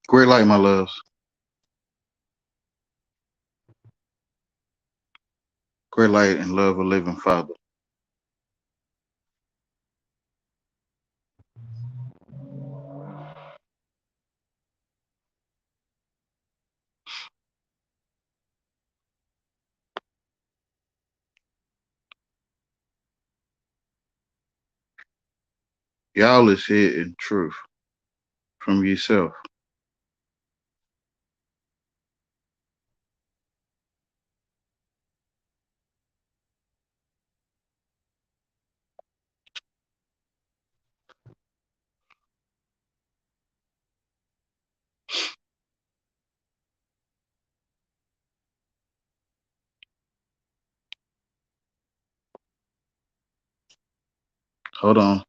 Great light, my loves. Great light and love of living Father. Y'all is here in truth from yourself. Hold on.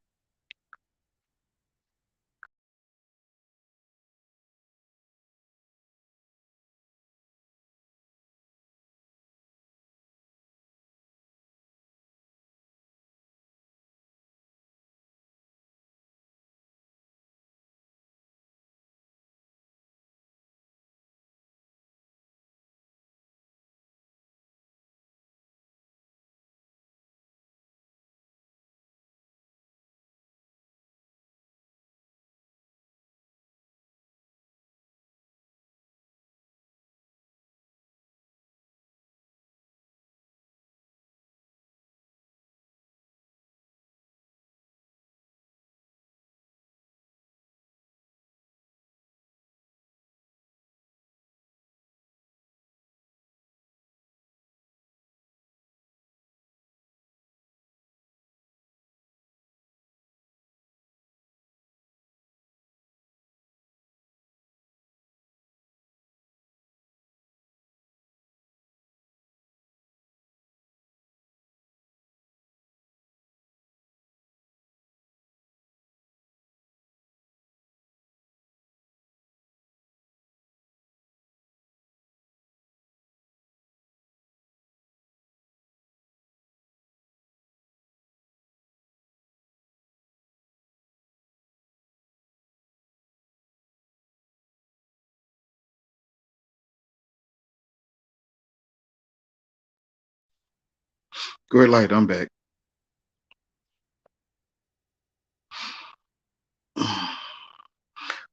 Great light, I'm back.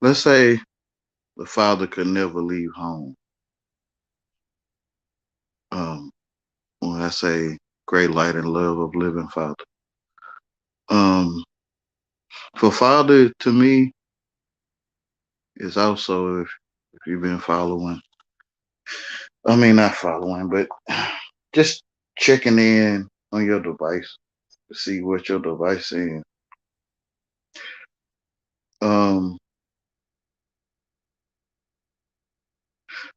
Let's say the father could never leave home. Um, when I say great light and love of living Father. Um, for Father to me is also if you've been following. I mean not following, but just checking in on your device to see what your device is. Um,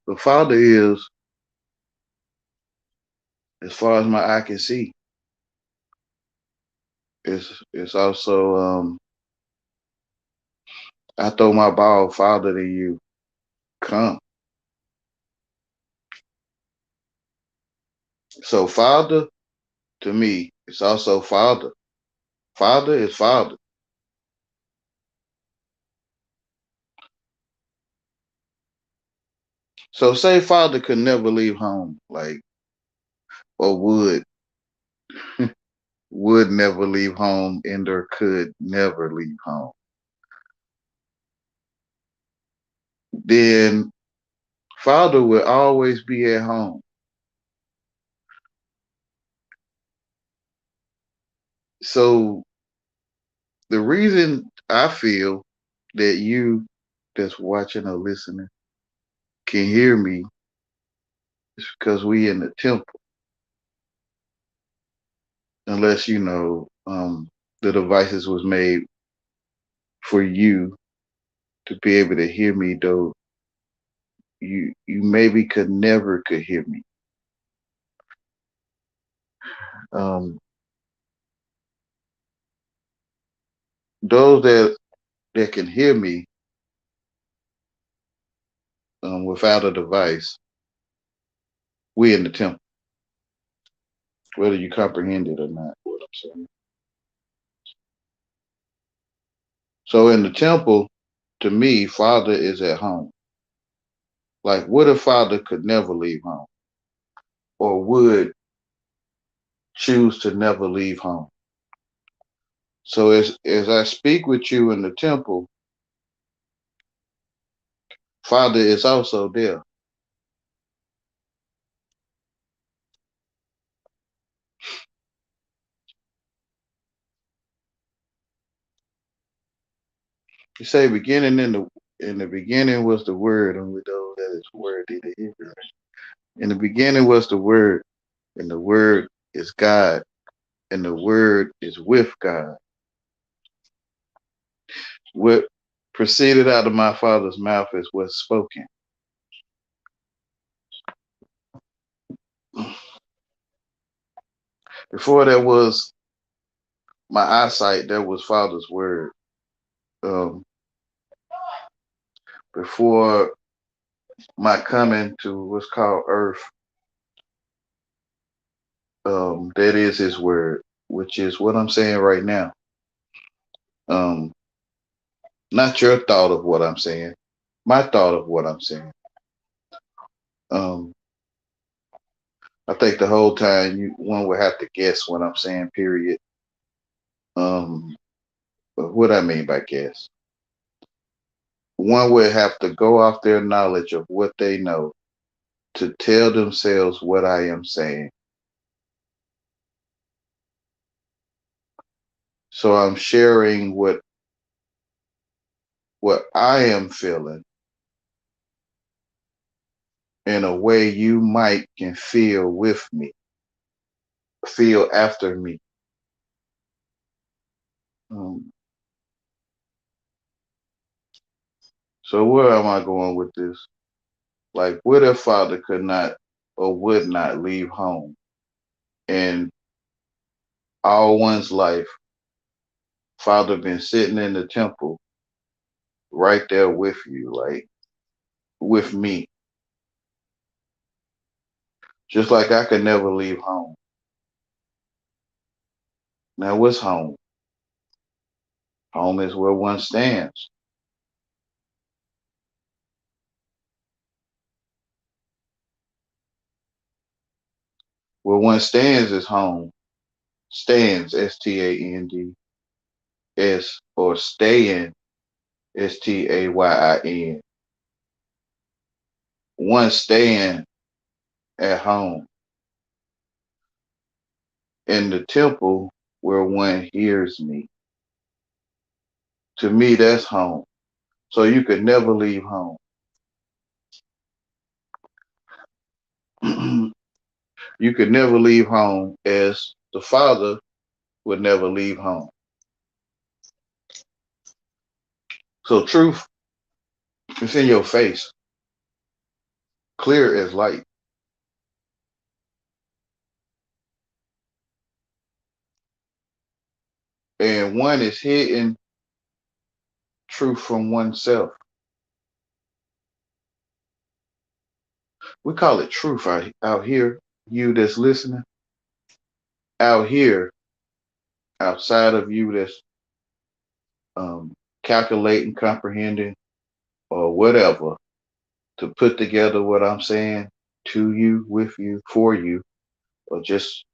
the Father is, as far as my eye can see, it's also I throw my ball farther than you come. So Father to me, it's also Father. Father is Father. So say Father could never leave home, like or would never leave home and or could never leave home. Then Father will always be at home. So the reason I feel that you that's watching or listening can hear me is because we in the temple. Unless you know the devices was made for you to be able to hear me, though you maybe could never hear me. Um, those that can hear me without a device, we in the temple, whether you comprehend it or not. What I'm saying. So in the temple, to me, Father is at home. Like, what if father could never leave home or would choose to never leave home? So as I speak with you in the temple, Father is also there. You say beginning in the beginning was the word, and we know that is word in the Hebrew. In the beginning was the word, and the word is God, and the word is with God. What proceeded out of my father's mouth is what's spoken. Before there was my eyesight, there was Father's word. Um, before my coming to what's called earth, that is his word, which is what I'm saying right now. Um, not your thought of what I'm saying, my thought of what I'm saying. Um, I think the whole time one would have to guess what I'm saying, period. Um, but what I mean by guess, one would have to go off their knowledge of what they know to tell themselves what I am saying. So I'm sharing what I am feeling in a way you might can feel with me, feel after me. Um, so where am I going with this? Like, what if father could not or would not leave home? And all one's life, father been sitting in the temple right there with you, like with me. Just like I could never leave home. Now what's home? Home is where one stands. Where one stands is home. Stands, Stands, or staying, Stayin. One staying at home in the temple where one hears me. To me, that's home. So you could never leave home. You could never leave home as the father would never leave home. So truth is in your face, clear as light. And one is hidden truth from oneself. We call it truth out here, you that's listening. Out here, outside of you that's um, calculating, comprehending, or whatever to put together what I'm saying to you, with you, for you, or just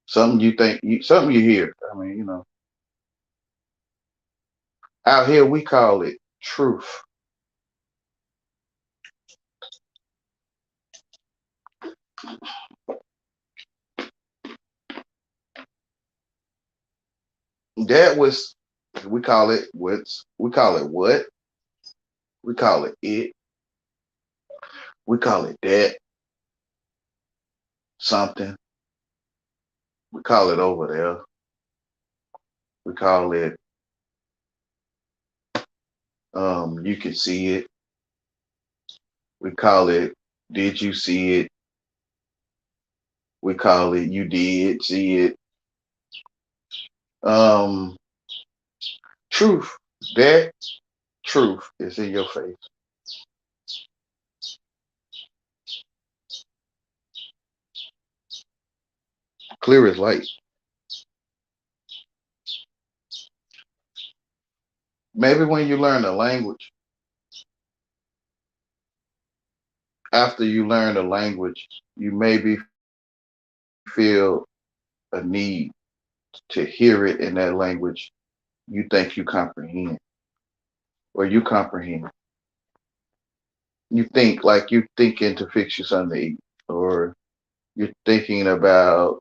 something you think, something you hear. I mean, out here we call it truth. That was, we call it we call it what? We call it. We call it that, something. We call it over there. We call it, you can see it. We call it, did you see it? We call it, you did see it. Um, truth. That truth is in your face. Clear as light. Maybe when you learn the language, after you learn the language, you maybe feel a need to hear it in that language you think you comprehend, or you comprehend. You think like you thinking to fix you something to eat, or you're thinking about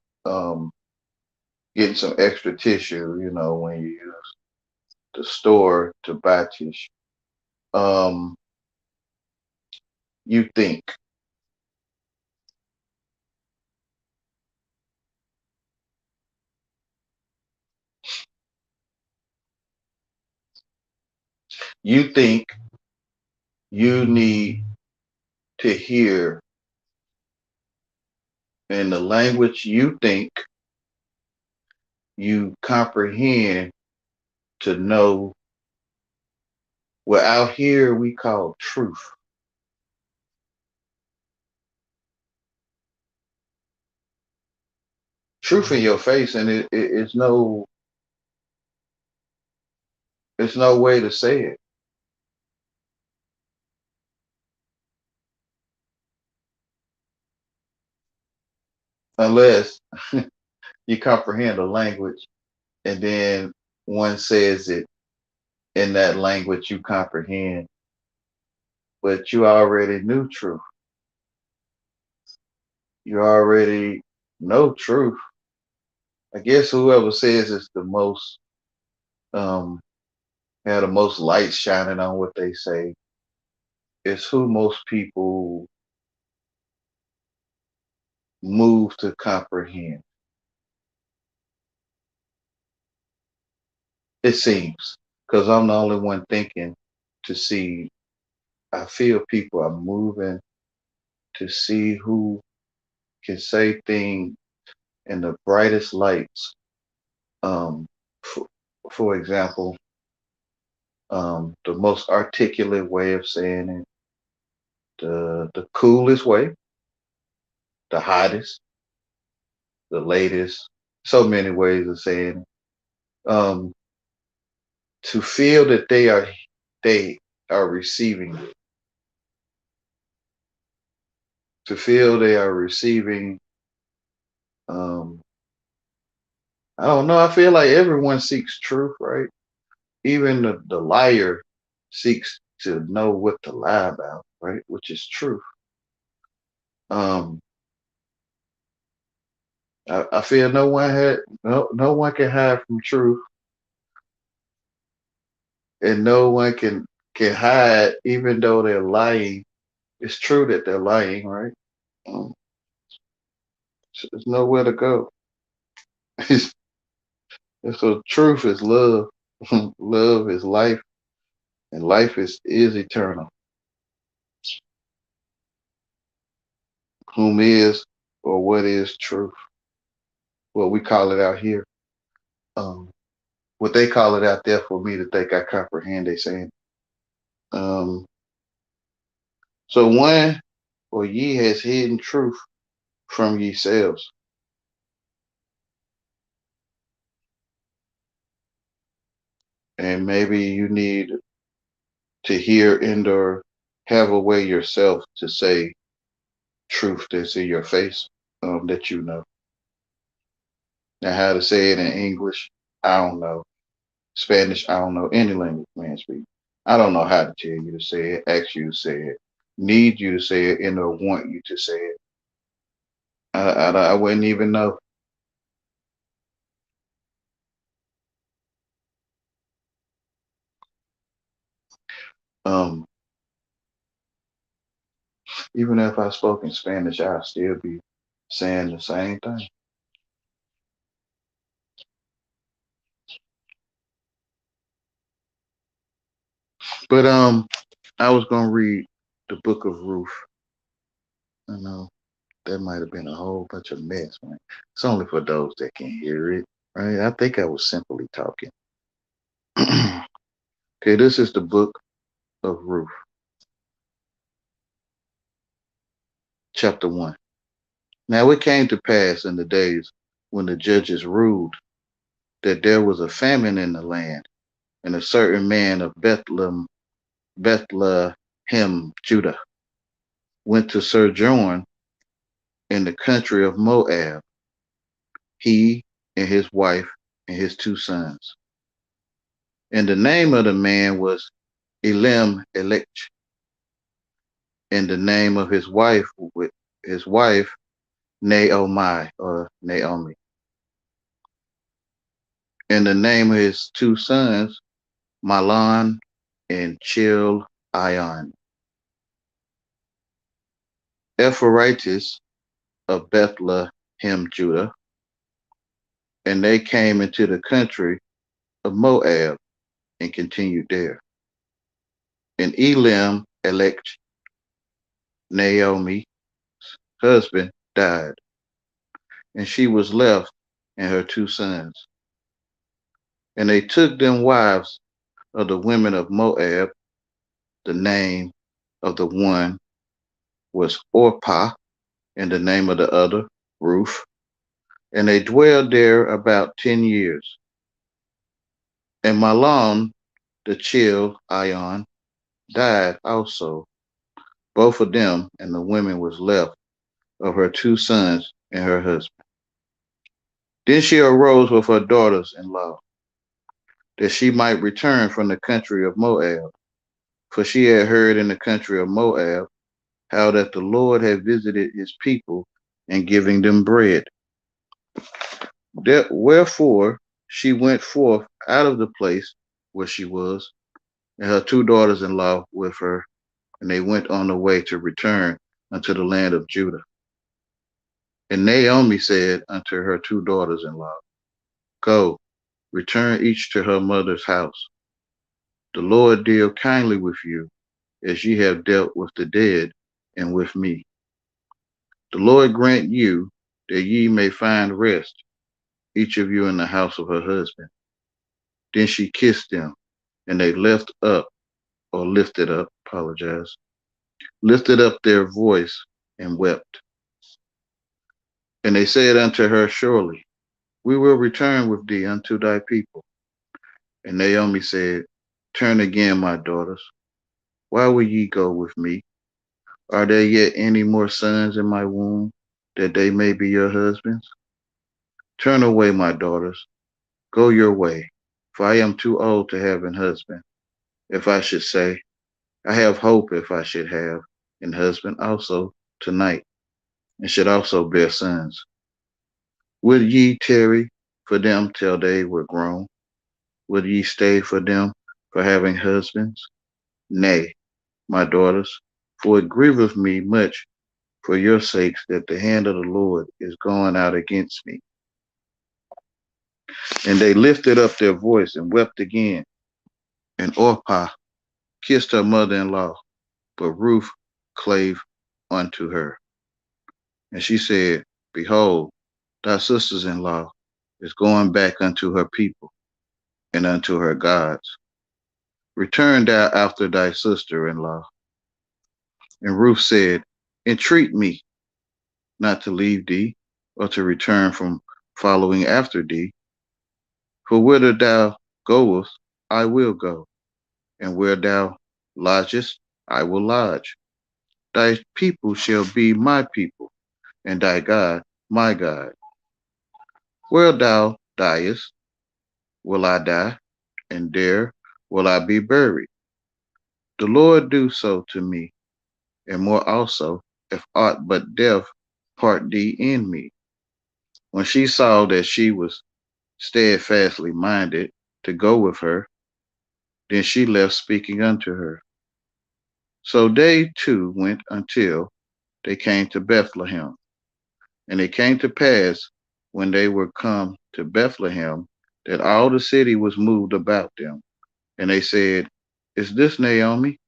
getting some extra tissue, when you use the store to buy tissue. Um, you think, you think you need to hear in the language you think you comprehend to know what out here we call truth. Truth in your face, and it's no way to say it unless you comprehend the language, and then one says it in that language you comprehend, but you already knew truth. You already know truth. I guess whoever says it's the most um had the most light shining on what they say is who most people move to comprehend. It seems because I'm the only one thinking to see. I feel people are moving to see who can say things in the brightest lights. Um, for, for example, the most articulate way of saying it, the coolest way, the hottest, the latest. So many ways of saying it. To feel that they are receiving it, to feel they are receiving. Um, I don't know. I feel like everyone seeks truth, right? Even the liar seeks to know what to lie about, right? Which is truth. Um, I feel no one can hide from truth, and no one can hide even though they're lying. It's true that they're lying, right? Um, so there's nowhere to go. So truth is love. Love is life, and life is eternal. Whom is or what is truth? Well, we call it out here. Um, what they call it out there for me to think I comprehend. They saying. Um, so one or ye has hidden truth from yourselves, and maybe you need to hear and or have a way yourself to say truth that's in your face, that you know. Now, how to say it in English, I don't know. Spanish, I don't know. Any language man speak. I don't know how to tell you to say it, ask you to say it, need you to say it, and or want you to say it. I wouldn't even know. Um, Even if I spoke in Spanish, I'd still be saying the same thing. But I was gonna read the book of Ruth. I know that might have been a whole bunch of mess, man. It's only for those that can hear it, right? I think I was simply talking. Okay, this is the book of Ruth, chapter 1. Now it came to pass in the days when the judges ruled that there was a famine in the land, and a certain man of Bethlehem, Judah, went to sojourn in the country of Moab, he and his wife and his 2 sons. And the name of the man was Elimelech, and the name of his wife Naomi or Naomi, and the name of his 2 sons Mahlon and Chilion. Ephraimites of Bethlehem, Judah, and they came into the country of Moab and continued there. And Elam elect Naomi's husband died, and she was left and her 2 sons. And they took them wives of the women of Moab. The name of the one was Orpah, and the name of the other Ruth. And they dwelled there about 10 years. And Mahlon the Chilion died also, both of them, and the woman was left of her 2 sons and her husband. Then she arose with her daughters-in-law, that she might return from the country of Moab, for she had heard in the country of Moab how that the Lord had visited his people and giving them bread. Wherefore she went forth out of the place where she was, and her 2 daughters-in-law with her, and they went on the way to return unto the land of Judah. And Naomi said unto her 2 daughters-in-law, Go, return each to her mother's house. The Lord deal kindly with you, as ye have dealt with the dead and with me. The Lord grant you that ye may find rest, each of you in the house of her husband. Then she kissed them, and they lifted up their voice and wept. And they said unto her, Surely we will return with thee unto thy people. And Naomi said, Turn again, my daughters. Why will ye go with me? Are there yet any more sons in my womb, that they may be your husbands? Turn away, my daughters. Go your way, for I am too old to have an husband. If I should say, I have hope if I should have an husband also tonight, and should also bear sons. Would ye tarry for them till they were grown? Would ye stay for them for having husbands? Nay, my daughters, for it grieveth me much for your sakes that the hand of the Lord is going out against me. And they lifted up their voice and wept again. And Orpah kissed her mother-in-law, but Ruth clave unto her. And she said, Behold, thy sisters-in-law is going back unto her people and unto her gods. Return thou after thy sister-in-law. And Ruth said, Entreat me not to leave thee, or to return from following after thee. For whither thou goest, I will go, and where thou lodgest, I will lodge. Thy people shall be my people, and thy God my God. Where thou diest, will I die, and there will I be buried. The Lord do so to me, and more also, if aught but death part thee in me. When she saw that she was steadfastly minded to go with her, then she left speaking unto her. So they two went until they came to Bethlehem. And it came to pass, when they were come to Bethlehem, that all the city was moved about them. And they said, Is this Naomi?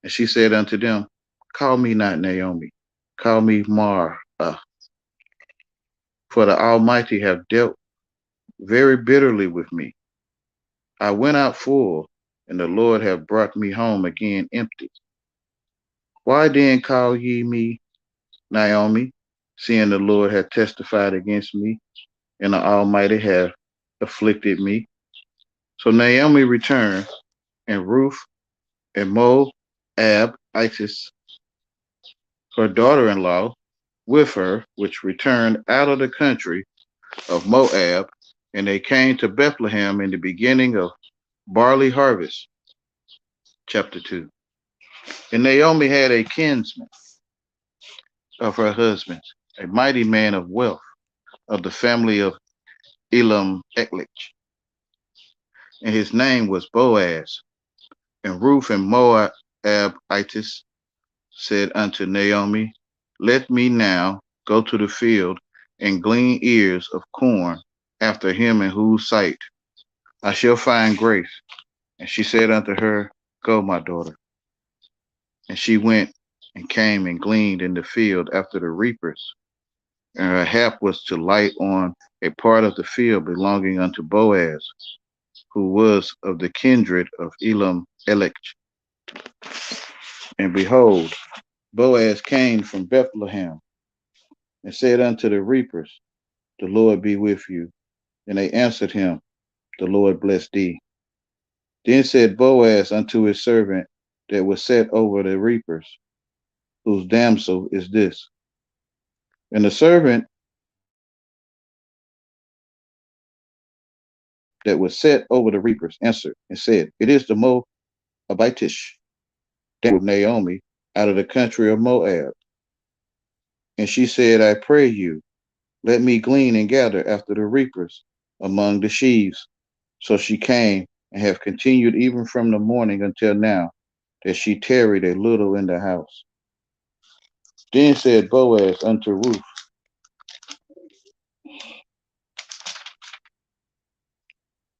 And she said unto them, Call me not Naomi, call me Mara, for the Almighty have dealt very bitterly with me. I went out full, and the Lord hath brought me home again empty. Why then call ye me Naomi, seeing the Lord hath testified against me, and the Almighty hath afflicted me? So Naomi returned, and Ruth and Moab, her daughter-in-law with her, which returned out of the country of Moab, and they came to Bethlehem in the beginning of barley harvest. Chapter 2. And Naomi had a kinsman of her husband's, a mighty man of wealth, of the family of Elam Eklich, and his name was Boaz. And Ruth and Moabitess said unto Naomi, let me now go to the field and glean ears of corn after him in whose sight I shall find grace. And she said unto her, go, my daughter. And she went and came and gleaned in the field after the reapers. And her hap was to light on a part of the field belonging unto Boaz, who was of the kindred of Elam Elech. And behold, Boaz came from Bethlehem and said unto the reapers, the Lord be with you. And they answered him, the Lord bless thee. Then said Boaz unto his servant that was set over the reapers, whose damsel is this? And the servant that was set over the reapers answered and said, it is the Moabitish, damsel of Naomi, out of the country of Moab. And she said, I pray you, let me glean and gather after the reapers among the sheaves. So she came and have continued even from the morning until now, that she tarried a little in the house. Then said Boaz unto Ruth,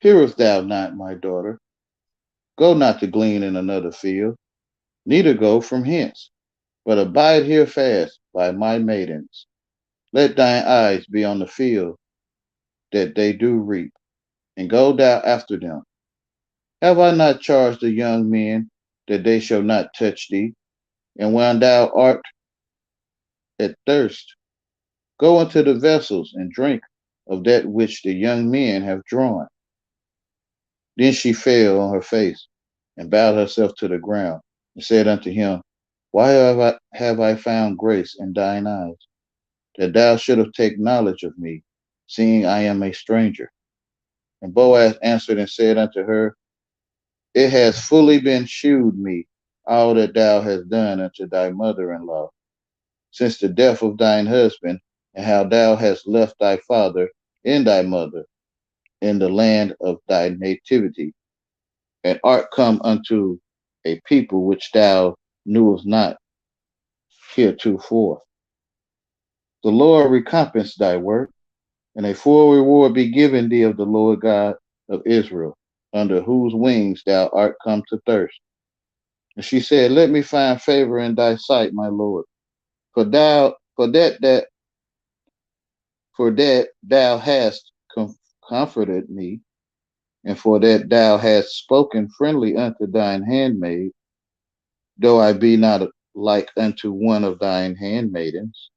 hearest thou not, my daughter? Go not to glean in another field, neither go from hence, but abide here fast by my maidens. Let thine eyes be on the field that they do reap, and go thou after them. Have I not charged the young men that they shall not touch thee? And when thou art at thirst, go into the vessels and drink of that which the young men have drawn. Then she fell on her face and bowed herself to the ground and said unto him, why have I found grace in thine eyes, that thou shouldst take knowledge of me, seeing I am a stranger? And Boaz answered and said unto her, it has fully been shewed me all that thou hast done unto thy mother-in-law, since the death of thine husband, and how thou hast left thy father and thy mother in the land of thy nativity, and art come unto a people which thou knewest not heretofore. The Lord recompense thy work, and a full reward be given thee of the Lord God of Israel, under whose wings thou art come to thirst. And she said, let me find favor in thy sight, my Lord, for that thou hast comforted me, and for that thou hast spoken friendly unto thine handmaid, though I be not like unto one of thine handmaidens.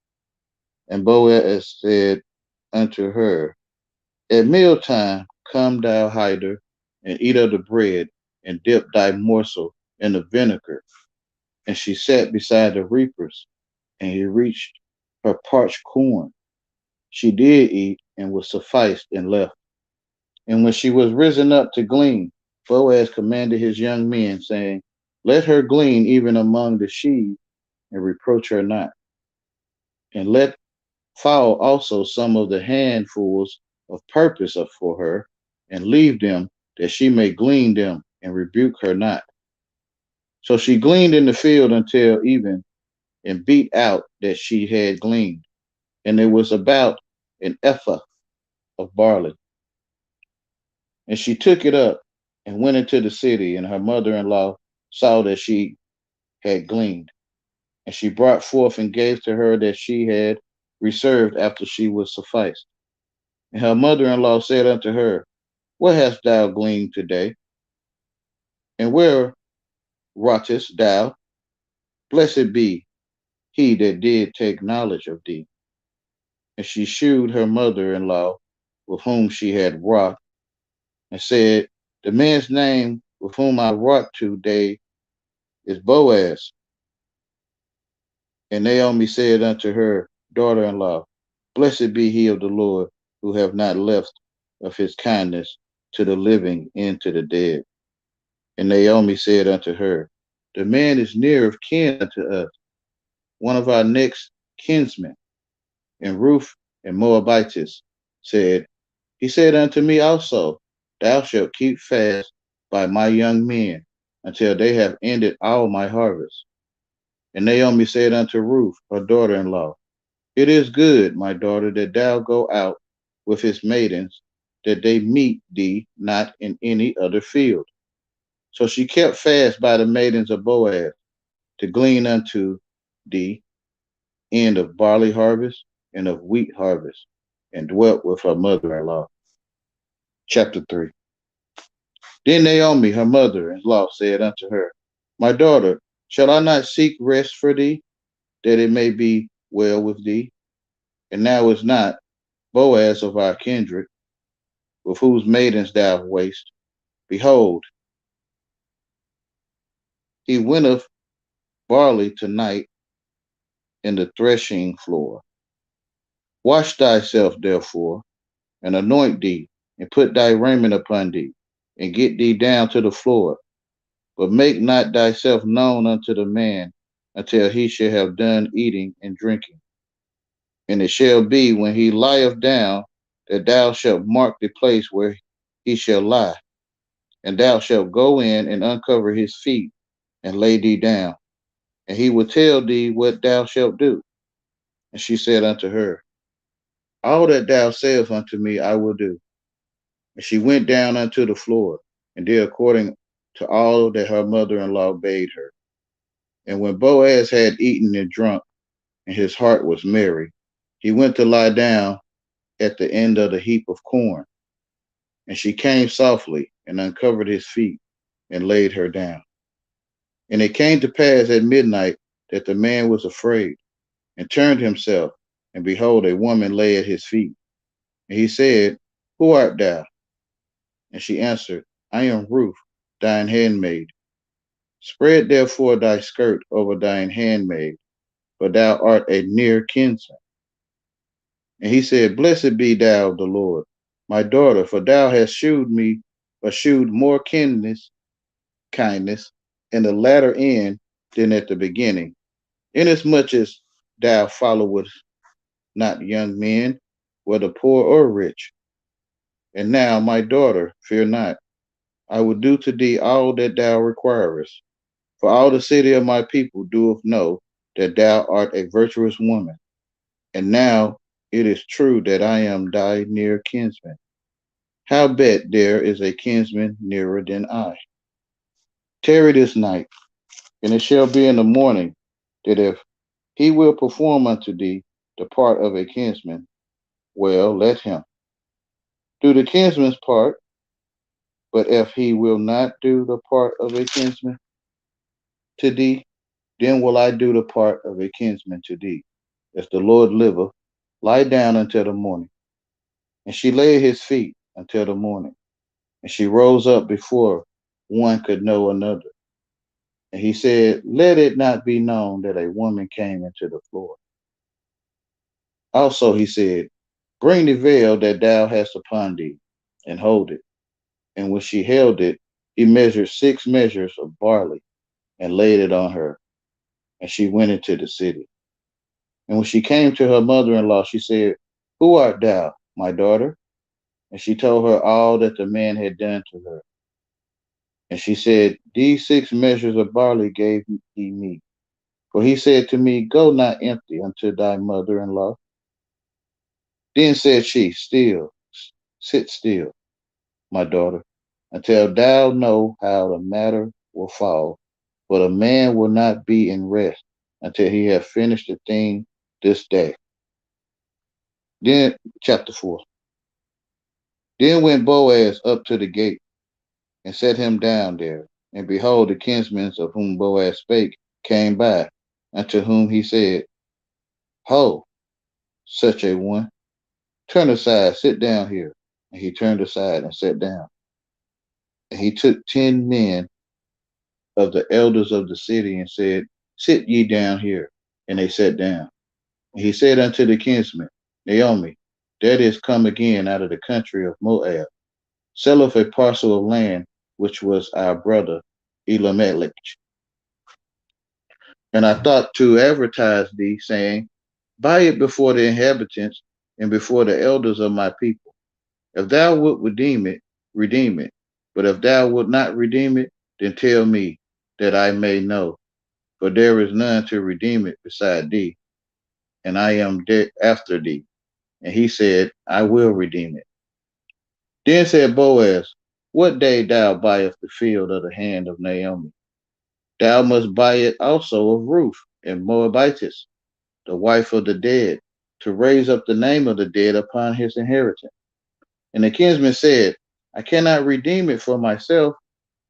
And Boaz said unto her, at mealtime come thou hither, and eat of the bread, and dip thy morsel in the vinegar. And she sat beside the reapers, and he reached her parched corn. She did eat, and was sufficed, and left. And when she was risen up to glean, Boaz commanded his young men, saying, let her glean even among the sheaves, and reproach her not. And let fall also some of the handfuls of purpose for her, and leave them, that she may glean them, and rebuke her not. So she gleaned in the field until even, and beat out that she had gleaned. And it was about an ephah of barley. And she took it up and went into the city, and her mother-in-law saw that she had gleaned. And she brought forth and gave to her that she had reserved after she was sufficed. And her mother-in-law said unto her, what hast thou gleaned today? And where wroughtest thou? Blessed be he that did take knowledge of thee. And she shewed her mother-in-law with whom she had wrought, and said, the man's name with whom I wrought today is Boaz. And Naomi said unto her daughter-in-law, Blessed be he of the Lord, who have not left of his kindness to the living and to the dead. And Naomi said unto her, The man is near of kin unto us, one of our next kinsmen. And Ruth and Moabitess said, He said unto me also, Thou shalt keep fast by my young men until they have ended all my harvest. And Naomi said unto Ruth, her daughter-in-law, It is good, my daughter, that thou go out with his maidens, that they meet thee not in any other field. So she kept fast by the maidens of Boaz to glean unto thee end of barley harvest and of wheat harvest, and dwelt with her mother-in-law. Chapter 3. Then Naomi, her mother-in-law, said unto her, My daughter, shall I not seek rest for thee, that it may be well with thee? And now is not Boaz of our kindred, with whose maidens thou wast. Behold, he winnoweth barley tonight in the threshing floor. Wash thyself, therefore, and anoint thee, and put thy raiment upon thee, and get thee down to the floor. But make not thyself known unto the man until he shall have done eating and drinking. And it shall be when he lieth down that thou shalt mark the place where he shall lie, and thou shalt go in and uncover his feet and lay thee down, and he will tell thee what thou shalt do. And she said unto her, All that thou sayest unto me I will do. And she went down unto the floor, and did according to all that her mother-in-law bade her. And when Boaz had eaten and drunk, and his heart was merry, he went to lie down at the end of the heap of corn. And she came softly, and uncovered his feet, and laid her down. And it came to pass at midnight that the man was afraid, and turned himself, and behold, a woman lay at his feet. And he said, Who art thou? And she answered, I am Ruth, thine handmaid. Spread therefore thy skirt over thine handmaid, for thou art a near kinsman. And he said, Blessed be thou of the Lord, my daughter, for thou hast shewed me, or shewed more kindness in the latter end than at the beginning, inasmuch as thou followest not young men, whether poor or rich. And now, my daughter, fear not. I will do to thee all that thou requirest. For all the city of my people doeth know that thou art a virtuous woman. And now it is true that I am thy near kinsman. Howbeit there is a kinsman nearer than I. Tarry this night, and it shall be in the morning that if he will perform unto thee the part of a kinsman, well, let him do the kinsman's part. But if he will not do the part of a kinsman to thee, then will I do the part of a kinsman to thee. As the Lord liveth, lie down until the morning. And she lay at his feet until the morning. And she rose up before one could know another. And he said, Let it not be known that a woman came into the floor. Also he said, Bring the veil that thou hast upon thee, and hold it. And when she held it, he measured 6 measures of barley, and laid it on her. And she went into the city. And when she came to her mother-in-law, she said, Who art thou, my daughter? And she told her all that the man had done to her. And she said, These 6 measures of barley gave he me. For he said to me, Go not empty unto thy mother-in-law. Then said she, Sit still, my daughter, until thou know how the matter will fall. For the man will not be in rest until he have finished the thing this day. Then, chapter 4. Then went Boaz up to the gate, and set him down there. And behold, the kinsmen of whom Boaz spake came by, unto whom he said, Ho, such a one, turn aside, sit down here. And he turned aside and sat down. And he took 10 men of the elders of the city and said, Sit ye down here. And they sat down. And he said unto the kinsman, Naomi, that is come again out of the country of Moab, selleth a parcel of land which was our brother Elimelech. And I thought to advertise thee, saying, buy it before the inhabitants and before the elders of my people. If thou wilt redeem it, redeem it. But if thou wilt not redeem it, then tell me, that I may know. For there is none to redeem it beside thee, and I am after thee. And he said, I will redeem it. Then said Boaz, what day thou buyest the field of the hand of Naomi? Thou must buy it also of Ruth and Moabitess, the wife of the dead, to raise up the name of the dead upon his inheritance. And the kinsman said, I cannot redeem it for myself,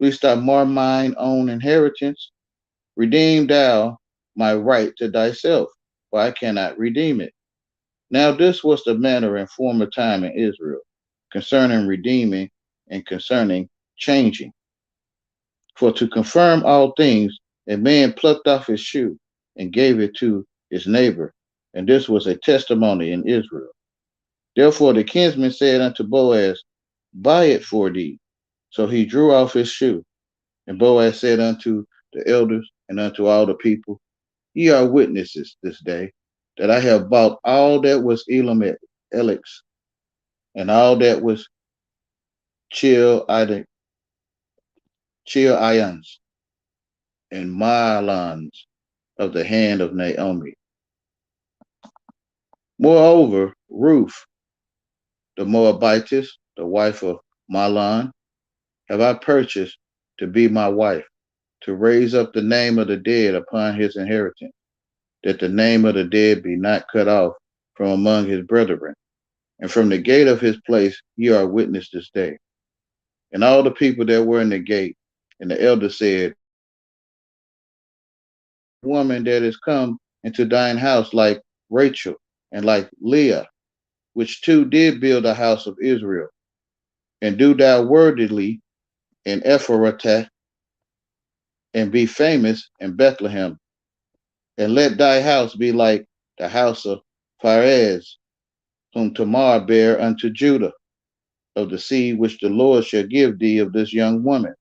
lest I mar mine own inheritance. Redeem thou my right to thyself, for I cannot redeem it. Now this was the manner in former time in Israel, concerning redeeming and concerning changing. For to confirm all things, a man plucked off his shoe and gave it to his neighbor, and this was a testimony in Israel. Therefore the kinsman said unto Boaz, buy it for thee. So he drew off his shoe. And Boaz said unto the elders and unto all the people, ye are witnesses this day that I have bought all that was Elimelech's, and all that was Chilion's, and Mahlon's of the hand of Naomi. Moreover, Ruth, the Moabitess, the wife of Mahlon, have I purchased to be my wife, to raise up the name of the dead upon his inheritance, that the name of the dead be not cut off from among his brethren. And from the gate of his place ye are witness this day. And all the people that were in the gate, and the elder said, woman that is come into thine house like Rachel and like Leah, which two did build the house of Israel, and do thou worthily in Ephratah, and be famous in Bethlehem, and let thy house be like the house of Pharez, whom Tamar bare unto Judah, of the seed which the Lord shall give thee of this young woman.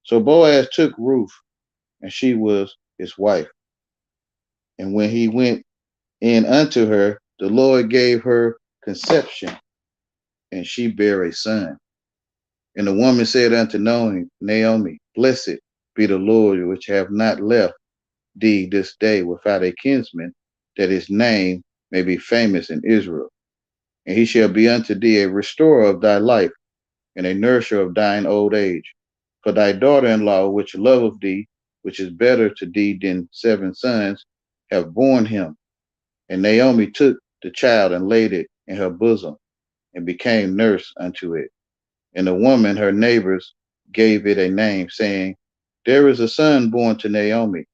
So Boaz took Ruth, and she was his wife. And when he went in unto her, the Lord gave her conception, and she bare a son. And the woman said unto Naomi, blessed be the Lord, which have not left thee this day without a kinsman, that his name may be famous in Israel. And he shall be unto thee a restorer of thy life, and a nourisher of thine old age. For thy daughter-in-law, which loveth thee, which is better to thee than 7 sons, have borne him. And Naomi took the child and laid it in her bosom, and became nurse unto it. And the woman, her neighbors, gave it a name, saying, there is a son born to Naomi.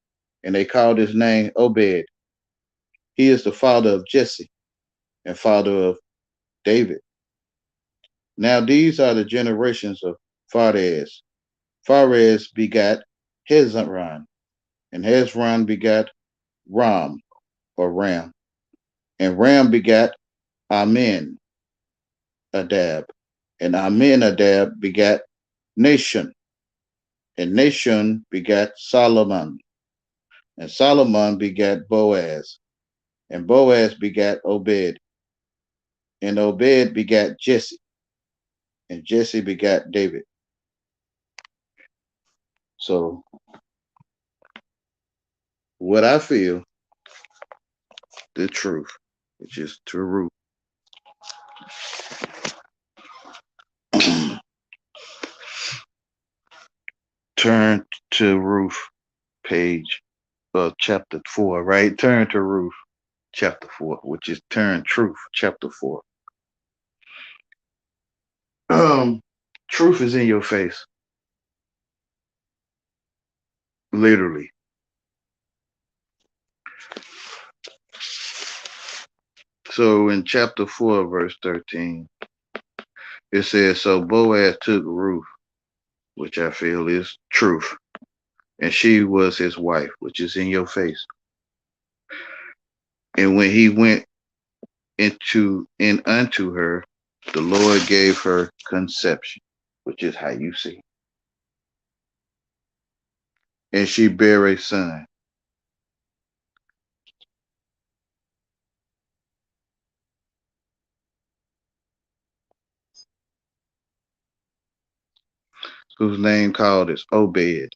And they called his name Obed. He is the father of Jesse, and father of David. Now these are the generations of Pharez. Pharez begat Hezron, and Hezron begat Ram, or Ram. And Ram begat Aminadab, and Aminadab begat Nahshon, and Nahshon begat Solomon, and Solomon begat Boaz, and Boaz begat Obed, and Obed begat Jesse, and Jesse begat David. So what I feel, the truth, which is T Ruth. Turn to Ruth, page chapter 4, right? Turn to Ruth, chapter 4, which is Turn Truth, chapter 4. Truth is in your face, literally. So in chapter 4, verse 13, it says, so Boaz took Ruth, which I feel is truth, and she was his wife, which is in your face. And when he went in unto her, the Lord gave her conception, which is how you see. And she bare a son, whose name called is Obed.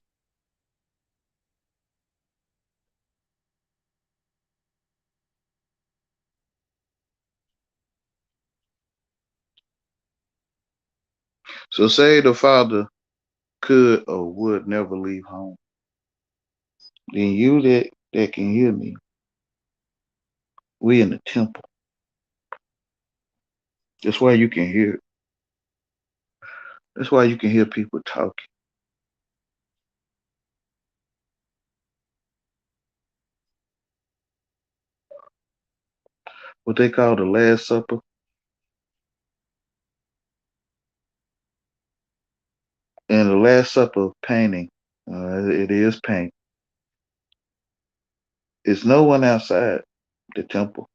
So say the father could or would never leave home. Then you that can hear me, we in the temple. That's why you can hear. That's why you can hear people talking. What they call the Last Supper and the Last Supper painting. It is paint. It's no one outside the temple.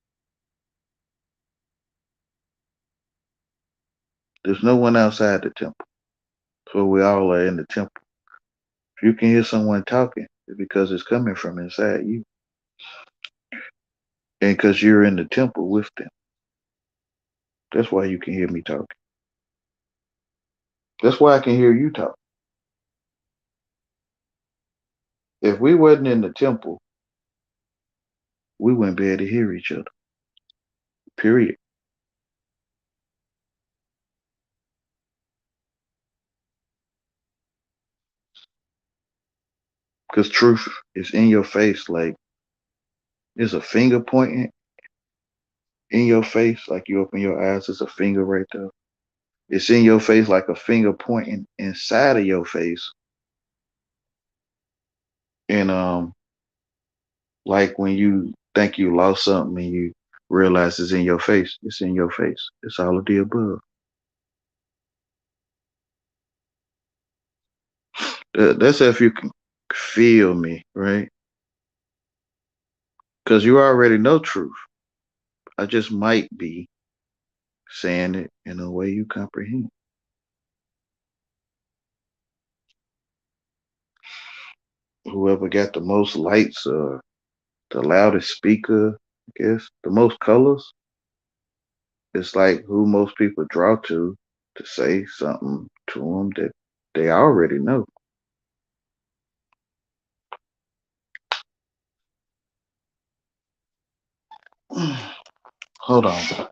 There's no one outside the temple. So we all are in the temple. If you can hear someone talking, it's because it's coming from inside you. And because you're in the temple with them. That's why you can hear me talking. That's why I can hear you talk. If we wasn't in the temple, we wouldn't be able to hear each other. Period. Because truth is in your face, like there's a finger pointing in your face, like you open your eyes, there's a finger right there. It's in your face like a finger pointing inside of your face. And like when you think you lost something and you realize it's in your face, it's in your face. It's all of the above. That's if you can feel me, right? Because you already know truth. I just might be saying it in a way you comprehend. Whoever got the most lights, the loudest speaker, I guess, the most colors, it's like who most people draw to say something to them that they already know. Hold on.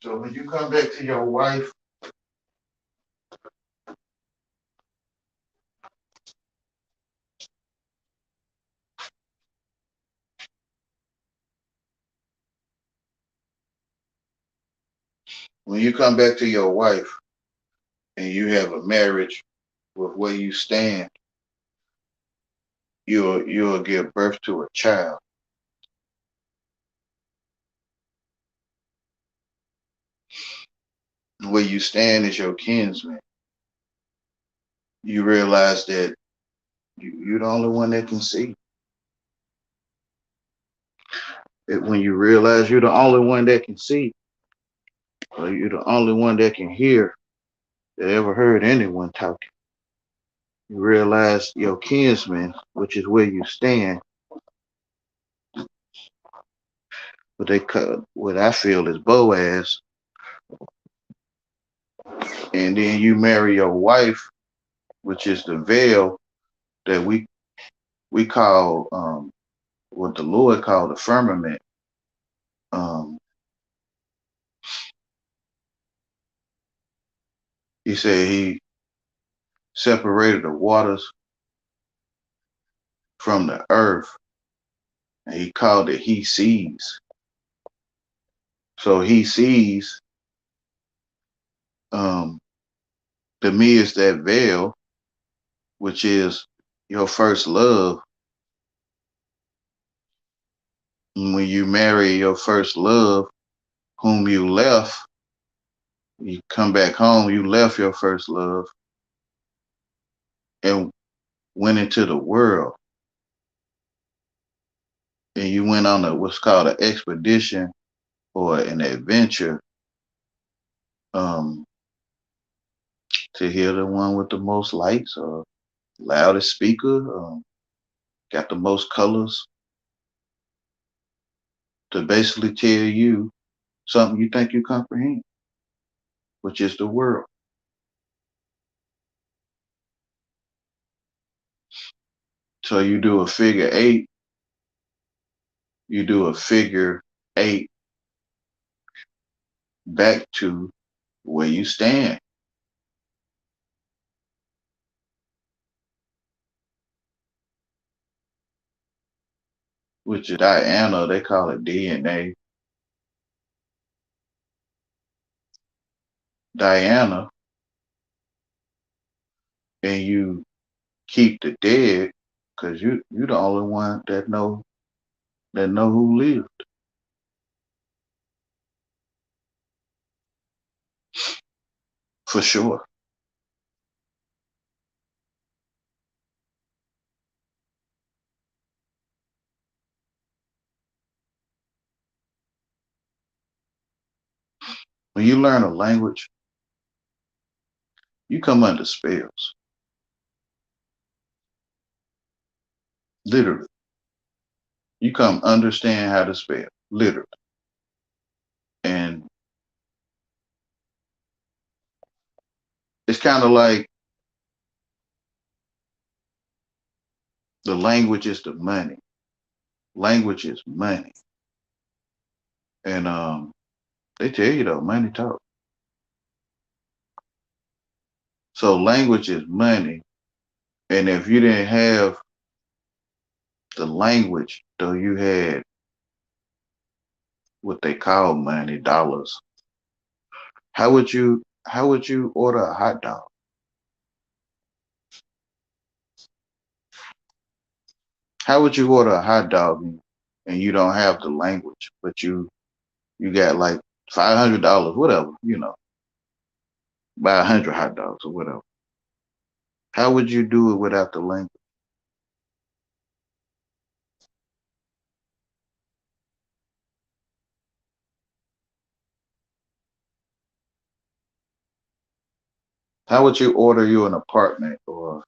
So when you come back to your wife, when you come back to your wife and you have a marriage with where you stand, you'll give birth to a child. Where you stand is your kinsman. You realize that you're the only one that can see. When you realize you're the only one that can see, or you're the only one that can hear, you ever heard anyone talking. You realize your kinsman, which is where you stand, what I feel is Boaz, and then you marry your wife, which is the veil that we call what the Lord called the firmament. Um, he said he separated the waters from the earth, and he called it he sees. So he sees, um, to me, is that veil, which is your first love. And when you marry your first love, whom you left, you come back home, you left your first love and went into the world. And you went on what's called an expedition or an adventure, um, to hear the one with the most lights or loudest speaker, got the most colors, to basically tell you something you think you comprehend, which is the world. So you do a figure eight, you do a figure eight back to where you stand, which is Diana, they call it DNA. Diana, and you keep the dead because you the only one that know who lived, for sure. When you learn a language, you come under spells. Literally. You come understand how to spell. Literally. And it's kind of like the language is the money. Language is money. And they tell you though, money talk. So language is money. And if you didn't have the language, though you had what they call money, dollars, how would you order a hot dog? How would you order a hot dog and you don't have the language, but you got like $500, whatever, buy 100 hot dogs or whatever. How would you do it without the language? How would you order you an apartment or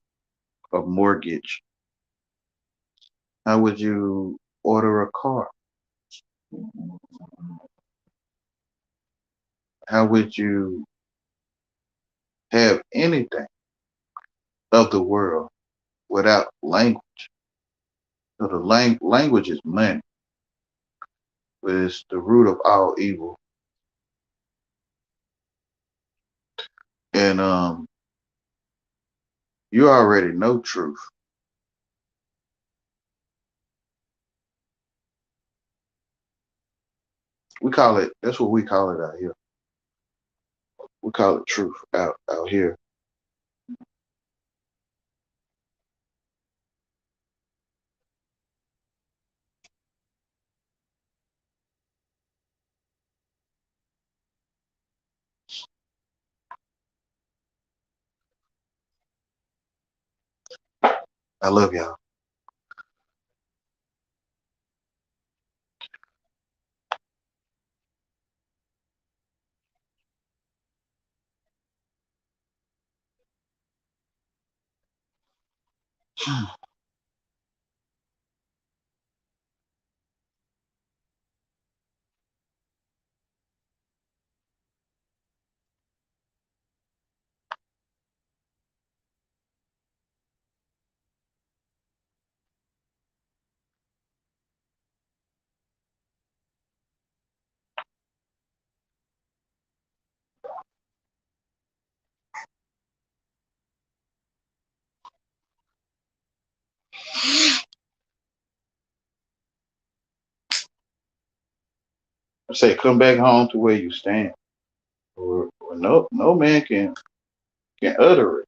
a mortgage? How would you order a car? How would you have anything of the world without language? So the language is money, but it's the root of all evil. And you already know truth. That's what we call it out here. We call it truth out here. I love y'all. I say, come back home to where you stand. Or no man can utter it.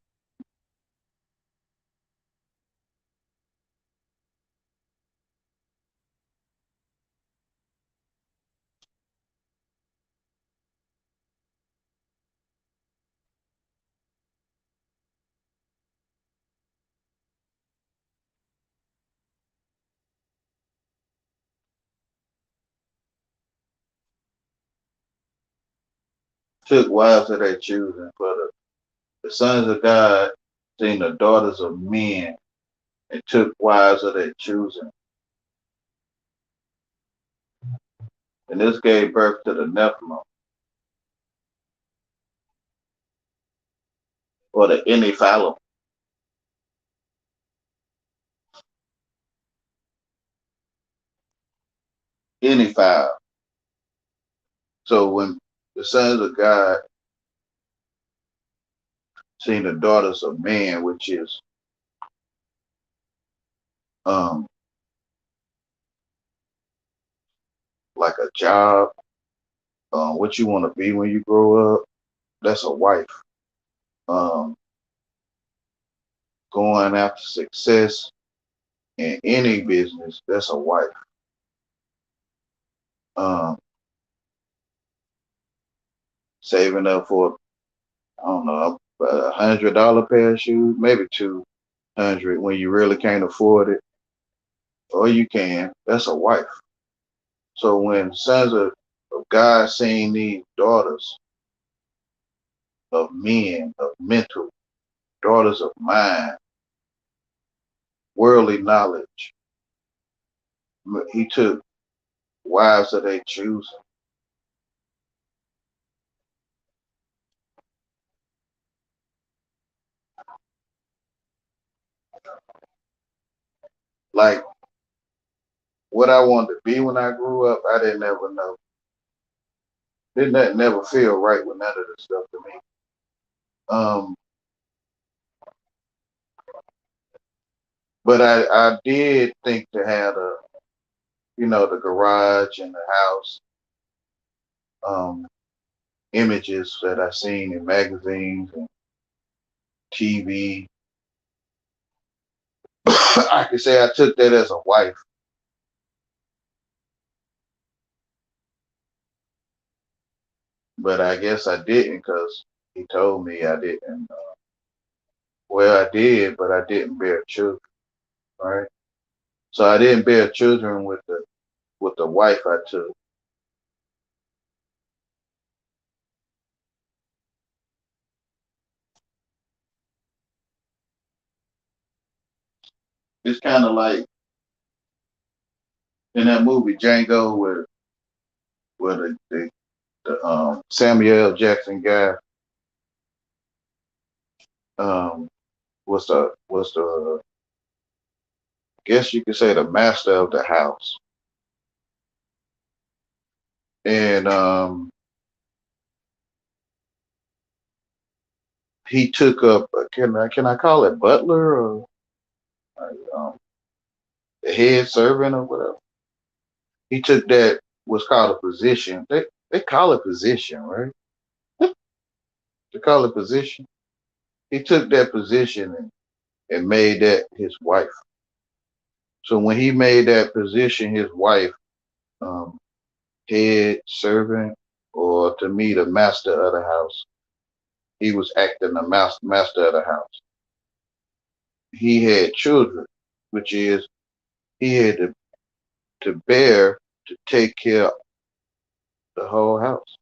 Took wives of their choosing, for the sons of God seen the daughters of men and took wives of their choosing. And this gave birth to the Nephilim, or the Inephilim, Inephile. So when the sons of God seen the daughters of man, which is um like a job, what you want to be when you grow up, that's a wife. Um, Going after success in any business, that's a wife. Um, Saving up for, I don't know, $100 pair of shoes, maybe 200 when you really can't afford it, or you can. That's a wife. So when sons of God seen these daughters of men, of mental, daughters of mind, worldly knowledge, he took wives of their choosing. Like what I wanted to be when I grew up, I didn't ever know. Didn't never feel right with none of this stuff to me. Um, but I did think to have the garage and the house, um, images that I seen in magazines and TV. I could say I took that as a wife, but I guess I didn't because he told me I didn't. Well, I did, but I didn't bear children, right? So I didn't bear children with the wife I took. It's kind of like in that movie Django, where the Samuel L. Jackson guy um, was the guess you could say the master of the house, and he took up can I call it butler or um, the head servant or whatever. He took that what's called a position. They call it position, right? They call it position. He took that position and made that his wife. So when he made that position his wife, um, head servant, or to me the master of the house, he was acting the master of the house. He had children, which is he had to bear to take care of the whole house.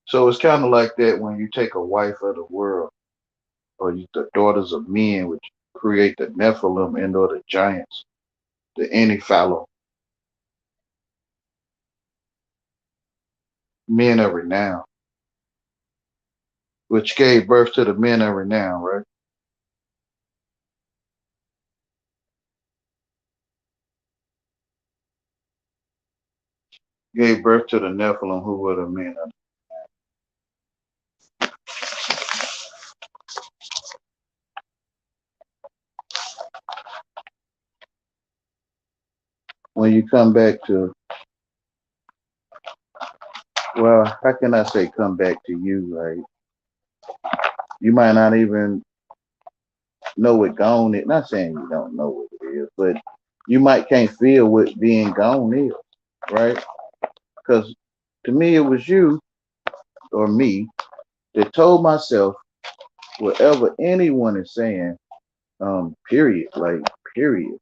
So it's kind of like that when you take a wife of the world. or the daughters of men, which create the Nephilim and or the giants, the ineffable men of renown, which gave birth to the men of renown, right? Gave birth to the Nephilim, who were the men of. When you come back to, well, how can I say come back to you? Like, you might not even know what gone is. Not saying you don't know what it is, but you might can't feel what being gone is, right? Because to me, it was you or me that told myself whatever anyone is saying, period, like, period.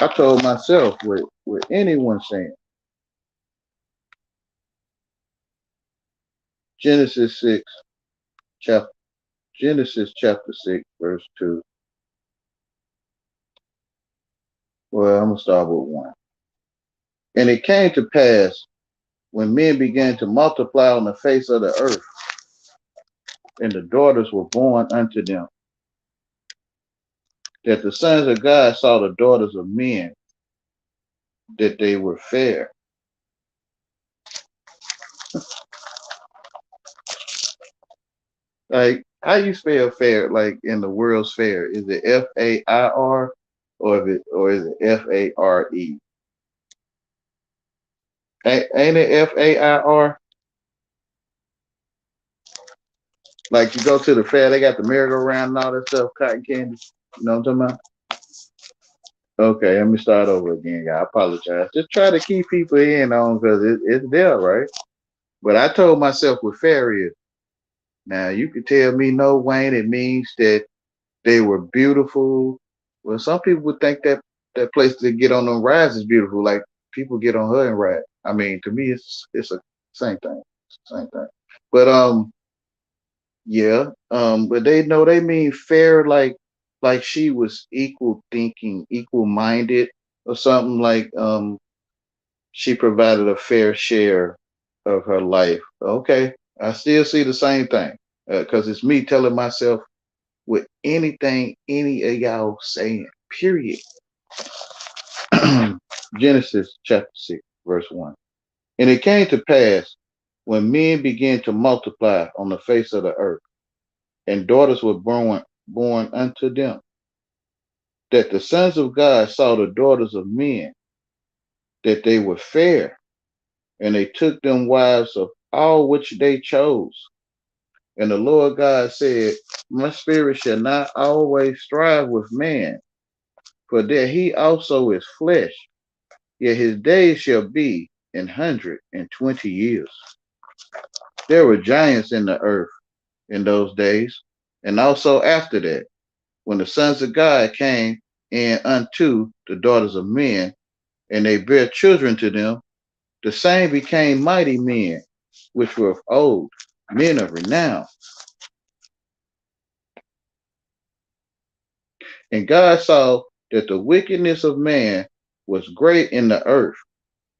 I told myself what anyone's saying. Genesis 6, chapter Genesis chapter 6, verse 2. Well, I'm gonna start with 1. And it came to pass when men began to multiply on the face of the earth, and the daughters were born unto them, that the sons of God saw the daughters of men, that they were fair. Like, how you spell fair? Like in the world's fair, is it Fair, or is it Fare? Ain't it Fair? Like you go to the fair, they got the merry-go-round and all that stuff, cotton candy. You know what I'm talking about? Okay, let me start over again, y'all. I apologize. Just try to keep people in on because it's there, right? But I told myself with fair is, now you can tell me no, Wayne, it means that they were beautiful. Well, some people would think that that place to get on them rides is beautiful. Like people get on her and ride. I mean, to me, it's a same thing, same thing. But yeah, but they know they mean fair, like she was equal thinking, equal minded, or something like she provided a fair share of her life. Okay, I still see the same thing because it's me telling myself with anything any of y'all saying. Period. Genesis chapter 6, verse 1. And it came to pass when men began to multiply on the face of the earth, and daughters were born unto them, that the sons of God saw the daughters of men, that they were fair, and they took them wives of all which they chose. And the Lord God said, my spirit shall not always strive with man, for that he also is flesh, yet his days shall be 120 years. There were giants in the earth in those days, and also after that, when the sons of God came in unto the daughters of men, and they bare children to them, the same became mighty men, which were of old, men of renown. And God saw that the wickedness of man was great in the earth,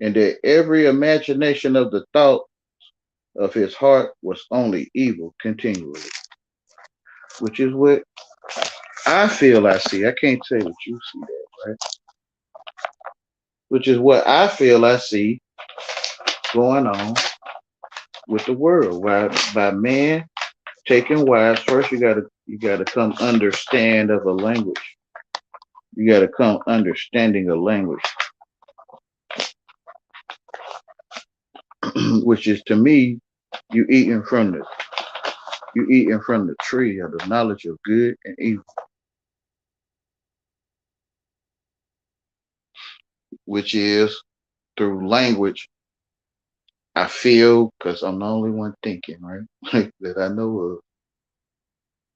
and that every imagination of the thought of his heart was only evil continually, which is what I feel I see. I can't say what you see that, right? Which is what I feel I see going on with the world. By man taking wives, first you gotta come understand of a language. You gotta come understanding a language, which is to me, you eating from the tree of the knowledge of good and evil, which is through language. I feel because I'm the only one thinking, right? That I know of.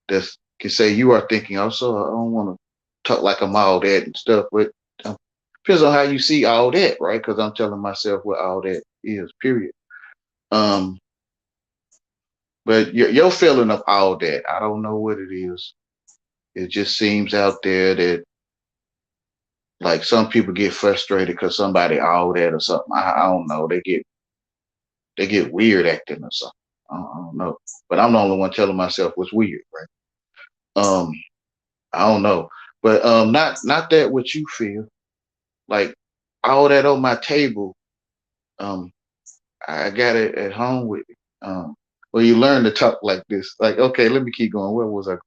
That can say you are thinking also. I don't want to talk like I'm all that and stuff, but depends on how you see all that, right? Because I'm telling myself what all that is, period. Um, But your feeling of all that, I don't know what it is. It just seems out there that like some people get frustrated because somebody all that or something. I don't know. They get weird acting or something. I don't know. But I'm the only one telling myself what's weird, right? Um, I don't know. But not that what you feel. Like all that on my table, um, I got it at home with me. Well, you learn to talk like this. Like, okay, let me keep going. Where was I?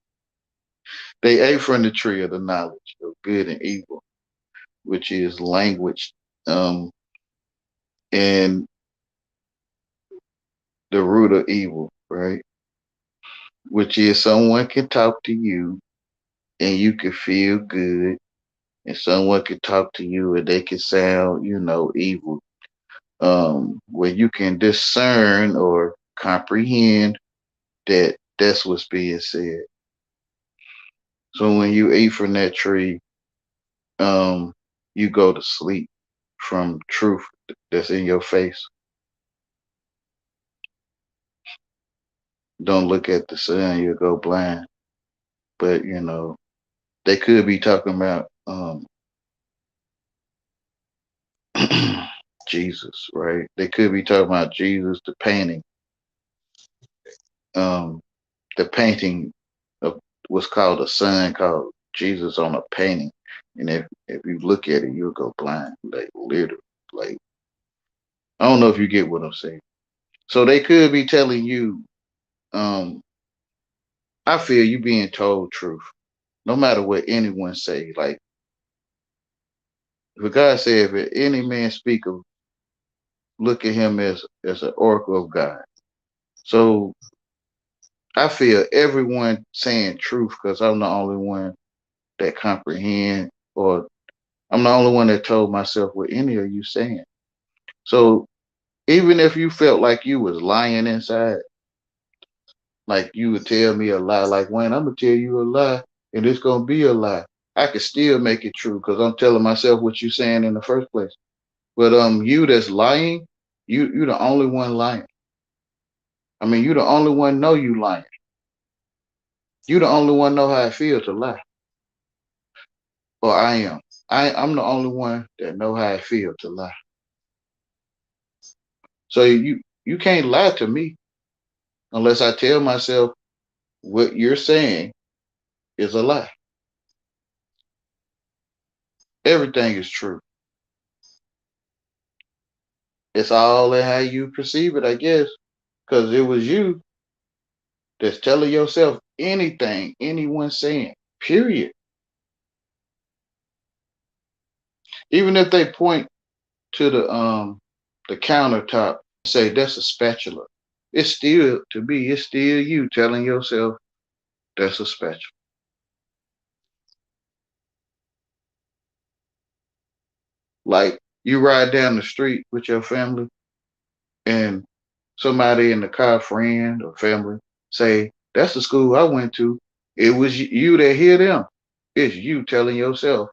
They ate from the tree of the knowledge of good and evil, which is language, um, and the root of evil, right? Which is someone can talk to you and you can feel good, and someone can talk to you and they can sound, evil. Where you can discern or comprehend that that's what's being said. So when you eat from that tree, um, you go to sleep from truth that's in your face. Don't look at the sun, you'll go blind. But they could be talking about Jesus, right? They could be talking about Jesus, um, the painting of what's called a sun called Jesus on a painting. And if you look at it, you'll go blind, like literally. Like I don't know if you get what I'm saying. So they could be telling you, um, I feel you being told truth, no matter what anyone say. Like, for God said, if any man speak of, look at him as an oracle of God. So I feel everyone saying truth because I'm the only one that comprehend, or I'm the only one that told myself what any of you saying. So even if you felt like you was lying inside, like you would tell me a lie, like Wayne, I'm gonna tell you a lie, and it's gonna be a lie. I could still make it true because I'm telling myself what you saying in the first place. But you that's lying, you the only one lying. I mean, you the only one know you lying. You the only one know how it feels to lie. Or I am. I'm the only one that know how it feels to lie. So you can't lie to me unless I tell myself what you're saying is a lie. Everything is true. It's all in how you perceive it, I guess, because it was you that's telling yourself anything anyone saying. Period. Even if they point to the countertop and say that's a spatula, it's still to me. It's still you telling yourself that's a spatula. Like you ride down the street with your family and somebody in the car, friend or family, say, that's the school I went to. It was you that hear them. It's you telling yourself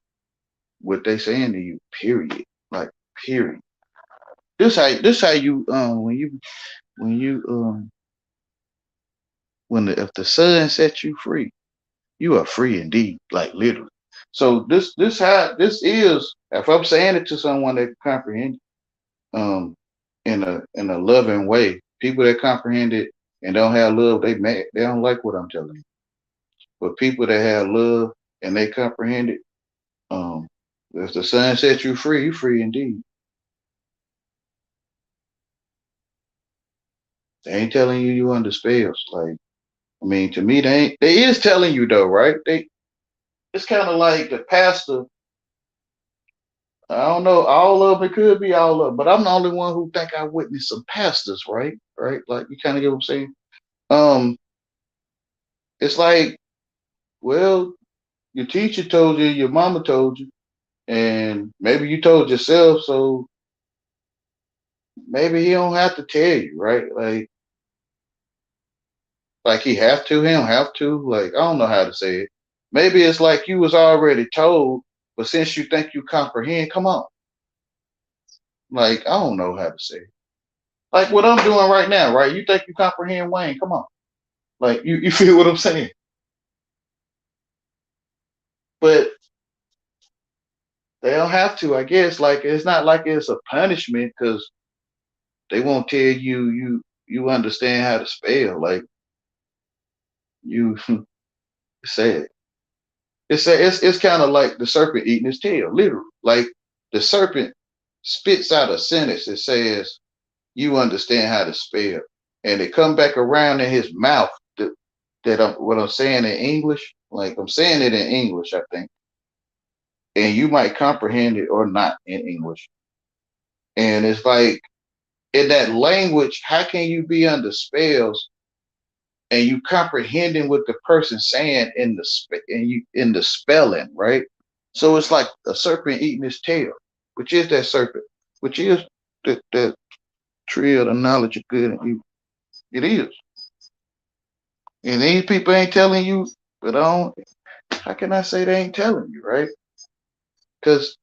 what they saying to you, period. Like, period. This how you when you if the sun sets you free, you are free indeed, like literally. So this how this is if I'm saying it to someone that comprehends in a loving way. People that comprehend it and don't have love, they mad. They don't like what I'm telling you. But people that have love and they comprehend it, um, if the sun sets you free indeed. They ain't telling you under spells. Like, I mean, to me, they ain't. They is telling you though, right? It's kind of like the pastor. I don't know. All of it could be all of it, but I'm the only one who think I witnessed some pastors, right? Right? Like you kind of get what I'm saying. Um, it's like, well, your teacher told you, your mama told you, and maybe you told yourself, so maybe he don't have to tell you, right? Like he don't have to. Like I don't know how to say it. Maybe it's like you was already told, but since you think you comprehend, come on. Like I don't know how to say it. Like what I'm doing right now, right? You think you comprehend, Wayne? Come on. Like you feel what I'm saying? But they don't have to, I guess. Like it's not like it's a punishment because they won't tell you understand how to spell. Like you said. It's kind of like the serpent eating his tail, literally. Like the serpent spits out a sentence that says, "You understand how to spell," and it come back around in his mouth. That what I'm saying in English, like I'm saying it in English, I think, and you might comprehend it or not in English. And it's like in that language, how can you be under spells and you comprehending what the person's saying in the spelling, right? So it's like a serpent eating his tail, which is that serpent, which is the tree of the knowledge of good and evil. It is. And these people ain't telling you, but I don't, how can I say they ain't telling you, right? Because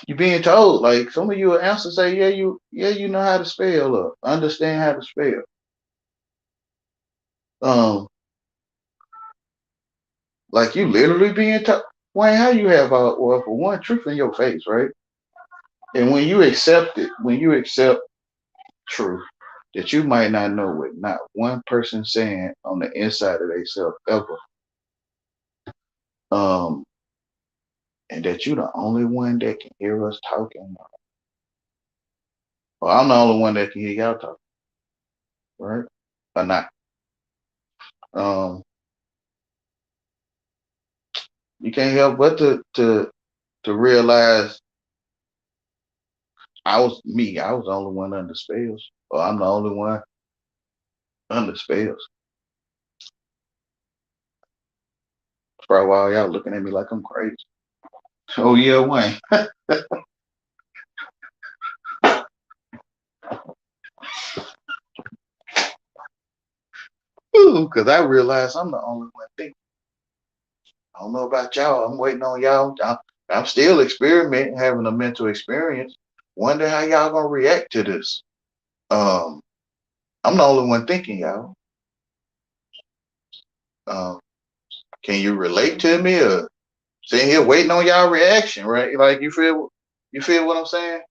you're being told, like some of you will answer say, you know how to spell or understand how to spell. Um, like you literally being told, Wayne, how you have well, for one, truth in your face, right? And when you accept it, when you accept truth, that you might not know what not one person saying on the inside of themselves ever, um, and that you're the only one that can hear us talking. Well, I'm the only one that can hear y'all talking, right? Or not. Um, you can't help but to realize I was me. I was the only one under spells, or I'm the only one under spells. That's probably why y'all looking at me like I'm crazy. Oh yeah, Wayne. Because I realize I'm the only one thinking. I don't know about y'all. I'm waiting on y'all. I'm still experimenting, having a mental experience. Wonder how y'all gonna react to this. Um, I'm the only one thinking, y'all. Um, can you relate to me or sitting here waiting on y'all reaction, right? Like you feel what I'm saying?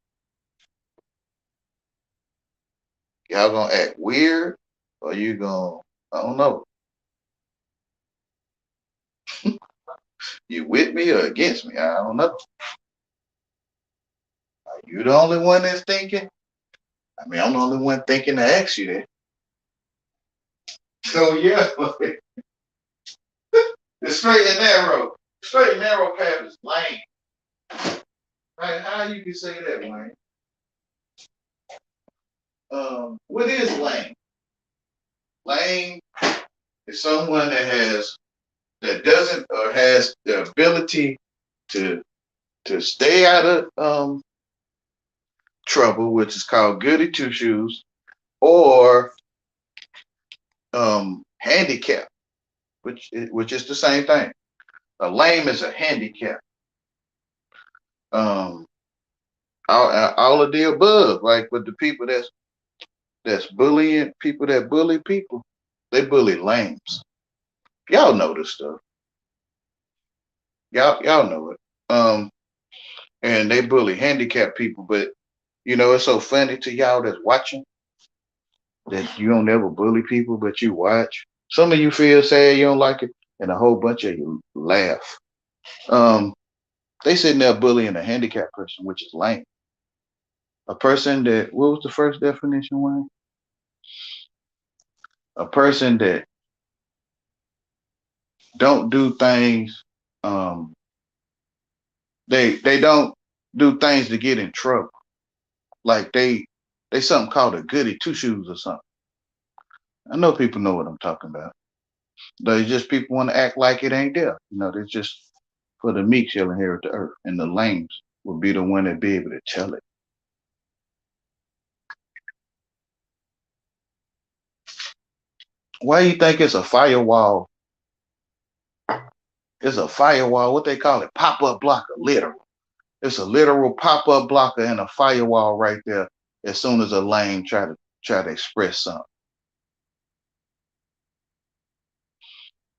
Y'all gonna act weird or you gonna I don't know. You with me or against me? I don't know. Are you the only one that's thinking? I mean, I'm the only one thinking to ask you that. So yeah, the straight and narrow path is lame. Right? How you can say that, Wayne? What is lame? Lame is someone that doesn't or has the ability to stay out of trouble, which is called goody two shoes, or handicap, which is the same thing. A lame is a handicap. Um, all of the above, like with the people that's bullying people that bully people, they bully lames. Y'all know this stuff. Y'all know it. And they bully handicapped people, but it's so funny to y'all that's watching that you don't ever bully people, but you watch. Some of you feel sad you don't like it, and a whole bunch of you laugh. Um, they sitting there bullying a handicapped person, which is lame. A person that what was the first definition, Wayne? A person that don't do things. Um, they don't do things to get in trouble. Like they something called a goody two shoes or something. I know people know what I'm talking about. They just people want to act like it ain't there. They're just for the meek shall inherit the earth, and the lames will be the one that be able to tell it. Why you think it's a firewall? It's a firewall. What they call it? Pop up blocker. Literal. It's a literal pop up blocker and a firewall right there. As soon as a lame try to express something.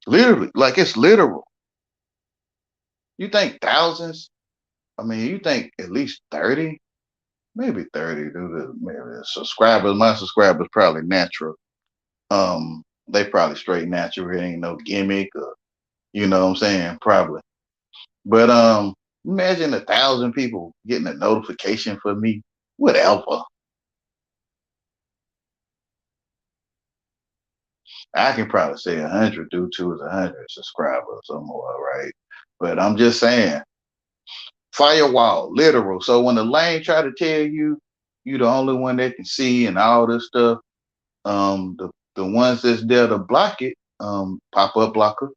Literally, like it's literal. You think thousands? I mean, you think at least 30, maybe 30 due to maybe the subscribers. My subscribers probably natural. They probably straight natural. It ain't no gimmick or you know what I'm saying? Probably. But imagine 1,000 people getting a notification for me. Whatever. I can probably say 100 due to is 100 subscribers or more, right? But I'm just saying, firewall, literal. So when the lane try to tell you you the only one that can see and all this stuff, the ones that's there to block it, pop up blocker,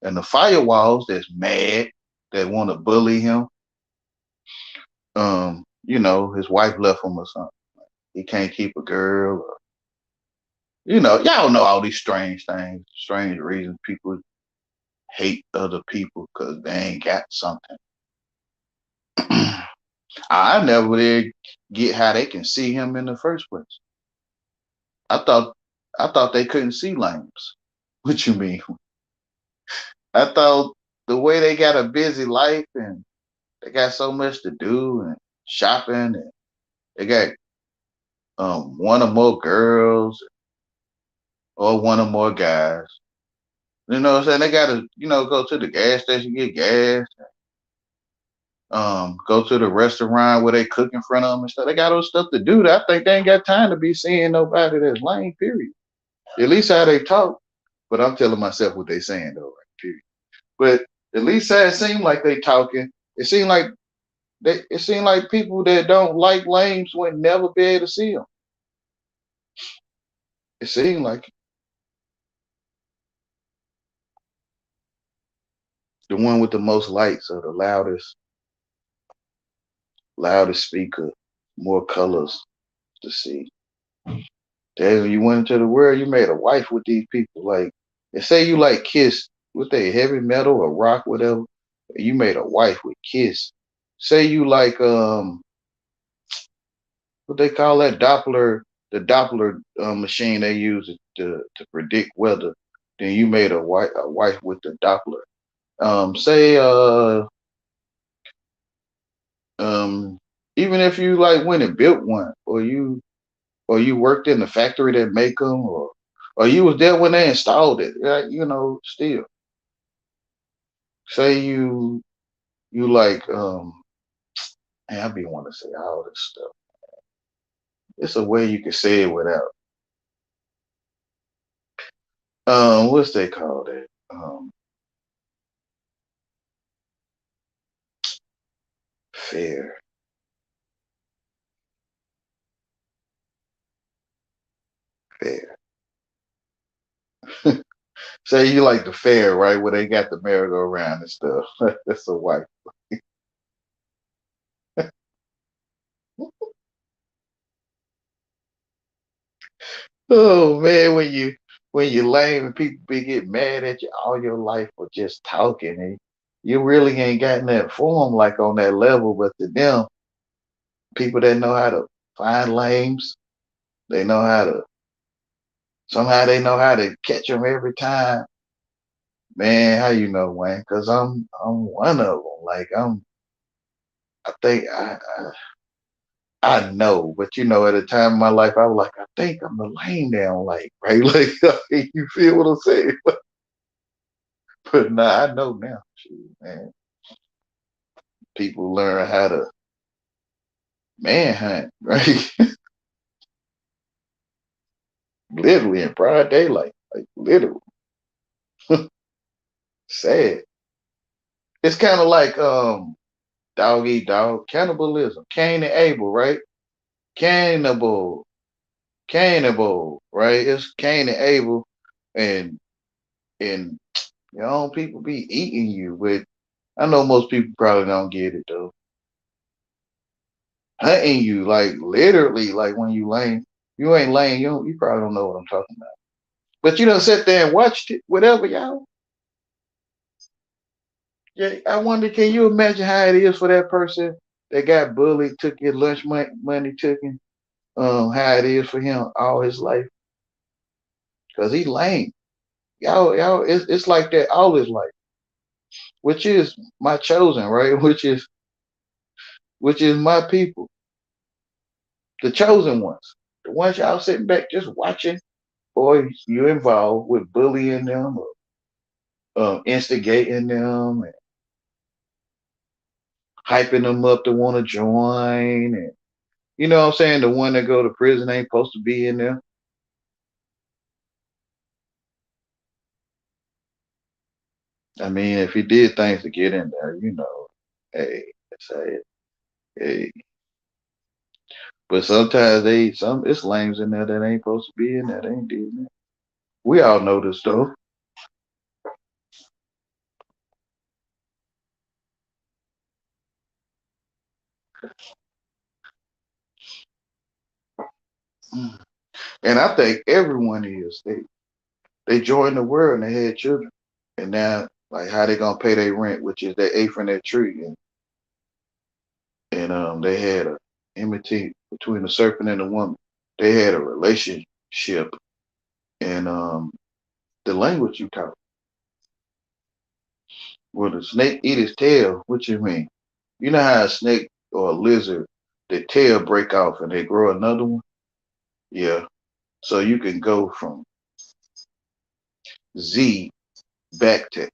and the firewalls that's mad that want to bully him. His wife left him or something. He can't keep a girl. Or, y'all know all these strange things, strange reasons people hate other people because they ain't got something. I never did get how they can see him in the first place. I thought I thought they couldn't see lames. What you mean? I thought the way they got a busy life and they got so much to do and shopping and they got one or more girls or one or more guys. You know what I'm saying? They gotta, go to the gas station, get gas, go to the restaurant where they cook in front of them and stuff. They got all stuff to do. I think they ain't got time to be seeing nobody that's lame, period. At least how they talk. But I'm telling myself what they saying though, right? Period. But at least how it seemed like they talking. It seemed like people that don't like lames would never be able to see them. It seemed like the one with the most lights or the loudest speaker, more colors to see. When you went into the world, you made a wife with these people. Like, and say you like Kiss, with they heavy metal or rock, whatever. You made a wife with Kiss. Say you like what they call that the Doppler machine they use to predict weather. Then you made a wife with the Doppler. Say um even if you like went and built one, or you worked in the factory that make them, or you was there when they installed it, right? Still say you like man, I be want to say all this stuff. It's a way you can say it without what's they call that? Fair, fair. Say you like the fair, right? Where they got the merry-go-round and stuff. That's a wife. Oh man, when you lame and people be getting mad at you all your life for just talking, and you really ain't gotten that form like on that level. But to them, people that know how to find lames, they know how to somehow they know how to catch them every time. Man, how you know, Wayne? Because I'm one of them. Like I think I know, but at a time in my life, I was like, I think I'm the lame down, like right, like you feel what I'm saying? But nah, I know now. Shoot, man, people learn how to manhunt, right? Literally in broad daylight, like literally. Sad. It's kind of like dog eat dog cannibalism. Cain and Abel, right? Cannibal, cannibal, right? It's Cain and Abel, and and people be eating you, but I know most people probably don't get it though. Hunting you, like literally, like when you ain't lame, you probably don't know what I'm talking about. But you don't sit there and watched it, whatever, y'all. Yeah, I wonder, can you imagine how it is for that person that got bullied, took your lunch money, took him, how it is for him all his life? Because he lame. y'all, it's like that all his life, which is my chosen, right? Which is my people, the chosen ones, the ones y'all sitting back just watching, or you involved with bullying them or instigating them and hyping them up to want to join, and you know what I'm saying, the one that go to prison ain't supposed to be in there. I mean, if he did things to get in there, hey, say, hey. But sometimes some it's lames in there that ain't supposed to be in there. They ain't did that. We all know this though. Mm. And I think everyone is. They joined the world and they had children. And now like how they gonna pay their rent, which is they ate from that tree, and they had a enmity between the serpent and the woman. They had a relationship, and the language you talk. Will the snake eat his tail? What you mean? You know how a snake or a lizard, the tail break off and they grow another one? Yeah. So you can go from Z back to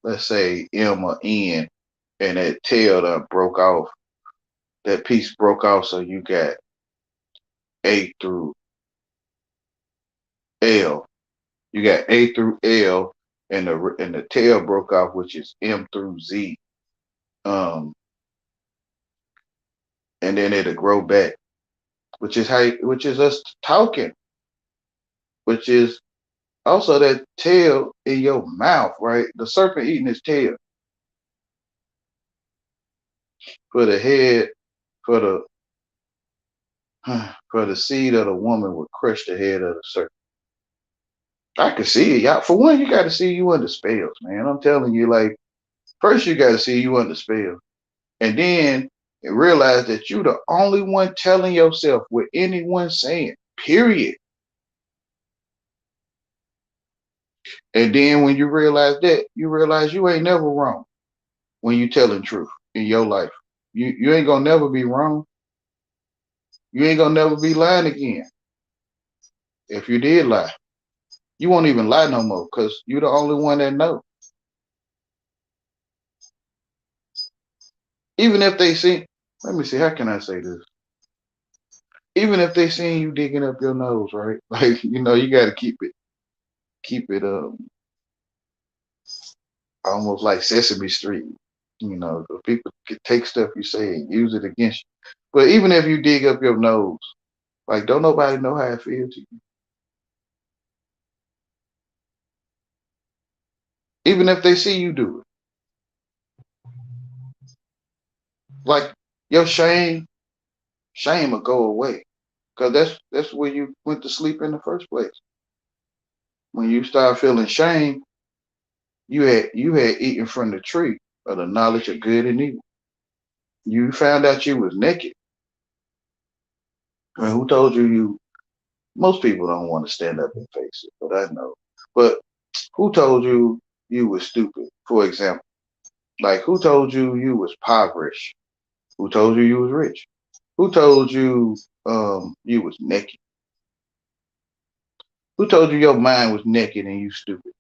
let's say M or N, and that tail that broke off, that piece broke off, so you got A through L. You got A through L, and the tail broke off, which is M through Z. Um, and then it'll grow back, which is us talking, which is also that tail in your mouth, right? The serpent eating his tail for the head, for the for the seed of the woman would crush the head of the serpent. I can see it, y'all. For one, you got to see you under spells, man. I'm telling you, like first you got to see you under spells, and then realize that you the only one telling yourself what anyone saying. Period. And then when you realize that, you realize you ain't never wrong when you telling truth in your life. You ain't gonna never be wrong. You ain't gonna never be lying again. If you did lie, you won't even lie no more because you're the only one that know. Even if they see, let me see, how can I say this? Even if they seen you digging up your nose, right? Like you got to keep it almost like Sesame Street. The people can take stuff you say and use it against you. But even if you dig up your nose, like don't nobody know how it feels to you. Even if they see you do it, like your shame will go away because that's where you went to sleep in the first place. When you start feeling shame, you had eaten from the tree of the knowledge of good and evil. You found out you was naked. I mean, who told you? Most people don't want to stand up and face it, but I know. But who told you was stupid? For example, like who told you was impoverished? Who told you was rich? Who told you was naked? Who told you your mind was naked and you stupid?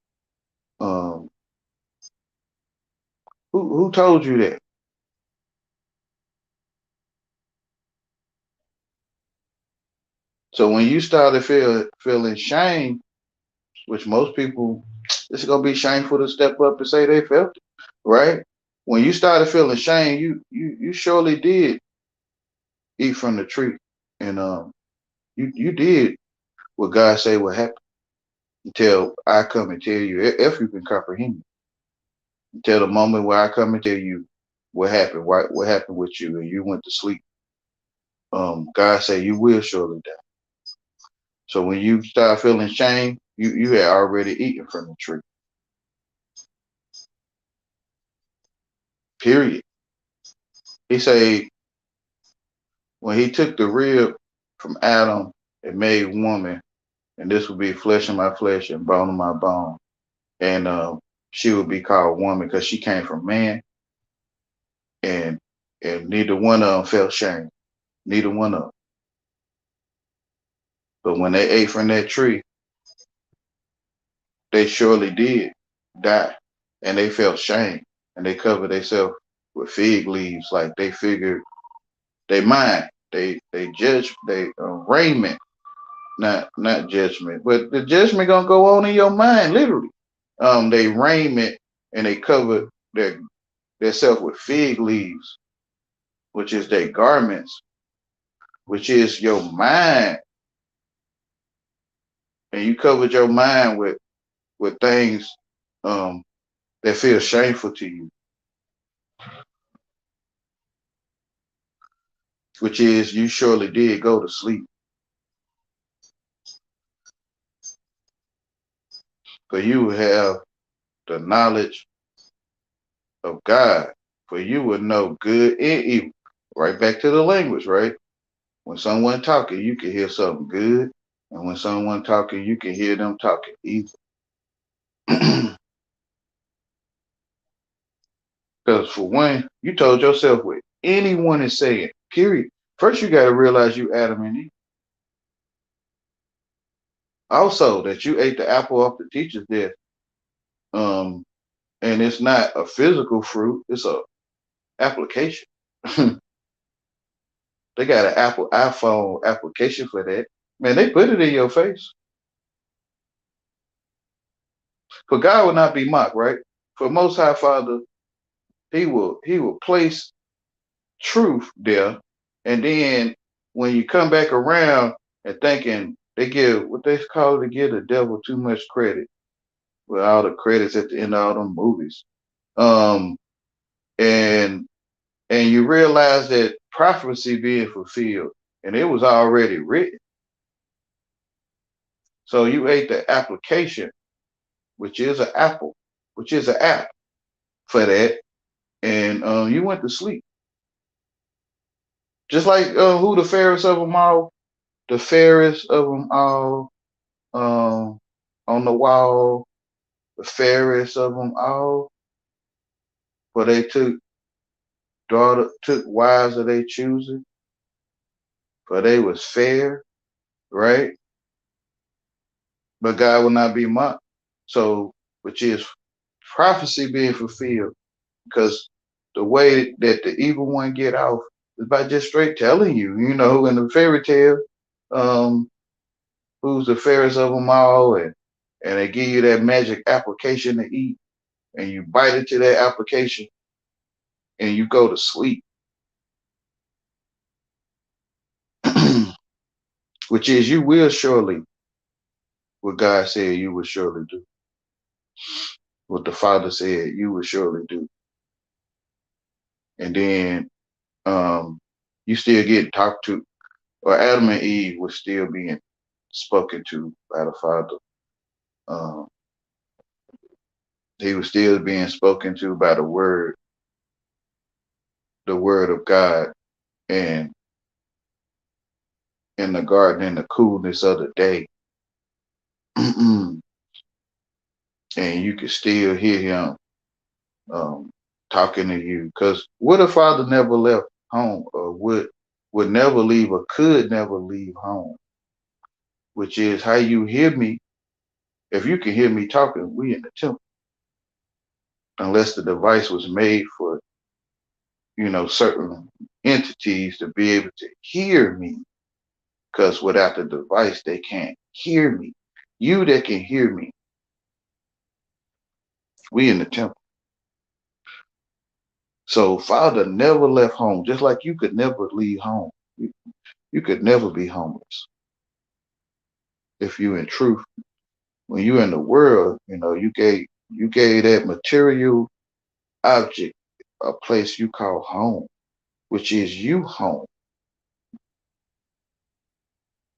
Um, who told you that? So when you started feeling shame, which most people, it's gonna be shameful to step up and say they felt it, right? When you started feeling shame, you surely did eat from the tree, and you did what God say would happen until I come and tell you, if you can comprehend it, until the moment where I come and tell you what happened, what happened with you, and you went to sleep. God say you will surely die. So when you start feeling shame, you had already eaten from the tree. Period. He say when he took the rib from Adam and made woman and this would be flesh of my flesh and bone of my bone. And she would be called woman because she came from man, and neither one of them felt shame. Neither one of them. But when they ate from that tree, they surely did die, and they felt shame, and they covered themselves with fig leaves, like they figured they mind, they judge, they raiment, not judgment, but the judgment gonna go on in your mind, literally. They raiment and they covered their self with fig leaves, which is their garments, which is your mind, and you covered your mind with things um that feel shameful to you, which is you surely did go to sleep, for you have the knowledge of God, for you would know good and evil. Right back to the language, right? When someone talking, you can hear something good, and when someone talking, you can hear them talking evil. Because for one, you told yourself what anyone is saying, period. First, you got to realize you Adam and Eve. Also, that you ate the apple off the teacher's desk. Um, and it's not a physical fruit; it's a application. They got an Apple iPhone application for that. Man, they put it in your face. For God will not be mocked, right? For Most High Father, He will place truth there, and then when you come back around and thinking they give what they call it, to give the devil too much credit, with all the credits at the end of all them movies. Um, and you realize that prophecy being fulfilled, and it was already written. So you ate the application, which is an apple, which is an app for that, and you went to sleep. Just like who the fairest of them all, the fairest of them all, um, on the wall, the fairest of them all, for they took wives of they choosing, for they was fair, right? But God will not be mocked. So, which is prophecy being fulfilled, because the way that the evil one get off is by just straight telling you, in the fairy tale, um, who's the fairest of them all, and they give you that magic application to eat, and you bite into that application, and you go to sleep, which is you will surely, what God said you will surely do, what the Father said you will surely do, and then you still get talked to, or Adam and Eve was still being spoken to by the Father. Um, he was still being spoken to by the word of God, and in the garden in the coolness of the day. And you can still hear him um, talking to you. Because what if Father never left home, or would never leave, or could never leave home? Which is how you hear me. If you can hear me talking, we in the temple. Unless the device was made for, certain entities to be able to hear me. Because without the device, they can't hear me. You that can hear me, we in the temple. So Father never left home, just like you could never leave home. You could never be homeless if you in truth. When you in the world, you gave that material object a place you call home, which is you home.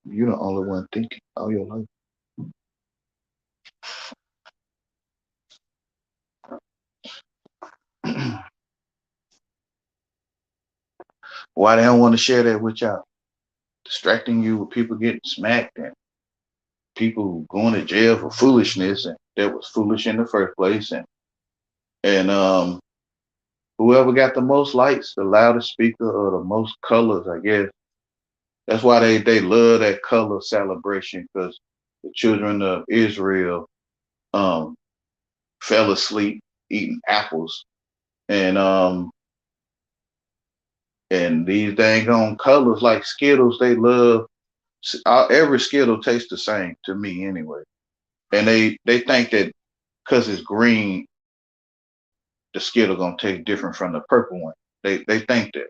You're the only one thinking all your life. Why they don't want to share that with y'all? Distracting you with people getting smacked, and people going to jail for foolishness, and that was foolish in the first place. And whoever got the most lights, the loudest speaker, or the most colors, I guess. That's why they love that color celebration, because the children of Israel um fell asleep eating apples, and and these dang on colors like Skittles, they love. Every Skittle tastes the same to me anyway, and they think that because it's green, the Skittle gonna taste different from the purple one. They think that.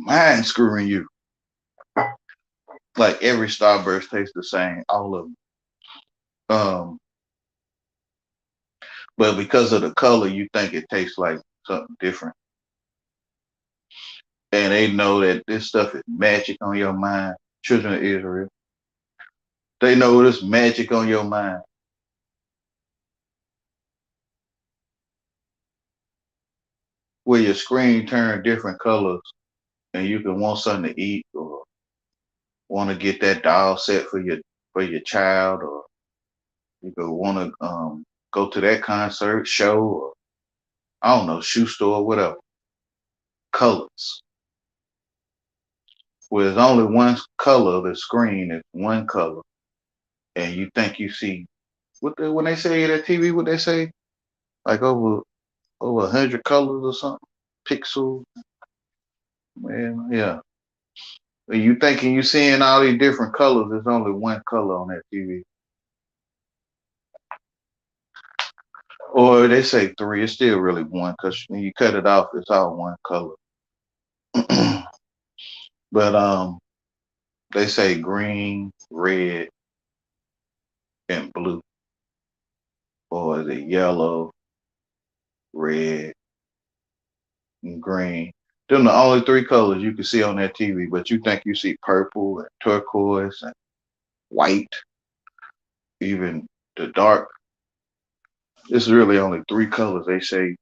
Mine screwing you. Like every Starburst tastes the same, all of them. Um, but because of the color, you think it tastes like something different, and they know that this stuff is magic on your mind. Children of Israel, they know this magic on your mind. Where your screen turn different colors, and you can want something to eat, or want to get that doll set for your child, or you could want to go to that concert show, or I don't know, shoe store, whatever. Colors. Where there's only one color, the screen is one color, and you think you see when they say that TV, what they say, like over 100 colors or something, pixels, man, yeah. When you thinking you seeing all these different colors, there's only one color on that TV. Or they say three, it's still really one, because when you cut it off, it's all one color. But they say green, red, and blue, or is it yellow, red, and green? Them the only three colors you can see on that TV, but you think you see purple and turquoise and white, even the dark. It's really only three colors they say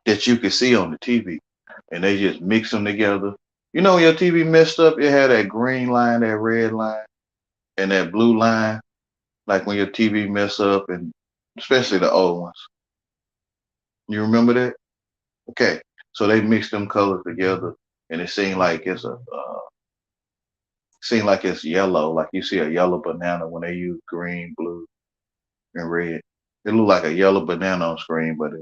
that you can see on the TV, and they just mix them together. You know, when your TV messed up, it had that green line, that red line, and that blue line. Like when your TV mess up, and especially the old ones. You remember that? Okay, so they mix them colors together, and it seemed like it's yellow. Like you see a yellow banana when they use green, blue, and red. It look like a yellow banana on screen, but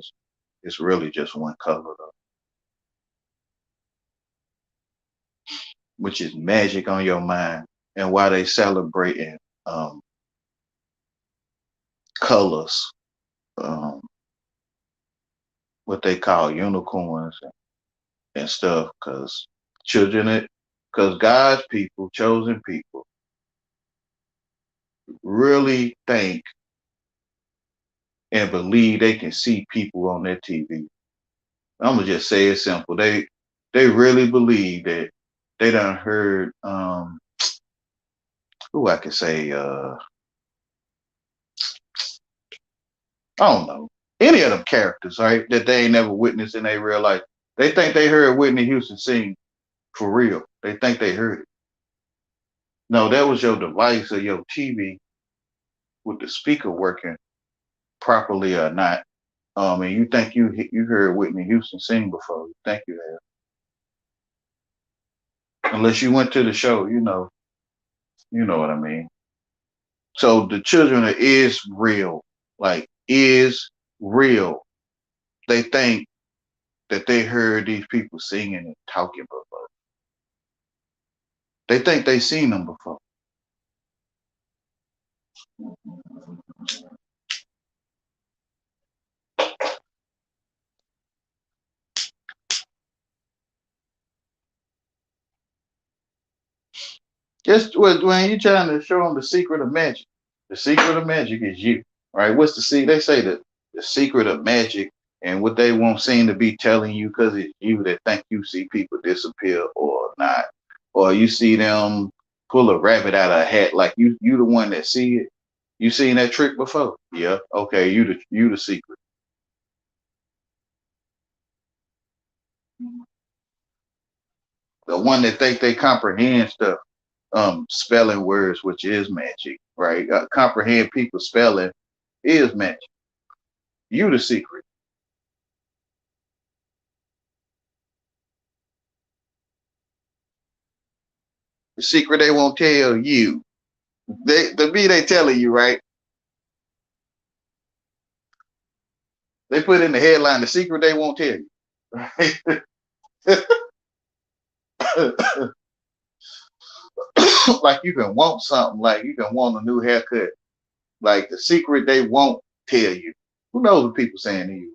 it's really just one color though, which is magic on your mind. And why they celebrating um, colors, um, what they call unicorns and stuff, children, because God's people, chosen people, really think and believe they can see people on their TV. I'm gonna just say it simple. They really believe that they done heard who I could say I don't know, any of them characters, right? That they ain't never witnessed in their real life. They think they heard Whitney Houston sing for real. They think they heard it. No, that was your device or your TV with the speaker working properly or not. And you think you heard Whitney Houston sing before? You think you have, unless you went to the show. You know what I mean. So the children of is real, like is real. They think that they heard these people singing and talking before. They think they seen them before. Just what when you trying to show them the secret of magic. The secret of magic is you. Right? What's the secret? They say that the secret of magic, and what they won't seem to be telling you, because it's you that think you see people disappear or not. Or you see them pull a rabbit out of a hat, like you the one that see it. You seen that trick before? Yeah. Okay, you the secret. The one that think they comprehend stuff, spelling words, which is magic, right? Comprehend people spelling is magic. You the secret. The secret they won't tell you. They telling you, right? They put in the headline, the secret they won't tell you. Right? Like you can want something, like you can want a new haircut. Like the secret they won't tell you. Who knows what people saying to you?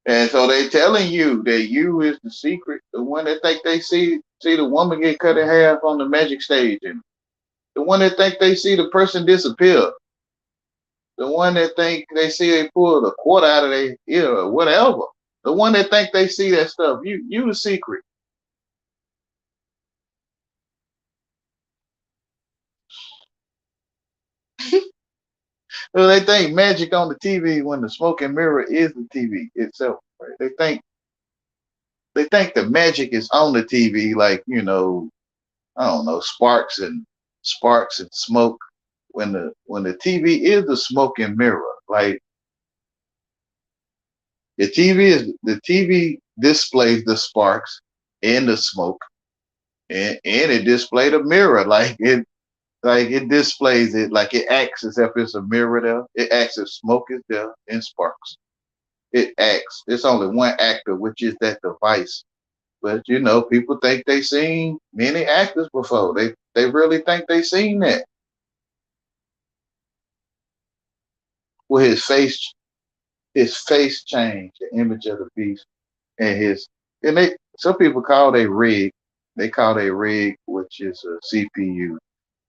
And so they telling you that you is the secret, the one that think they see the woman get cut in half on the magic stage, and the one that think they see the person disappear, the one that think they see they pull the quarter out of their ear or whatever, the one that think they see that stuff. You the secret. So they think magic on the TV when the smoking mirror is the TV itself. Right? They think the magic is on the TV, like I don't know, sparks and smoke. When the TV is the smoking mirror, like the TV displays the sparks and the smoke, and it displays a mirror, like it displays it, like it acts as if it's a mirror there. It acts as smoke is there and sparks. It acts. It's only one actor, which is that device. But people think they seen many actors before. They really think they seen that. Well, his face changed, the image of the beast, and they some people call they rig. They call they rig, which is a CPU,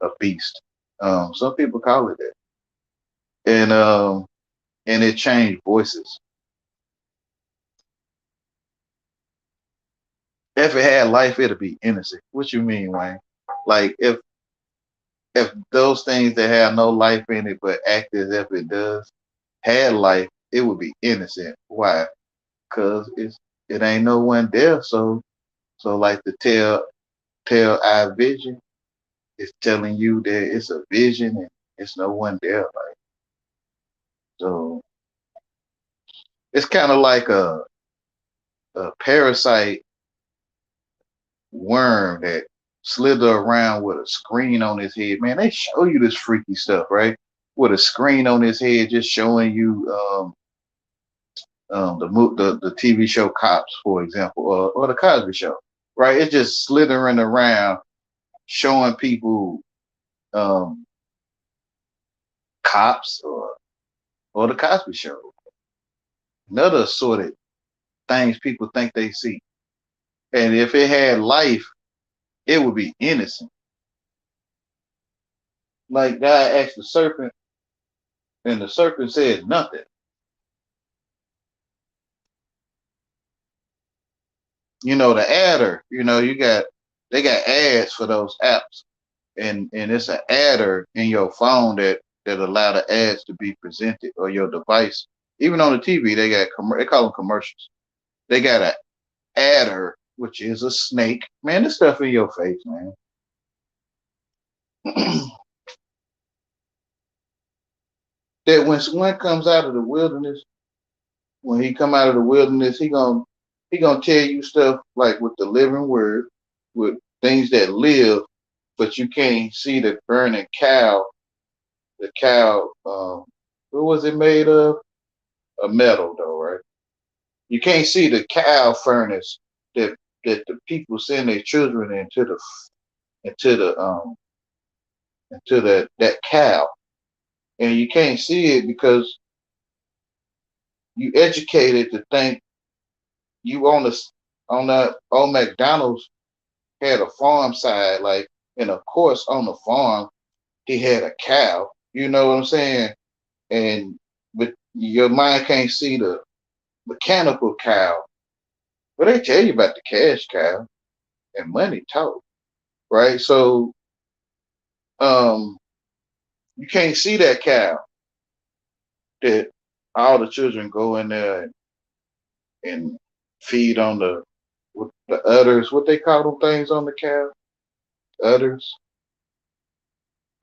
a beast. Some people call it that, and it changed voices. If it had life, it'd be innocent. What you mean, Wayne? Like if those things that have no life in it but act as if it does had life, it would be innocent. Why? Because it ain't no one there. So like the tell eye vision is telling you that it's a vision and it's no one there. Like so, it's kind of like a parasite worm that slither around with a screen on his head. Man, they show you this freaky stuff, right? With a screen on his head, just showing you the TV show Cops, for example, or the Cosby Show, right? It's just slithering around, showing people um, Cops or the Cosby Show, another assorted things people think they see. And if it had life, it would be innocent. Like God asked the serpent, and the serpent said nothing. The adder, they got ads for those apps, and it's an adder in your phone that allow the ads to be presented, or your device. Even on the TV, they call them commercials. They got an adder, which is a snake. Man, this stuff in your face, man. That when one comes out of the wilderness, when he come out of the wilderness, he gonna tell you stuff like with the living word, with things that live, but you can't see the burning cow. The cow, what was it made of? A metal, though, right? You can't see the cow furnace that the people send their children into the into that cow, and you can't see it because you educated to think you on that old McDonald's had a farm side, like, and of course on the farm he had a cow. You know what I'm saying? And but your mind can't see the mechanical cow, but they tell you about the cash cow and money talk, right? So um, you can't see that cow that all the children go in there and feed on the udders, what they call them things on the cow, udders,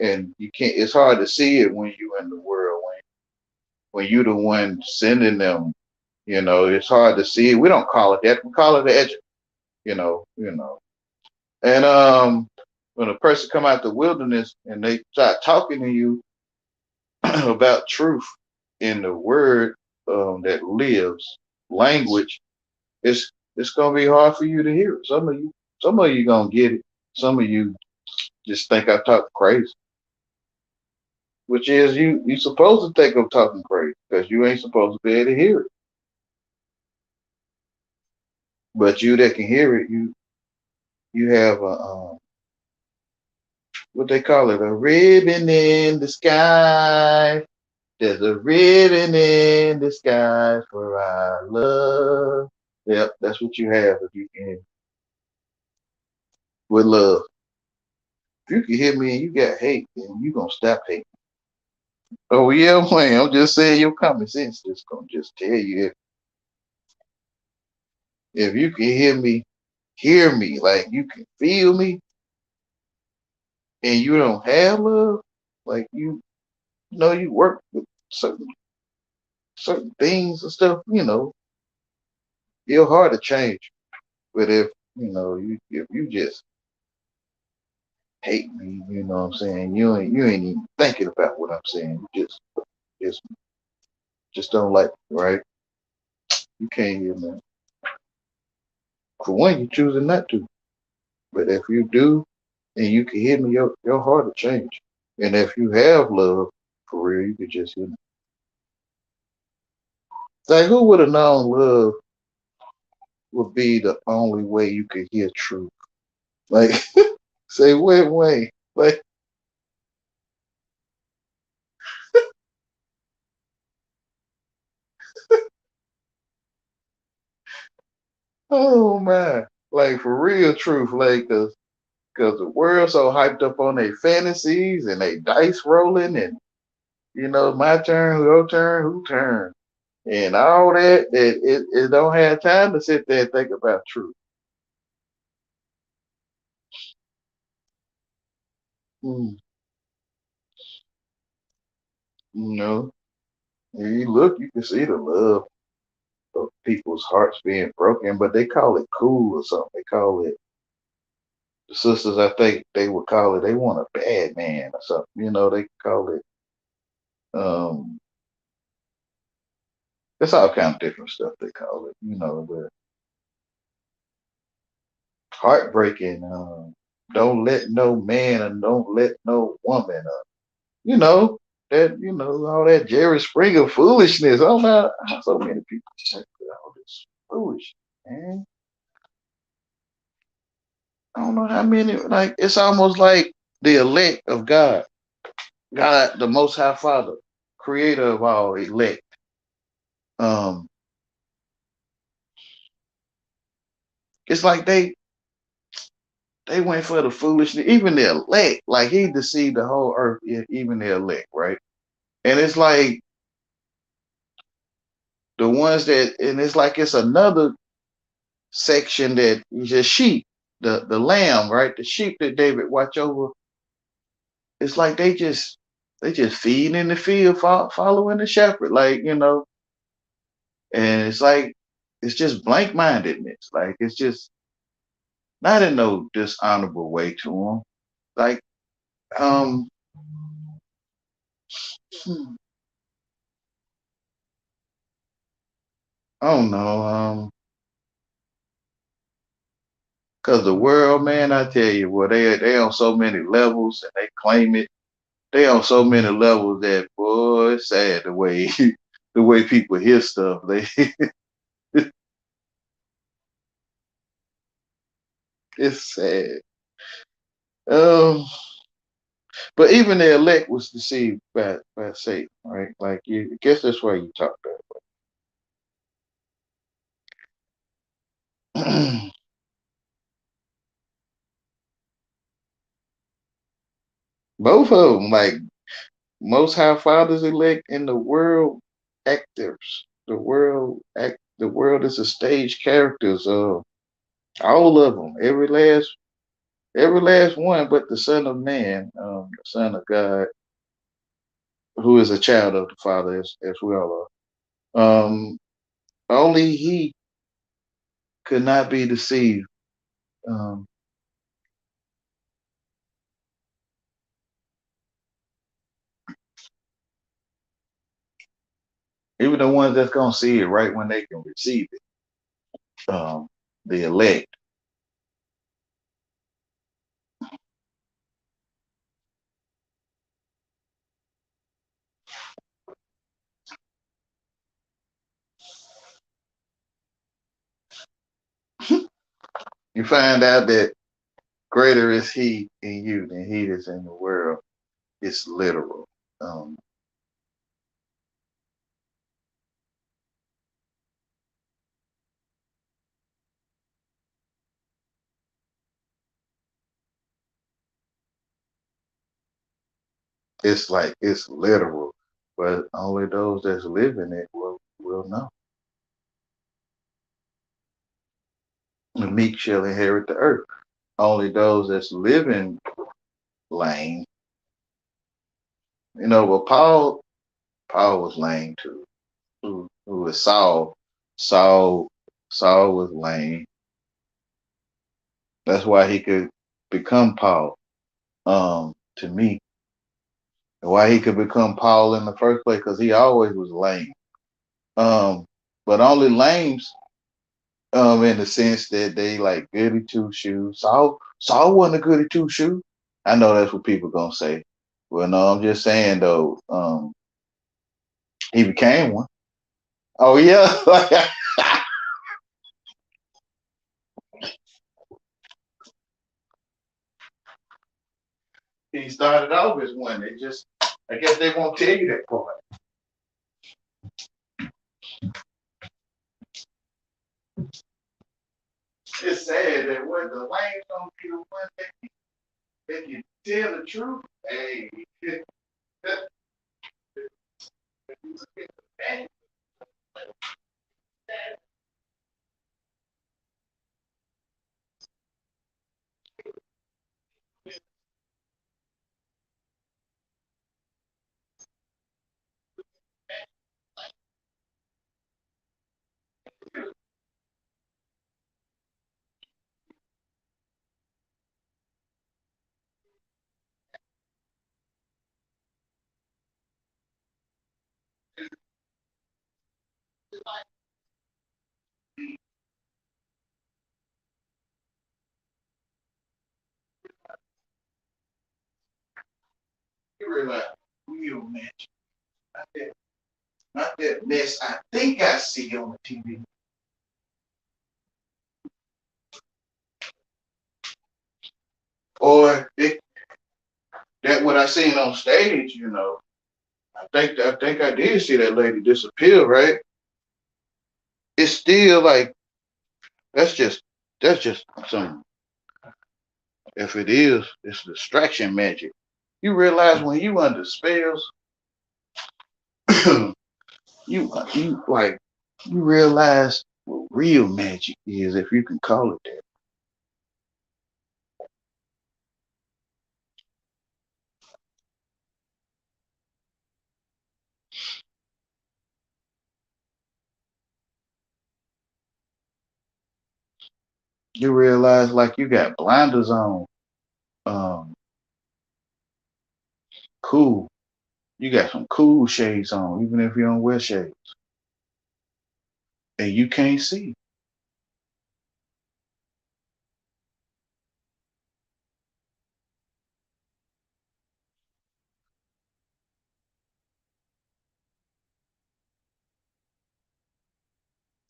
and you can't. It's hard to see it when you in the world when you the one sending them. It's hard to see it. We don't call it that. We call it the edge. You know. And when a person come out the wilderness and they start talking to you about truth in the word that lives language, it's gonna be hard for you to hear it. Some of you gonna get it. Some of you just think I talk crazy, which is you supposed to think I'm talking crazy because you ain't supposed to be able to hear it. But you that can hear it, you have a what they call it, a ribbon in the sky. There's a ribbon in the sky for our love. Yep, that's what you have if you can with love. If you can hear me and you got hate, then you gonna stop hating. Oh yeah, man. I'm just saying your common sense just gonna just tell you if you can hear me, like you can feel me, and you don't have love, like you work with certain things and stuff, you're hard to change. But if you just hate me, you know what I'm saying, you ain't even thinking about what I'm saying. You just just don't like me, right? You can't hear me. For one, you're choosing not to. But if you do and you can hear me, your heart will change. And if you have love for real, you could just hear me. Like who would have known love would be the only way you could hear truth? Like say wait. Like, oh man. Like for real truth, like cause the world's so hyped up on their fantasies and they dice rolling and my turn, your turn, who turn, and all that. It don't have time to sit there and think about truth. Mm, you know, you look, you can see the love of people's hearts being broken, but they call it cool or something. They call it the sisters. I think they would call it. They want a bad man or something. They call it. Um, it's all kind of different stuff they call it. But heartbreaking. Don't let no man and don't let no woman. You know all that Jerry Springer foolishness. I don't know how so many people say all this foolish, man. I don't know how many. Like it's almost like the elect of God, God, the Most High Father, Creator of all elect. Um, it's like they went for the foolishness. Even the elect, like He deceived the whole earth, even the elect, right? And it's like the ones that, and it's like it's another section that is just sheep, the lamb, right? The sheep that David watch over. It's like they just feeding in the field, following the shepherd, and it's like it's just blank mindedness. Like it's just not in no dishonorable way to them. Like um, I don't know. Cause the world, man, I tell you, well, they on so many levels and they claim it. They on so many levels that boy, it's sad the way the way people hear stuff. They it's sad. Um, but even the elect was deceived by Satan, right? Like you I guess that's why you talk that. Both of them, like most high fathers elect in the world actors, the world act. The world is a stage characters. All of them, every last one, but the Son of Man, the Son of God, who is a child of the Father, as we all are. Only He could not be deceived. Um, Even the ones that's gonna see it right when they can receive it. The elect. You find out that greater is He in you than He is in the world. It's literal. Um, it's like it's literal, but only those that's living it will know. The meek shall inherit the earth. Only those that's living lame. But Paul was lame too. Who was Saul? Saul Saul was lame. That's why he could become Paul. To me, why he could become Paul in the first place, because he always was lame. But only lames, in the sense that they like goody two shoes. Saul wasn't a goody two shoe. I know that's what people gonna say. Well, no, I'm just saying though. He became one. Oh yeah, he started off as one. I guess they won't tell you that part. It's sad that when the lanes don't be the one that can tell the truth. Hey, you realize real magic, not that, not that mess I think I see on the TV, or that what I seen on stage. I think I did see that lady disappear. Right? It's still like that's just that's just some. If it is, it's distraction magic. You realize when you under spells, you like you realize what real magic is, if you can call it that. You realize like you got blinders on. Um, cool. You got some cool shades on, even if you don't wear shades, and you can't see.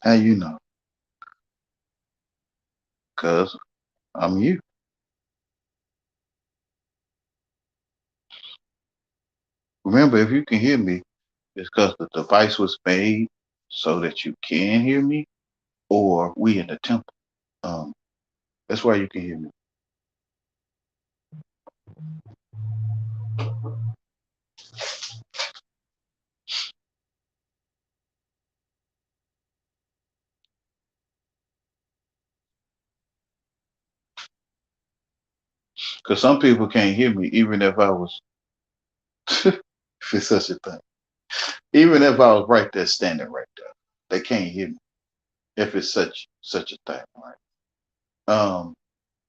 How you know? Cause I'm you. Remember, if you can hear me, it's because the device was made so that you can hear me, or we in the temple. Um, that's why you can hear me. Because some people can't hear me, even if I was, if it's such a thing. Even if I was right there, standing right there, they can't hear me. If it's such a thing, right? Um,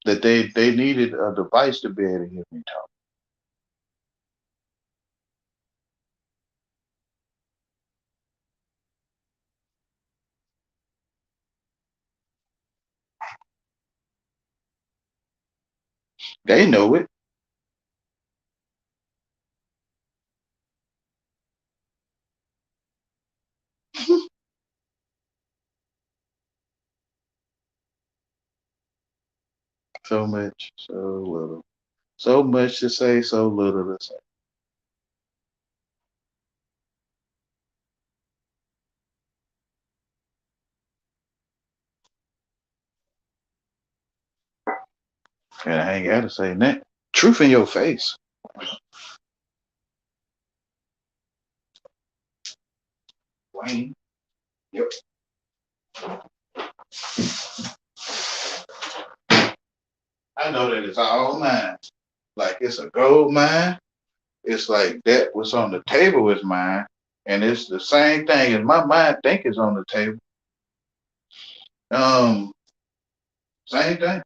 that they needed a device to be able to hear me talk. They know it. So much, so little. So much to say, so little to say. And I ain't got to say that. Truth in your face. Wayne. Yep. I know that it's all mine. Like it's a gold mine. It's like that what's on the table is mine. And it's the same thing as my mind think is on the table. Um, Same thing.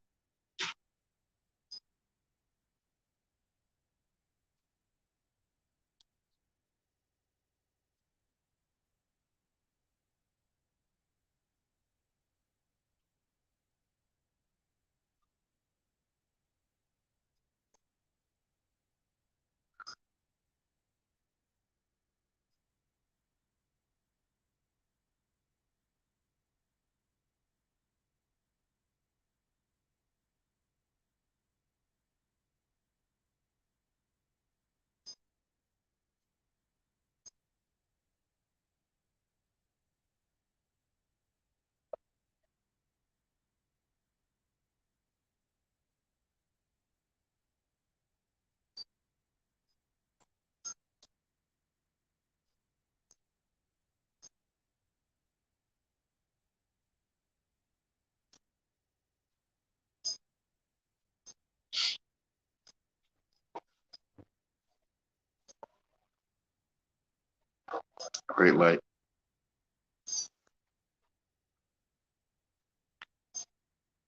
Great light.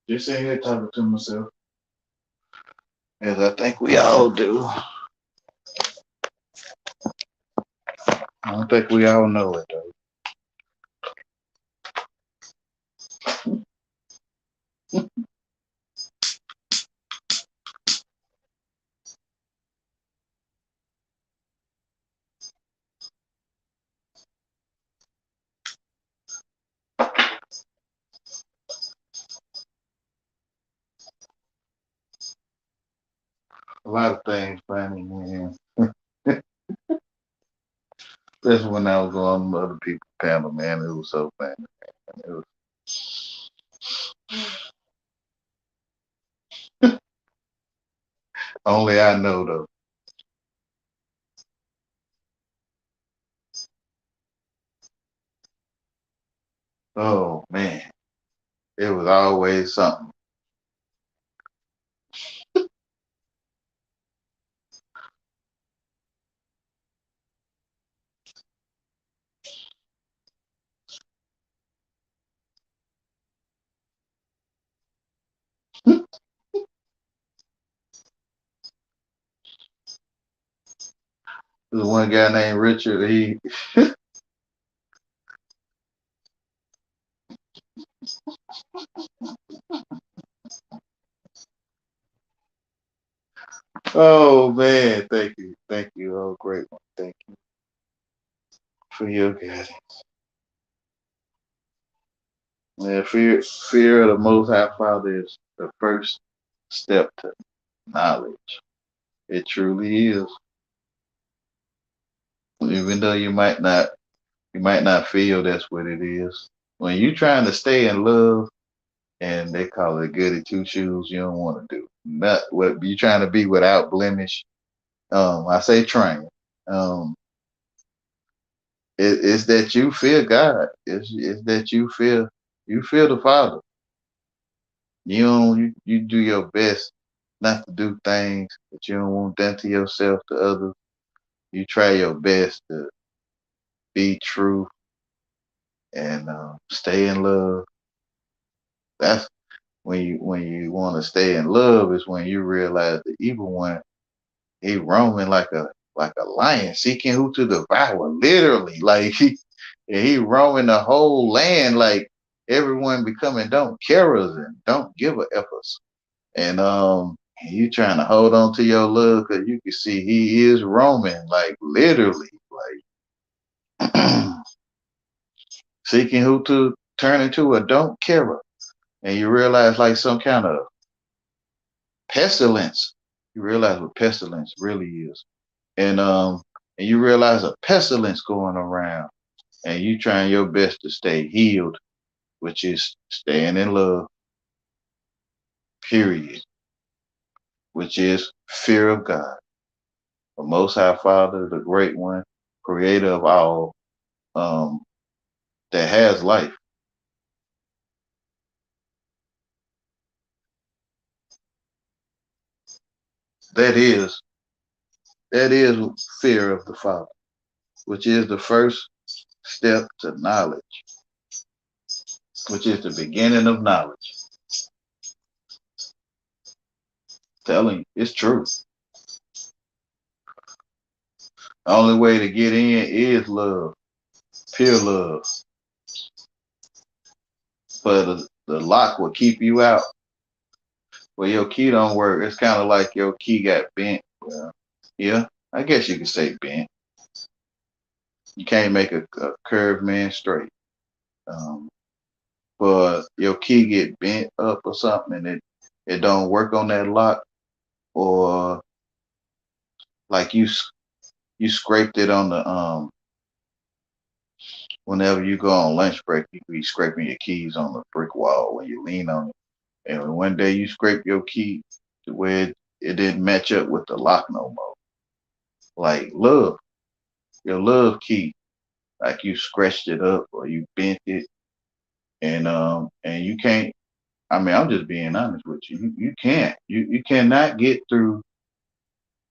Just sitting here talking to myself. As I think we all do. I don't think we all know it though. A lot of things funny, man. That's when I was on other people's panel, man. It was so funny. It was, only I know though. Oh man, it was always something. There's one guy named Richard. He, oh man, thank you, oh great one, thank you for your guidance. Yeah, fear of the Most High Father is the first step to knowledge. It truly is. Even though you might not feel that's what it is. When you're trying to stay in love, and they call it goody two shoes, you don't want to do. Not what you trying to be without blemish. I say train. Um, it's that you fear God. It's that you feel the Father. You don't you do your best not to do things that you don't want done to yourself, to others. You try your best to be true and stay in love. That's when you want to stay in love is when you realize the evil one, he roaming like a lion seeking who to devour. Literally, like he roaming the whole land, like everyone becoming don't care us and don't give a F us. And you trying to hold on to your love because you can see he is roaming, like literally, like seeking who to turn into a don't carer. And you realize like some kind of pestilence. You realize what pestilence really is. And you realize a pestilence going around and you trying your best to stay healed, which is staying in love, period, which is fear of God. The Most High Father, the Great One, creator of all, um, that has life. That is, that is fear of the Father, which is the first step to knowledge, which is the beginning of knowledge. Telling you, it's true. The only way to get in is love, pure love. But the lock will keep you out. Well, your key don't work. It's kind of like your key got bent. Well, yeah, I guess you could say bent. You can't make a curved man straight. Um, but your key get bent up or something, and it don't work on that lock, or like you scraped it on the whenever you go on lunch break, you be scraping your keys on the brick wall when you lean on it. And one day you scrape your key to where it didn't match up with the lock no more. Like love, your love key, like you scratched it up or you bent it, and you can't. I mean, I'm just being honest with you. You can't. You cannot get through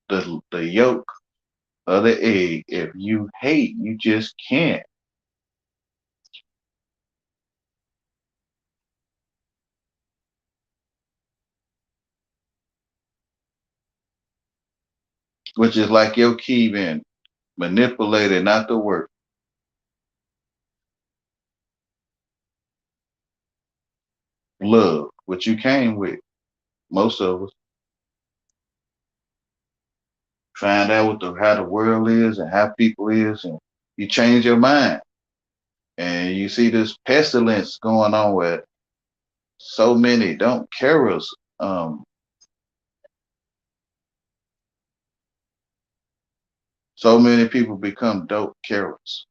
the yolk of the egg if you hate. You just can't. Which is like your key being manipulated not to work. Love, which you came with. Most of us find out what how the world is and how people is, and you change your mind. And you see this pestilence going on where so many don't care us. So many people become dope carers.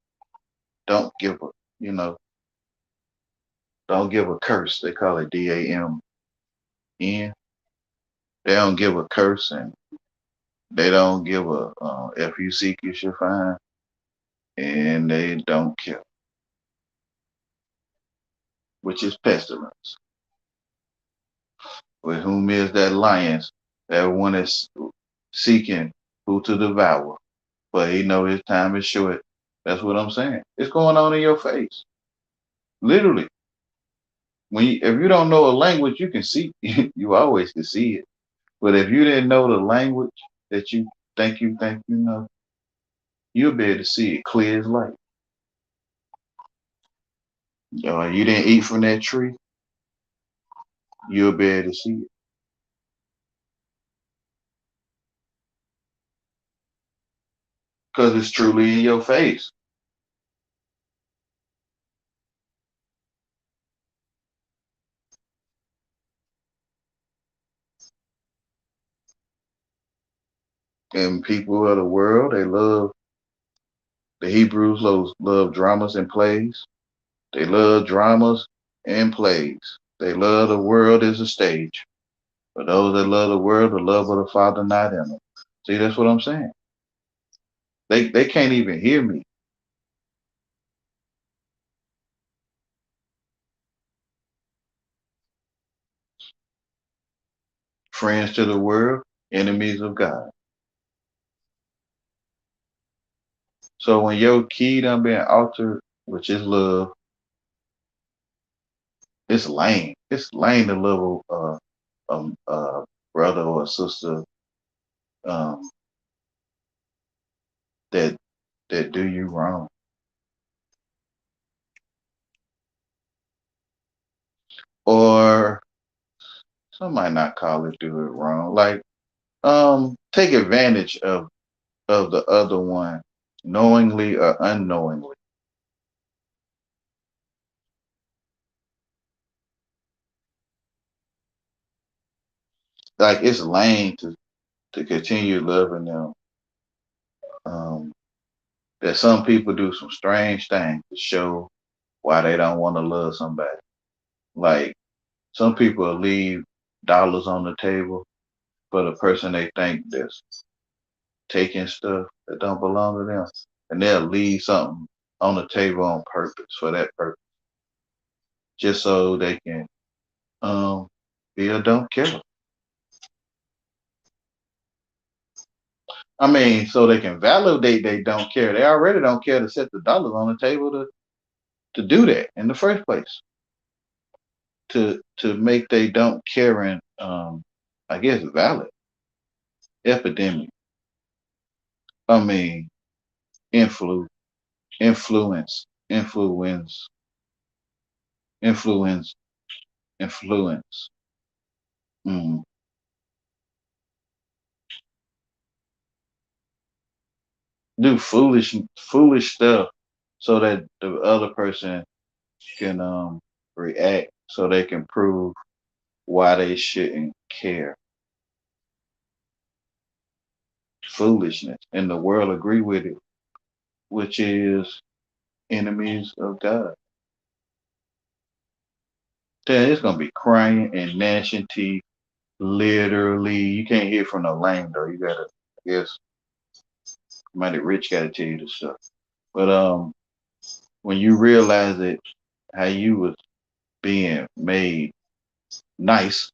Don't give a, you know, don't give a curse. They call it DAMN. They don't give a curse, and they don't give a if you seek you shall find, and they don't care, which is pestilence. With whom is that lions? That one is seeking who to devour, but he know his time is short. That's what I'm saying. It's going on in your face, literally. If you don't know a language, you can see. You always can see it. But if you didn't know the language that you think you know, you'll be able to see it clear as light. You didn't eat from that tree, you'll be able to see it because it's truly in your face. And people of the world, they love the Hebrews love dramas and plays. They love dramas and plays. They love the world as a stage. For those that love the world, the love of the Father not in them. See, that's what I'm saying. They can't even hear me. friends to the world, enemies of God. So when your key done been altered, which is love, it's lame. It's lame to love a brother or a sister um, that that do you wrong, or some might not call it do it wrong. Like take advantage of the other one, knowingly or unknowingly. Like it's lame to continue loving them. Um, that some people do some strange things to show why they don't want to love somebody. Like some people will leave dollars on the table for the person they think that's taking stuff that don't belong to them, and they'll leave something on the table on purpose for that purpose, just so they can um be a don't care. I mean, so they can validate they don't care. They already don't care to set the dollars on the table to do that in the first place. To make they don't care and I guess valid epidemic. I mean influ influence influence influence influence. Mm. Do foolish stuff so that the other person can react so they can prove why they shouldn't care. Foolishness and the world agree with it, which is enemies of God. Then it's gonna be crying and gnashing teeth. Literally, you can't hear from the lame though. You gotta, I guess, somebody rich gotta tell you this stuff. But when you realize that how you was being made nice,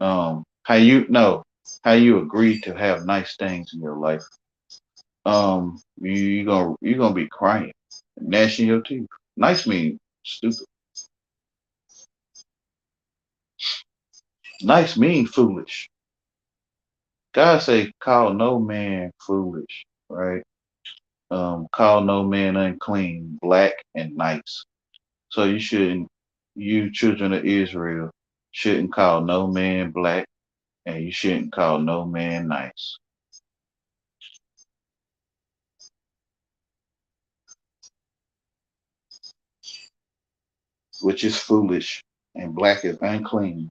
how you know how you agreed to have nice things in your life, you gonna be crying, gnashing your teeth. Nice mean stupid. Nice mean foolish. God say, call no man foolish, right? Call no man unclean, black and nice. So you shouldn't, you children of Israel, shouldn't call no man black, and you shouldn't call no man nice, which is foolish, and black is unclean.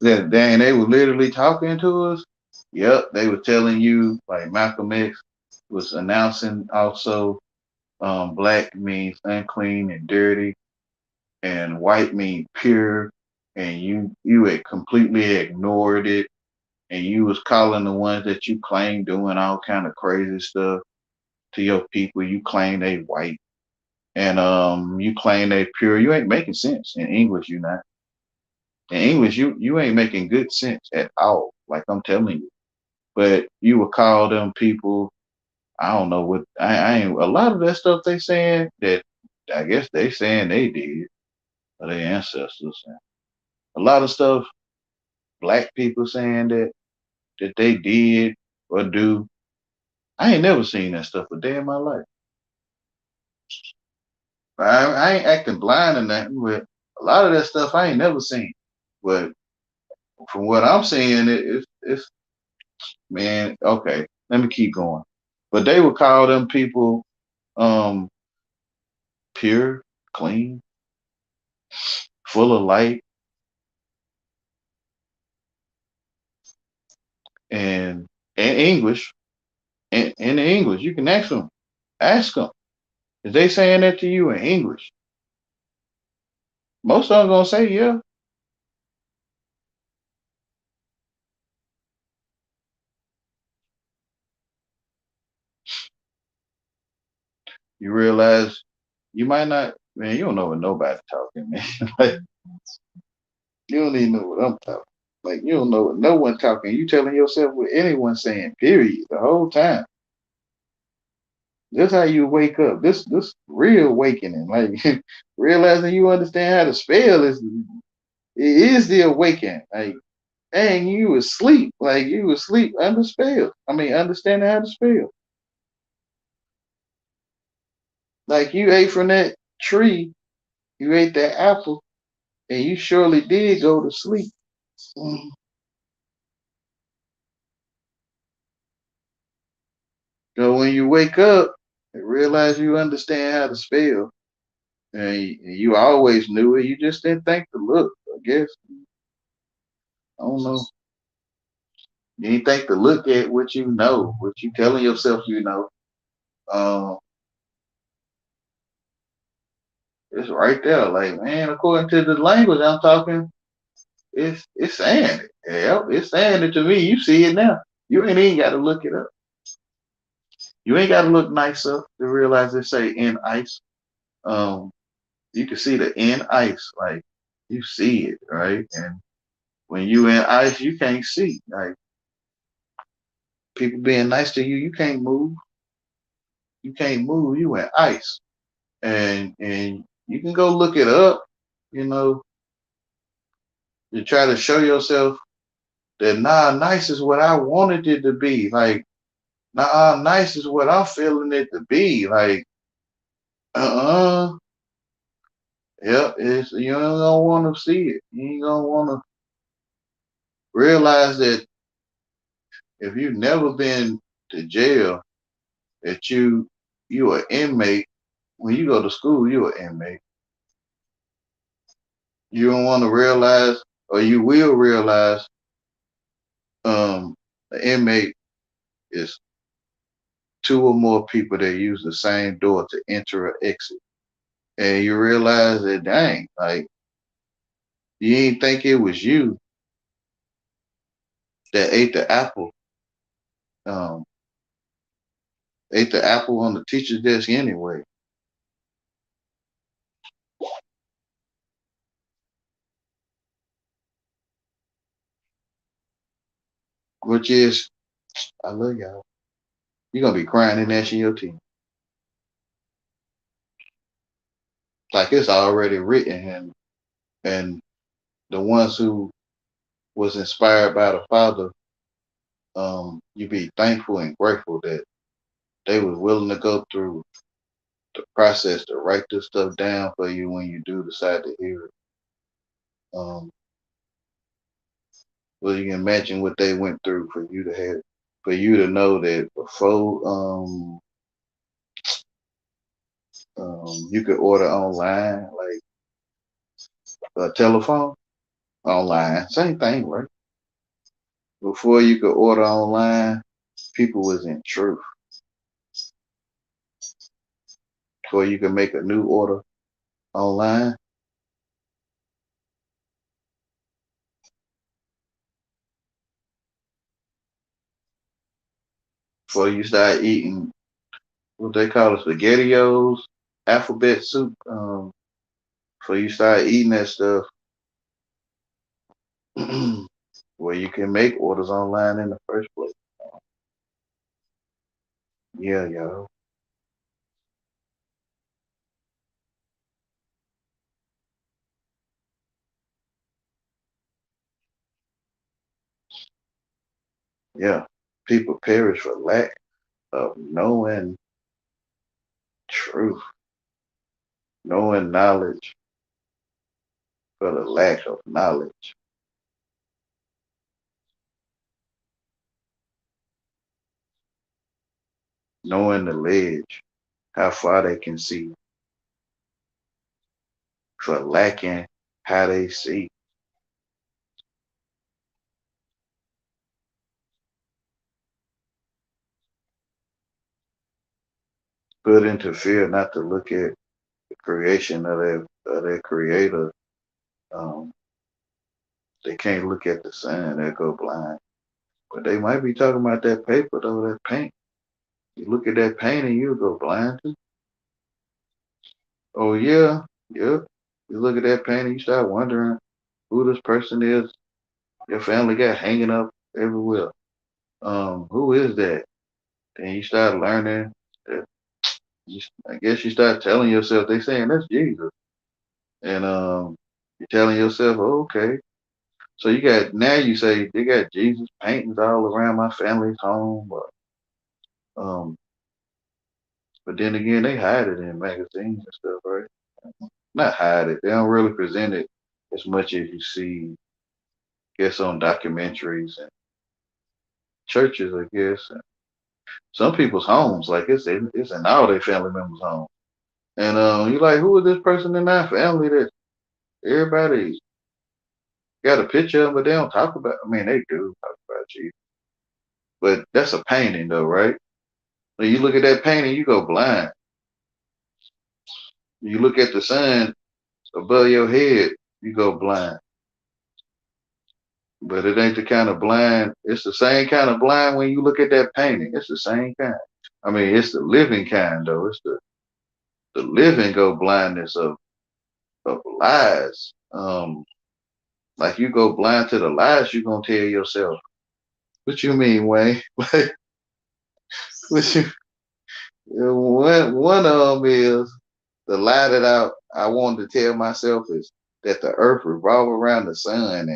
That dang, they were literally talking to us. Yep, they were telling you like Malcolm X was announcing also. Black means unclean and dirty, and white means pure. And you had completely ignored it, and you was calling the ones that you claim doing all kind of crazy stuff to your people. You claim they white, and you claim they pure. You ain't making sense in English. You not in English. You ain't making good sense at all. Like I'm telling you. But you would call them people. I don't know what I ain't a lot of that stuff they saying that I guess they saying they did or their ancestors. And a lot of stuff black people saying that they did or do. I ain't never seen that stuff a day in my life. I ain't acting blind or nothing, but a lot of that stuff I ain't never seen. But from what I'm seeing, it's man, okay, let me keep going. But they would call them people um pure, clean, full of light, and in English. In English, you can ask them. Ask them. Is they saying that to you in English? Most of them gonna say yeah. You realize you might not, man, you don't know what nobody talking, man. Like, you don't even know what I'm talking. Like, you don't know what no one talking. You telling yourself what anyone saying, period, the whole time. This how you wake up. This real awakening. Like realizing you understand how to spell is the awakening. Like, dang, you was asleep. Like you was asleep under spell. I mean, understanding how to spell. Like you ate from that tree, you ate that apple, and you surely did go to sleep. Mm. So when you wake up and realize you understand how to spell, and you always knew it, you just didn't think to look. I guess I don't know. You didn't think to look at what you know, what you telling yourself you know. Um, it's right there. Like man, according to the language I'm talking, it's saying it. Yep, it's saying it to me. You see it now. You ain't even got to look it up. You ain't got to look nice up to realize they say in ice. Um, you can see the in ice, like you see it, right? And when you in ice, you can't see. Like people being nice to you, you can't move. You can't move. You in ice, and you can go look it up. You know, to try to show yourself that nah, nice is what I wanted it to be. Like nah, nice is what I'm feeling it to be. Like uh-uh. Yep, it's you ain't gonna want to see it. You ain't gonna want to realize that if you've never been to jail, that you are inmate. When you go to school, you are inmate. You don't want to realize, or you will realize, the inmate is two or more people that use the same door to enter or exit, and you realize that dang, like you ain't think it was you that um, ate the apple on the teacher's desk anyway. Which is, I love y'all. You're gonna be crying and gnashing your teeth. Like it's already written, and the ones who was inspired by the Father, you be thankful and grateful that they was willing to go through the process to write this stuff down for you when you do decide to hear it. Um, well, you can imagine what they went through for you to have, for you to know that before you could order online, like a telephone online, same thing, right? Before you could order online, people was in truth. Before you could make a new order online, before you start eating what they call spaghettios, alphabet soup, before you start eating that stuff, where you can make orders online in the first place. Yeah, yo. Yeah. People perish for lack of knowing truth, knowing knowledge for the lack of knowledge, knowing the ledge, how far they can see, for lacking how they see. Put into fear not to look at the creation of their creator. Um, they can't look at the sun, they go blind. But they might be talking about that paper though, that paint. You look at that paint and you go blind too. Oh yeah, yep. You look at that painting, you start wondering who this person is. Your family got hanging up everywhere. Who is that? And you start learning. That I guess you start telling yourself they saying that's Jesus, and you're telling yourself, oh, okay. So you got now you say they got Jesus paintings all around my family's home, um, but then again they hide it in magazines and stuff, right? Not hide it. They don't really present it as much as you see, I guess, on documentaries and churches, I guess. And some people's homes, like it's in all their family members' homes. And you're like, who is this person in our family that everybody got a picture of, but they don't talk about? I mean, they do talk about Jesus, but that's a painting, though, right? When you look at that painting, you go blind. You look at the sun above your head, you go blind. But it ain't the kind of blind. It's the same kind of blind when you look at that painting. It's the same kind. I mean, it's the living kind, though. It's the living go blindness of lies. Like you go blind to the lies you gonna tell yourself. What you mean, Wayne? Like what you one of them is the lie that I wanted to tell myself is that the earth revolves around the sun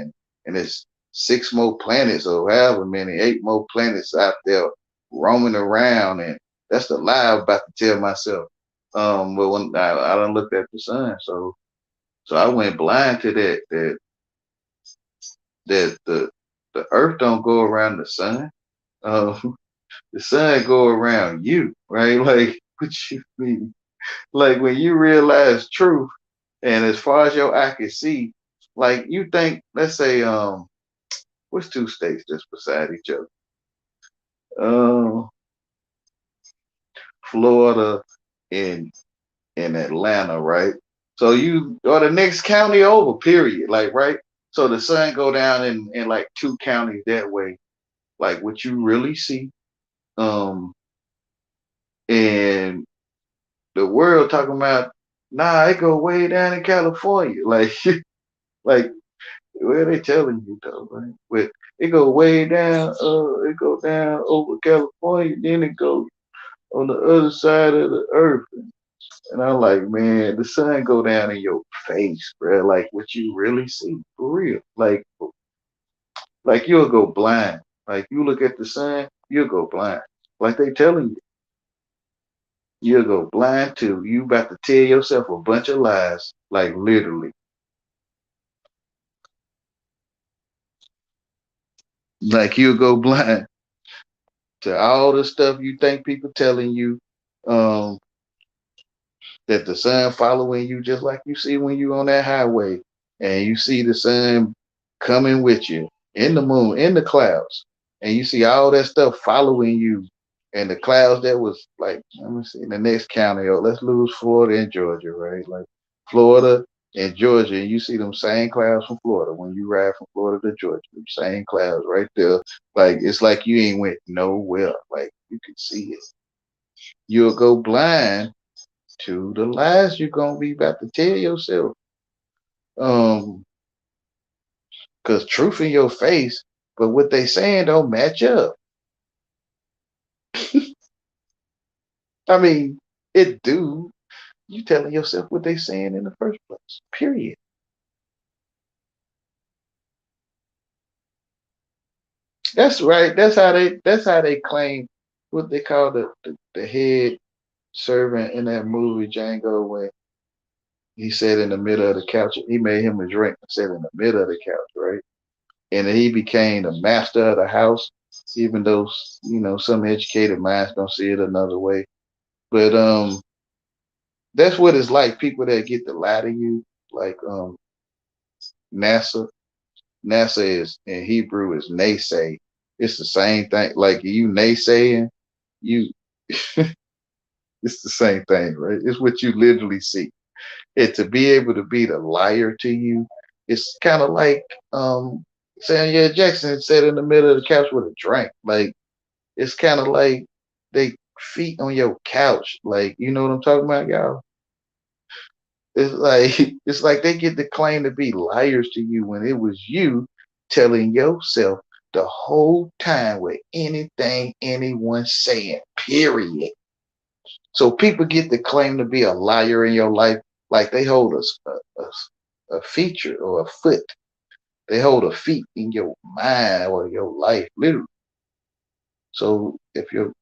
and it's six more planets or however many, eight more planets out there roaming around, and that's the lie I'm about to tell myself. But when I done looked at the sun, so I went blind to that the earth don't go around the sun. Uh, the sun go around you, right? Like what you mean? Like when you realize truth, and as far as your eye can see, like you think, let's say, what's two states that's beside each other? Um, Florida and Atlanta, right? So you or the next county over, period. Like right. So the sun go down in like two counties that way. Like what you really see, um, and the world talking about, nah, it go way down in California. Like like where they telling you though, right? But it go way down, it go down over California, then it go on the other side of the earth. And I'm like, man, the sun go down in your face, bro. Like what you really see for real. Like you'll go blind. Like you look at the sun, you'll go blind. Like they telling you, you'll go blind too. You about to tell yourself a bunch of lies. Like literally. Like you'll go blind to all the stuff you think people telling you. Um, that the sun following you just like you see when you on that highway and you see the sun coming with you in the moon, in the clouds, and you see all that stuff following you and the clouds that was like, let me see, in the next county, oh, let's lose Florida and Georgia, right? Like Florida and Georgia, and you see them same clouds from Florida when you ride from Florida to Georgia, them same clouds right there. Like it's like you ain't went nowhere. Like you can see it. You'll go blind to the lies you're gonna be about to tell yourself. Um, cause truth in your face, but what they saying don't match up. I mean, it do. You telling yourself what they saying in the first place. Period. That's right. That's how they claim what they call the head servant in that movie Django when he said in the middle of the couch, he made him a drink and said in the middle of the couch, right? And he became the master of the house, even though some educated minds don't see it another way. But that's what it's like. People that get to lie to you, like NASA. NASA is in Hebrew is naysay. It's the same thing. Like you naysaying, you it's the same thing, right? It's what you literally see. And to be able to be the liar to you, it's kind of like Samuel Jackson said in the middle of the couch with a drink. Like it's kind of like they feet on your couch. Like you know what I'm talking about, y'all? It's like it's like they get the claim to be liars to you when it was you telling yourself the whole time with anything anyone's saying. Period. So people get the claim to be a liar in your life, like they hold a feature or a foot. They hold a feet in your mind or your life, literally. So if you're,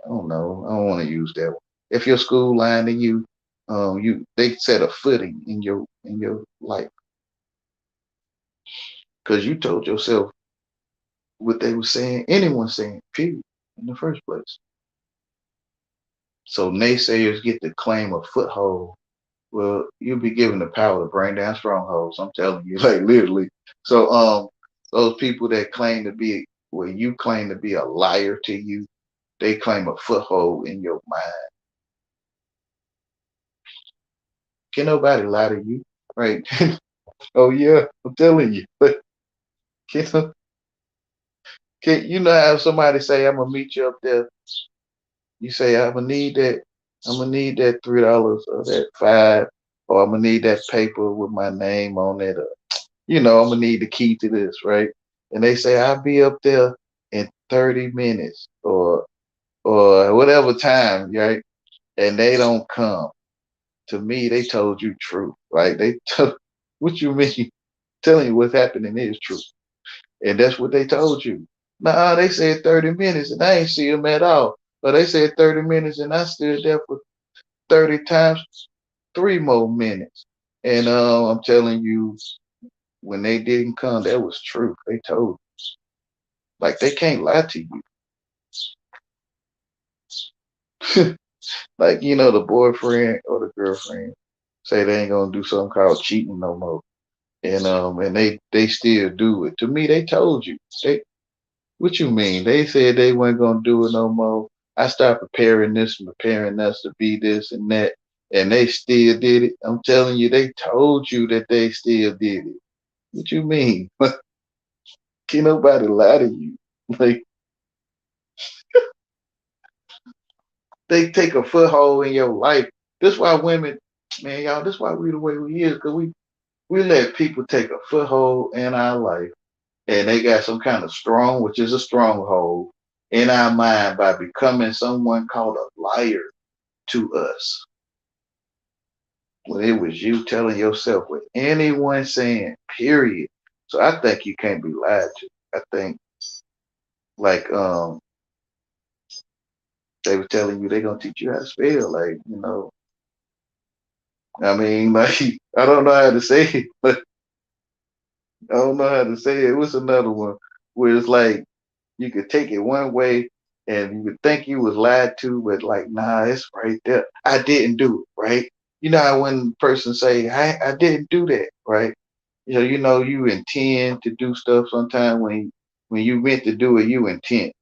I don't know, I don't want to use that one. If your school lying to you, they set a footing in your life because you told yourself what they were saying, anyone saying, period, in the first place. So naysayers get to claim a foothold. Well, you'll be given the power to bring down strongholds. I'm telling you, like literally. So, those people that claim to be, well, you claim to be a liar to you, they claim a foothold in your mind. Can nobody lie to you, right? Oh yeah, I'm telling you. But can, can you know how somebody say, "I'm gonna meet you up there"? You say, "I'm gonna need that. I'm gonna need that $3 or that five, or I'm gonna need that paper with my name on it, or I'm gonna need the key to this, right?" And they say, "I'll be up there in 30 minutes or whatever time, right?" And they don't come. To me, they told you truth, right? They told what you mean? Telling you what's happening is true. And that's what they told you. Nah, they said 30 minutes and I ain't see them at all. But they said 30 minutes and I stood there for 30 times 3 more minutes. And I'm telling you, when they didn't come, that was true. They told you. Like they can't lie to you. Like, the boyfriend or the girlfriend say they ain't gonna do something called cheating no more. And they still do it. To me, they told you. What you mean? They said they weren't gonna do it no more. I started preparing this and preparing us to be this and that, and they still did it. I'm telling you, they told you that they still did it. What you mean? Can't nobody lie to you. Like they take a foothold in your life. This why women, man, y'all. This why we the way we is, cause we let people take a foothold in our life, and they got some kind of strong, which is a stronghold in our mind by becoming someone called a liar to us. When it was you telling yourself with anyone saying, period. So I think you can't be lied to. I think like they were telling you they're gonna teach you how to spell. Like, I mean, like I don't know how to say it, but I don't know how to say it. It was another one where it's like you could take it one way and you would think you was lied to, but like, nah, it's right there. I didn't do it, right? You know how when a person say, I didn't do that, right? You intend to do stuff sometimes when you meant to do it, you intend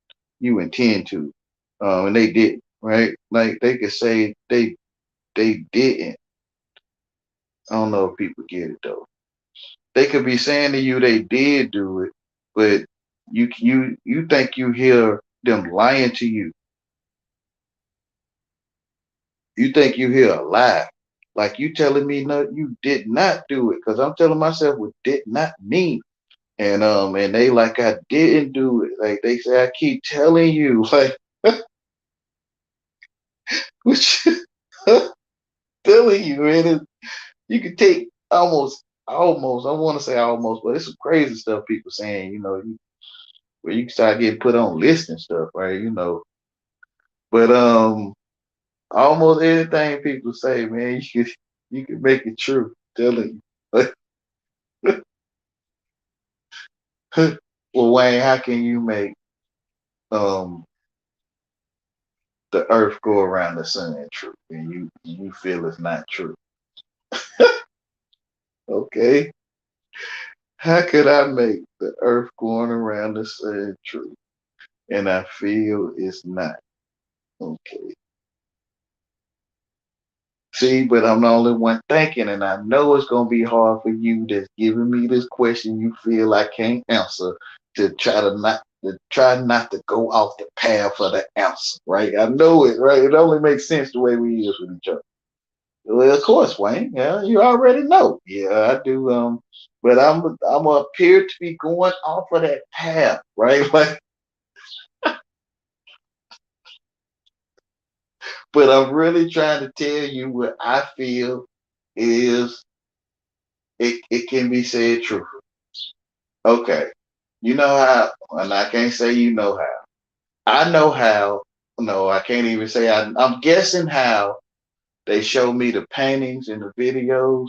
to. And they didn't, right? Like they could say they didn't. I don't know if people get it though. They could be saying to you they did do it, but you think you hear them lying to you. You think you hear a lie. Like you telling me no, you did not do it. Because I'm telling myself what did not mean. And they like I didn't do it. Like they say I keep telling you, like which telling you, man, you could take almost, I want to say almost, but it's some crazy stuff people saying, where you can start getting put on lists and stuff, right? But almost anything people say, man, you can make it true. Telling you. Well, Wayne, how can you make um the earth go around the sun true and you feel it's not true? Okay. How could I make the earth going around the sun true and I feel it's not? Okay. See, but I'm the only one thinking, and I know it's gonna be hard for you that's giving me this question you feel I can't answer to try not to go off the path of the answer, right? I know it, right? It only makes sense the way we is with each other. Well, of course, Wayne. Yeah, you already know. Yeah, I do. But I'm appear to be going off of that path, right? Like, but I'm really trying to tell you what I feel is it can be said true. Okay, you know how, and I can't say you know how. I know how. No, I can't even say I'm guessing how they show me the paintings and the videos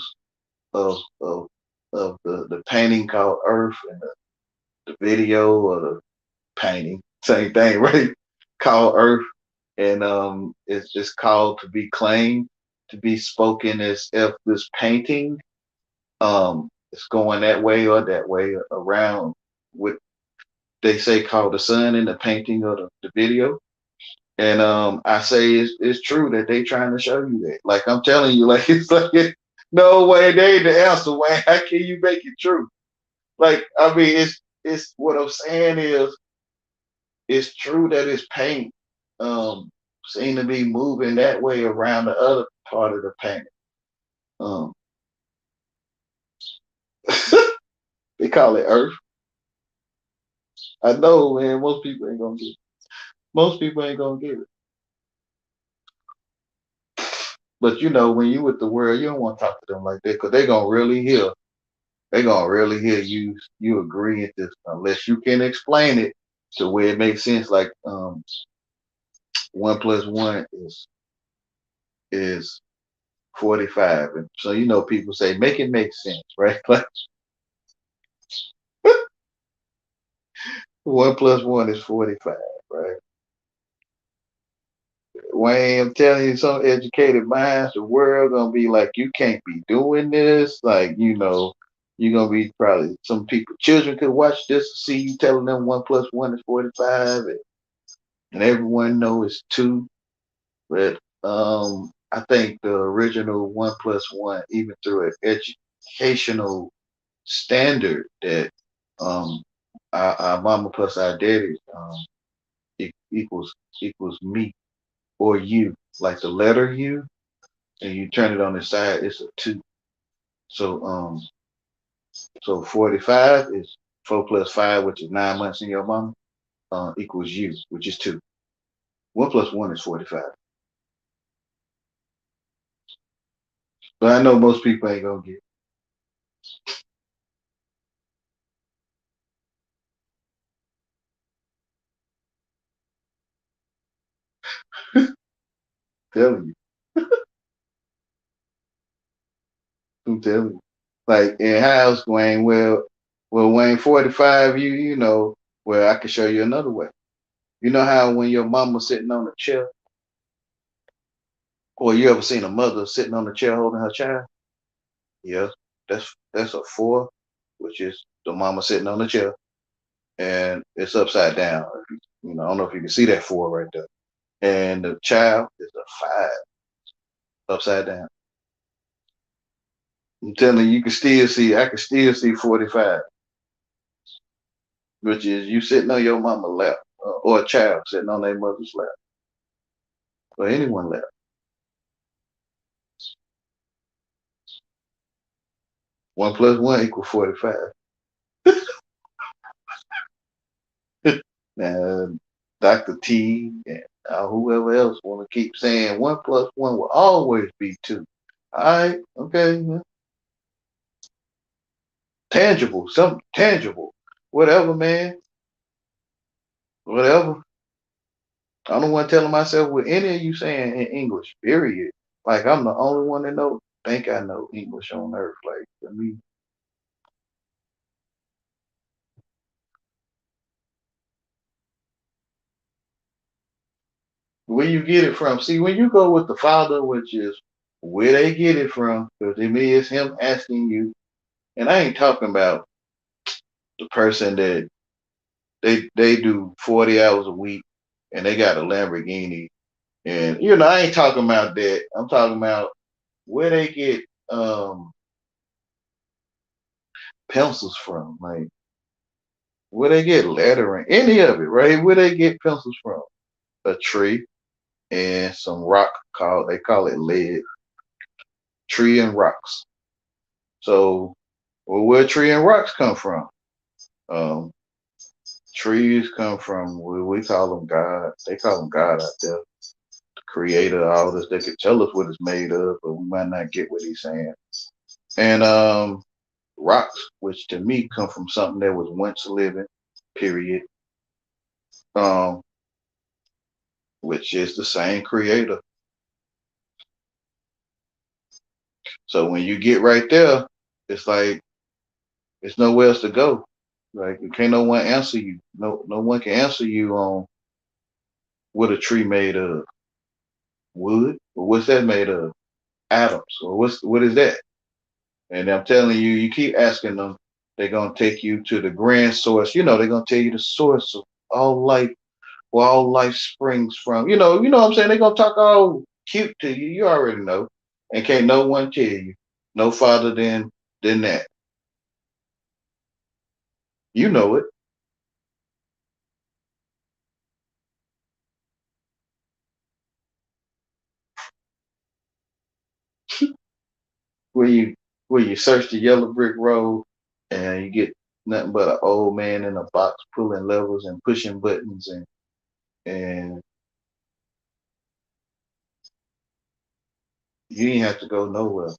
of of the painting called Earth and the video of the painting, same thing, right? Called Earth, and it's called to be claimed to be spoken as if this painting is going that way or that way around what they say called the sun in the painting or the video. And I say it's true that they trying to show you that. Like I'm telling you, like it's like no way they ain't the answer. Way how can you make it true? Like I mean, it's what I'm saying is it's true that it's paint seem to be moving that way around the other part of the paint. Um, they call it Earth. I know, man. Most people ain't gonna get it. Most people ain't gonna get it. But you know, when you with the world, you don't want to talk to them like that because they gonna really hear. They gonna really hear you agree with this unless you can explain it to where it makes sense. Like 1 plus 1 is 45, and so you know people say make it make sense, right? Like 1 plus 1 is 45, right? Wayne, I'm telling you, some educated minds, the world gonna be like, you can't be doing this. Like, you know, you're gonna be probably some people, children could watch this, see you telling them 1 plus 1 is 45, and everyone know it's two. But I think the original 1 plus 1, even through an educational standard that um our mama plus our daddy equals me or you, like the letter U, and you turn it on the side, it's a two. So 45 is 4 plus 5, which is 9 months in your mama, equals you, which is two. 1 plus 1 is 45. But I know most people ain't gonna get it. Telling you. I'm telling you. Like in house, Wayne, Wayne, 45, you know, well, I can show you another way. You know how when your mama's sitting on a chair, or you ever seen a mother sitting on a chair holding her child? Yes, that's a four, which is the mama sitting on the chair, and it's upside down. You know, I don't know if you can see that four right there. And the child is a five, upside down. I'm telling you, you can still see. I can still see 45, which is you sitting on your mama lap, or a child sitting on their mother's lap, or anyone lap. 1 plus 1 equals 45. Now, Dr. T and whoever else want to keep saying 1 plus 1 will always be two. All right, okay, yeah. Tangible, something tangible, whatever, man, whatever. I don't want telling myself what any of you saying in English. Period. Like I'm the only one that think I know English on earth. Like for me, where you get it from? See, when you go with the father, which is where they get it from, because to me it's him asking you. And I ain't talking about the person that they do 40 hours a week and they got a Lamborghini. And you know, I ain't talking about that. I'm talking about where they get pencils from, like where they get lettering, any of it, right? Where they get pencils from? A tree and some rock called they call it lead. tree and rocks. So, well, where tree and rocks come from? Um, Trees come from we call them God. They call them God out there, the creator, all this. They could tell us what it's made of, but we might not get what he's saying. And rocks, which to me come from something that was once living, period. Um, which is the same creator. So when you get right there, it's like there's nowhere else to go. Like can't no one answer you. No one can answer you on what a tree made of. Wood? Or what's that made of? Atoms. Or what is that? And I'm telling you, you keep asking them, they're gonna take you to the grand source. They're gonna tell you the source of all life, where all life springs from. You know what I'm saying? They're gonna talk all cute to you. You already know. And can't no one tell you. No farther than that. You know it. Where you search the yellow brick road and you get nothing but an old man in a box pulling levers and pushing buttons and you ain't have to go nowhere.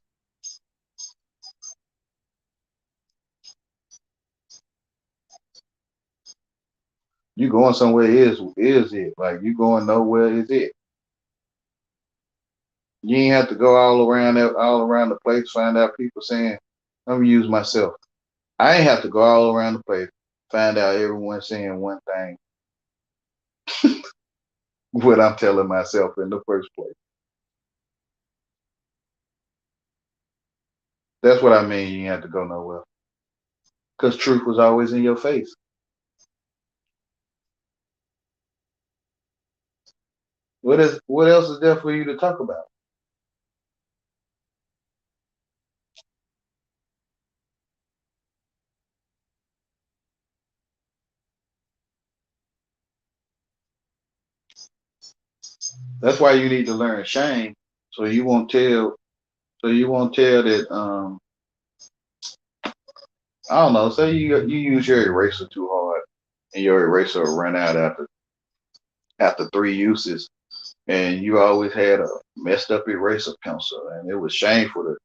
You going somewhere is it. Like you going nowhere is it. You ain't have to go all around the place, find out people saying, I'm gonna use myself. I ain't have to go all around the place, find out everyone saying one thing, what I'm telling myself in the first place. That's what I mean, you ain't have to go nowhere. Because truth was always in your face. What else is there for you to talk about? That's why you need to learn shame, so you won't tell that I don't know, say you use your eraser too hard and your eraser will run out after three uses and you always had a messed up eraser pencil and it was shameful to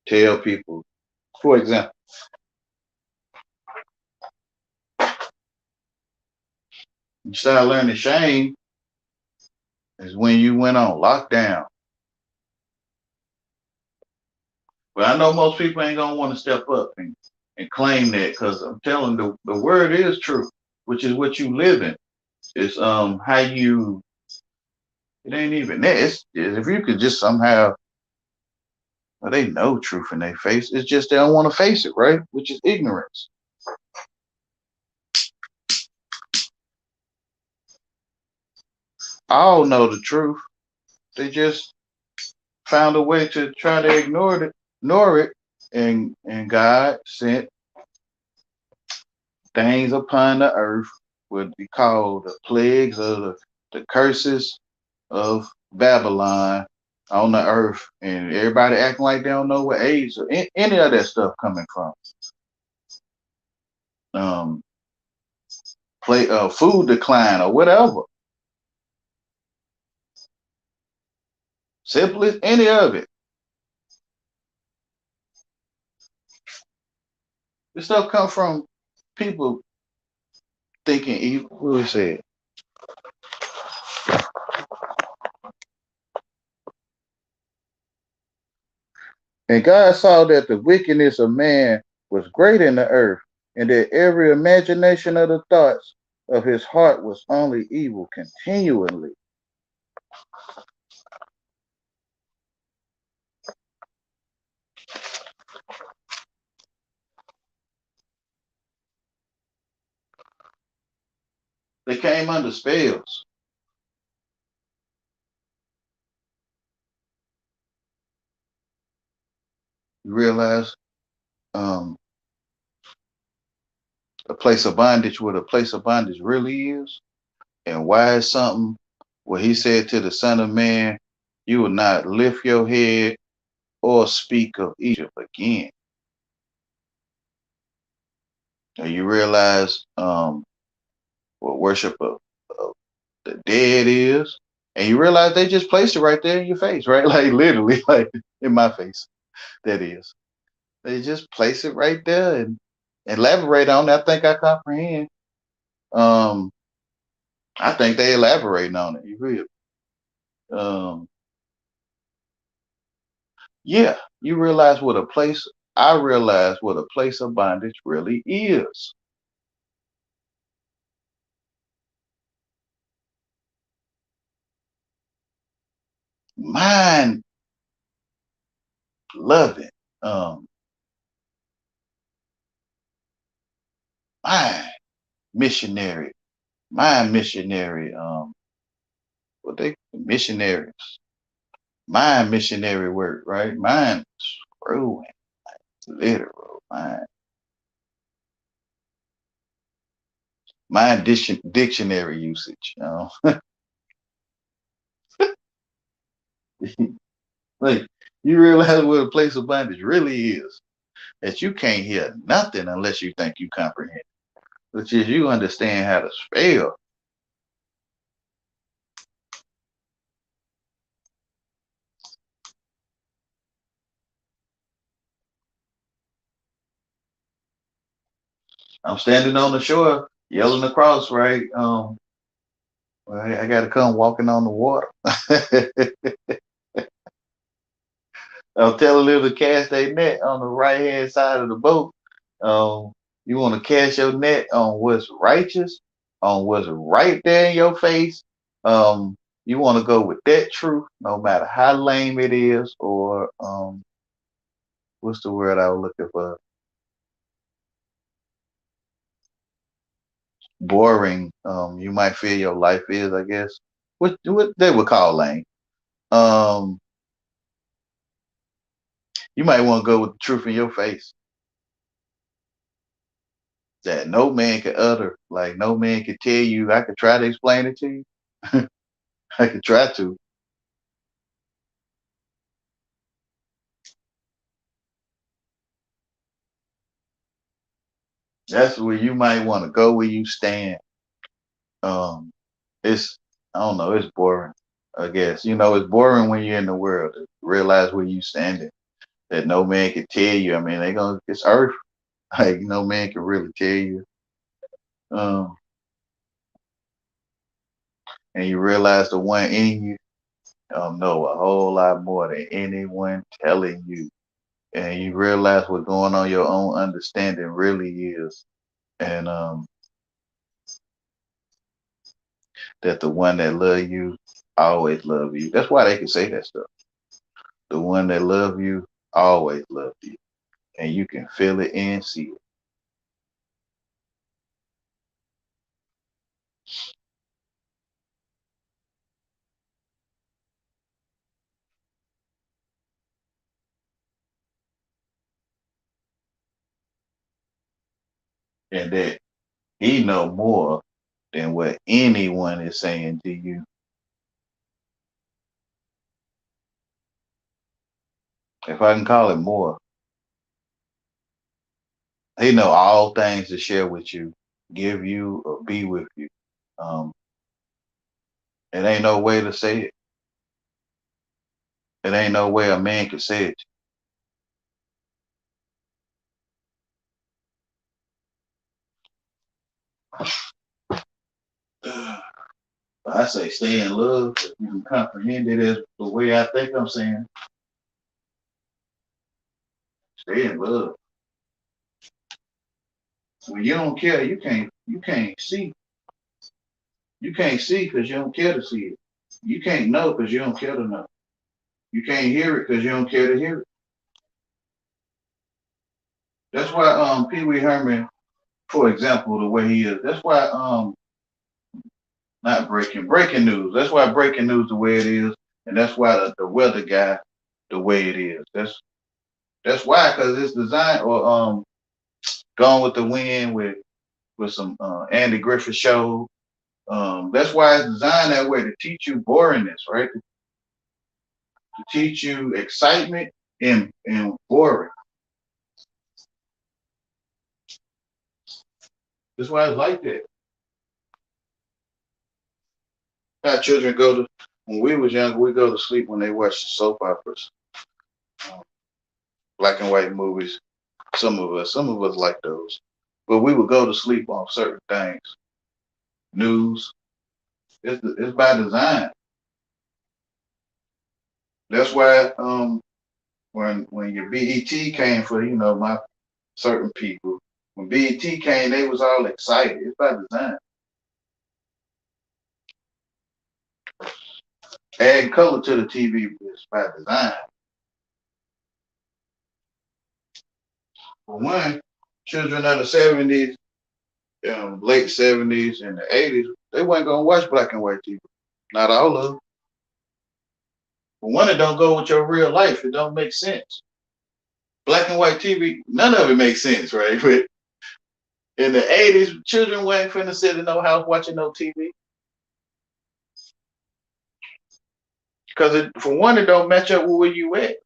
tell people. For example, you start learning shame is when you went on lockdown. But I know most people ain't gonna want to step up and claim that because I'm telling the word is true, which is what you live in. It's how you it ain't even that. It's if you could just somehow well, they know truth in their face. It's just they don't want to face it, right? Which is ignorance. All know the truth. They just found a way to try to ignore it, and God sent things upon the earth, what we call the plagues or the curses of Babylon on the earth, and everybody acting like they don't know where AIDS or any of that stuff coming from. Um, play food decline or whatever. Simple as any of it. This stuff comes from people thinking evil. What we said. And God saw that the wickedness of man was great in the earth, and that every imagination of the thoughts of his heart was only evil continually. They came under spells. You realize um, a place of bondage, what a place of bondage really is, and why is something where he said to the Son of Man, you will not lift your head or speak of Egypt again. And you realize what worship of the dead is, and you realize they just placed it right there in your face, right? Like literally, like in my face. That is, they just place it right there and elaborate on it. I think I comprehend. Um, I think they elaborating on it. You feel? Um, yeah, you realize what a place. I realize what a place of bondage really is. Mind loving. Um, mind missionary. Mind missionary. What they missionaries. Mind missionary work, right? Mind screwing, literal mind. Mind dictionary usage. Like you realize what a place of bondage really is. That you can't hear nothing unless you think you comprehend. Which is you understand how to spell. I'm standing on the shore, yelling across, right? I gotta come walking on the water. I'll tell them to cast their net on the right hand side of the boat. Um, you want to cast your net on what's righteous, on what's right there in your face. Um, you want to go with that truth, no matter how lame it is, or what's the word I was looking for? Boring. You might feel your life is, I guess. What they would call lame. Um, you might want to go with the truth in your face that no man can utter. Like no man can tell you. I could try to explain it to you. I could try to. That's where you might want to go where you stand. Um, it's I don't know, it's boring. I guess it's boring when you're in the world to realize where you standing. That no man can tell you. I mean, it's Earth. Like no man can really tell you. Um, and you realize the one in you know a whole lot more than anyone telling you. And you realize what's going on your own understanding really is. And that the one that love you always love you. That's why they can say that stuff. The one that love you always love you. And you can feel it and see it. And that he know more than what anyone is saying to you. If I can call it more, he know all things to share with you, give you or be with you. Um, it ain't no way to say it. It ain't no way a man can say it. I say stay in love. If you can comprehend it as the way I think I'm saying, stay in love. When you don't care, you can't see. You can't see because you don't care to see it. You can't know because you don't care to know. You can't hear it because you don't care to hear it. That's why Pee Wee Herman, for example, the way he is. That's why not breaking news. That's why breaking news the way it is, and that's why the weather guy the way it is. That's why because it's designed or Gone with the Wind with some Andy Griffith show. That's why it's designed that way to teach you boringness, right? To teach you excitement and boring. That's why it's like that. Our children go to when we was younger, we go to sleep when they watch the soap operas, um, black and white movies. Some of us like those, but we would go to sleep on certain things. News. It's by design. That's why when your BET came for my certain people, when BET came, they was all excited. It's by design. Adding color to the TV is by design. For one, children of the '70s, late '70s and the '80s, they weren't gonna watch black and white TV. Not all of them. For one, it don't go with your real life. It don't make sense. Black and white TV, none of it makes sense, right? But in the '80s, children weren't finna sit in no house watching no TV. Because for one, it don't match up with where you at.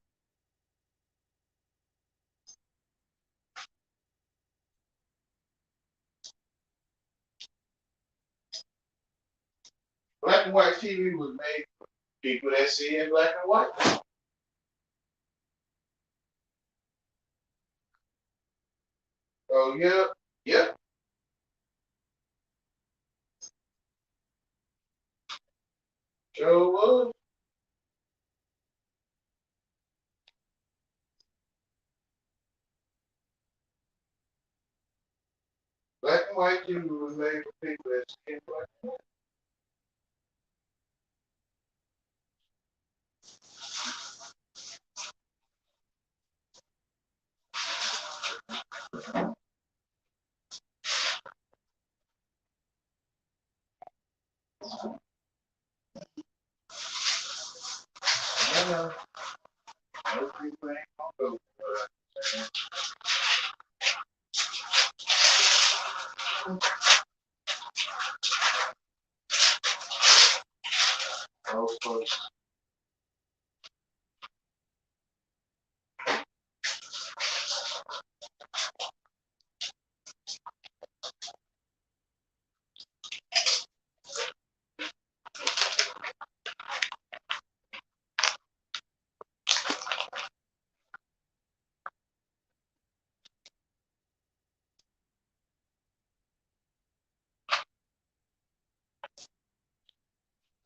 Black and white TV was made for people that see in black and white. Oh yeah, yeah, sure was. Black and white TV was made for people that see in black and white. I know most people ain't gonna go for it. Most folks.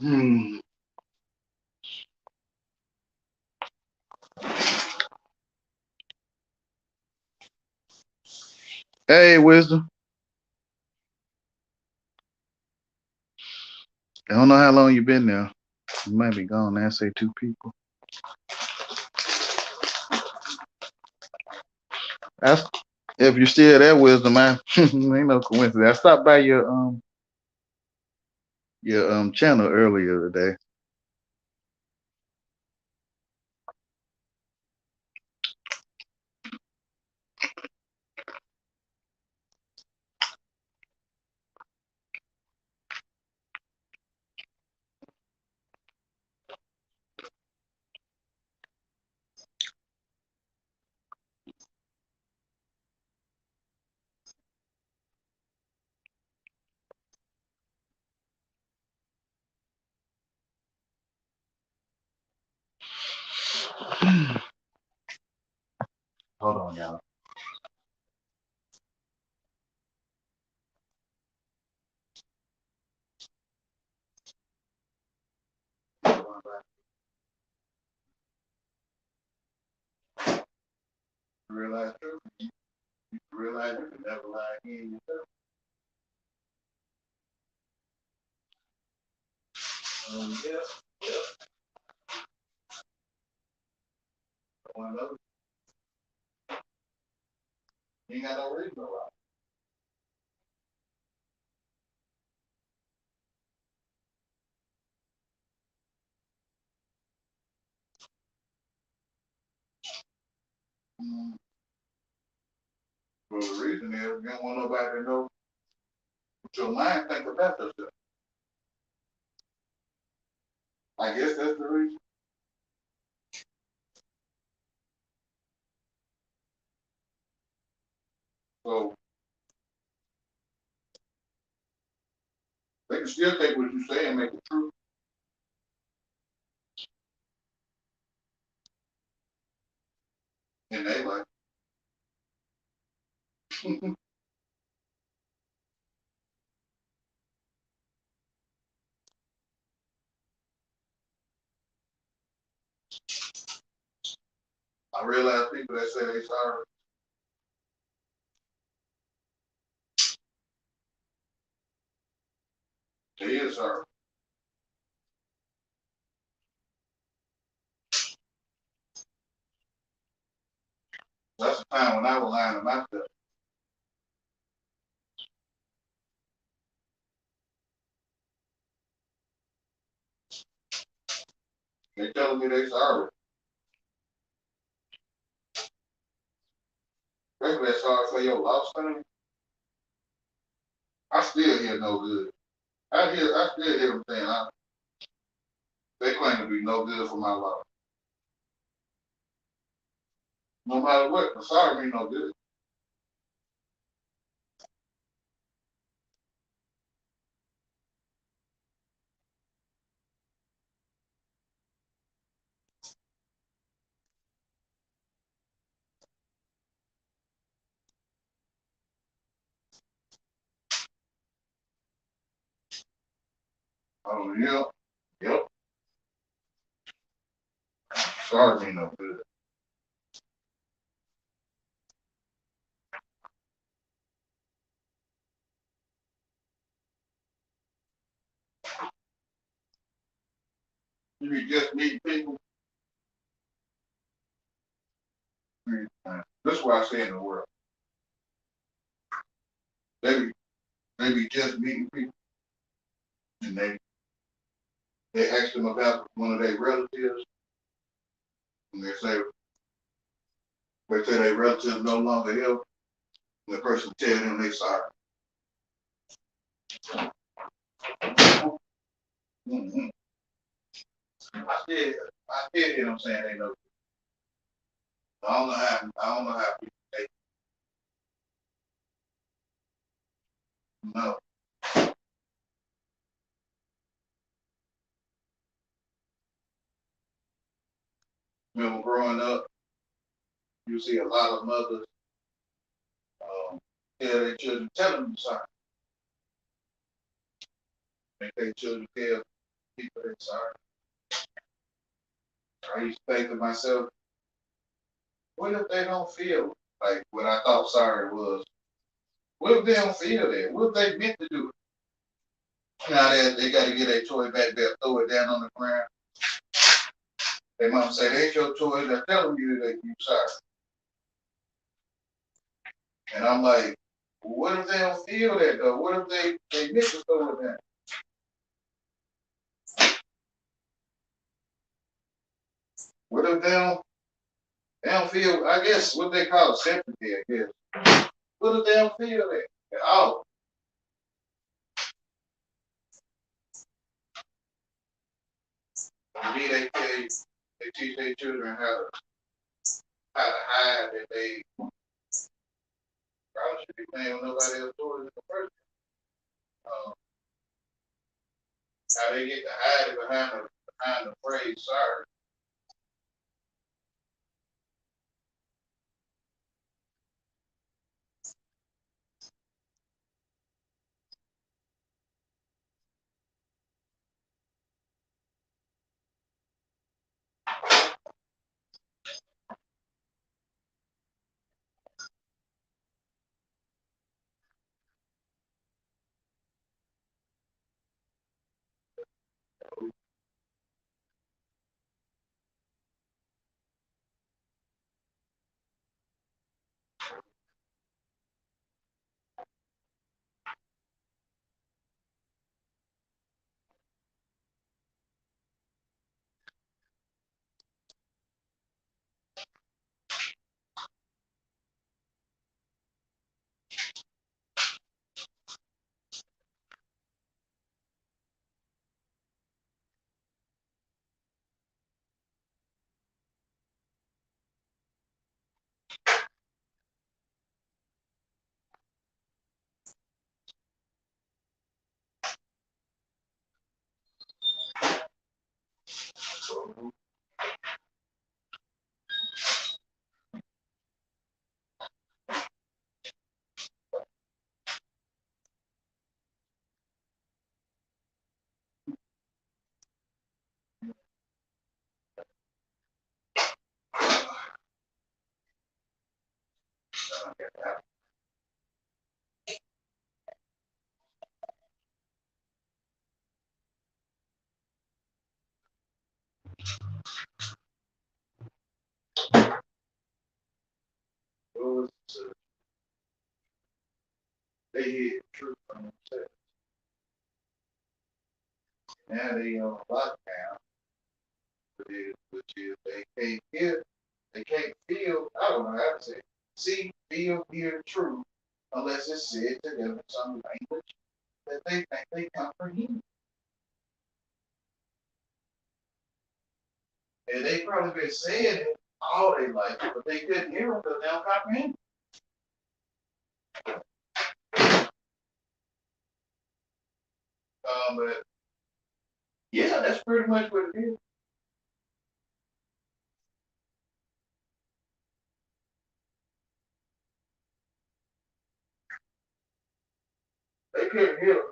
Hmm. Hey, wisdom. I don't know how long you been there. You might be gone. I say two people. That's if you're still there, wisdom. I ain't no coincidence. I stopped by your channel earlier today. Hold on, y'all. Realize truth. You realize you can never lie again yourself. Yeah, yeah. One of you ain't got no reason to lie. Mm. Well, the reason is you don't want nobody to know what your mind think about yourself. I guess that's the reason. So they can still take what you say and make it true. In their life. I realize people that say they sorry, they is sorry. That's the time when I was lying to myself. They telling me they sorry. Especially that sorry for your lost thing. I still hear no good. I still hear them saying they claim to be no good for my life. No matter what, the sorry mean no good. Oh yeah, yep. Sorry mean no good. You be just meeting people. This is what I say in the world. They be, they be just meeting people and they ask them about one of their relatives and they say their relatives no longer here. And the person tell them they sorry. Mm-hmm. I still hear them saying they know. I don't know how people take it. No. When growing up, you see a lot of mothers tell their children, tell them sorry. Make their children tell people they're sorry. I used to think to myself, what if they don't feel like what I thought sorry was? What if they don't feel that? What if they meant to do it? Now that they got to get their toy back, they'll throw it down on the ground. Their mom say, that's your toy, they're telling you that you're sorry. And I'm like, what if they don't feel that though? What if they meant to throw it down? What if they don't feel, I guess, what they call sympathy, I guess. What if they don't feel that at all? To me, they teach their children how to hide that they probably should be playing with nobody else's toys in the first place. Um, how they get to hide it behind the phrase sorry. They hid the truth from themselves. Now they on lockdown, which is they can't hear, they can't feel. I don't know how to say. It. See, feel, hear the truth unless it's said to them in some language that they think they comprehend. And they probably been saying it all their life, but they couldn't hear it because they don't comprehend. But yeah, that's pretty much what it is. They couldn't hear it,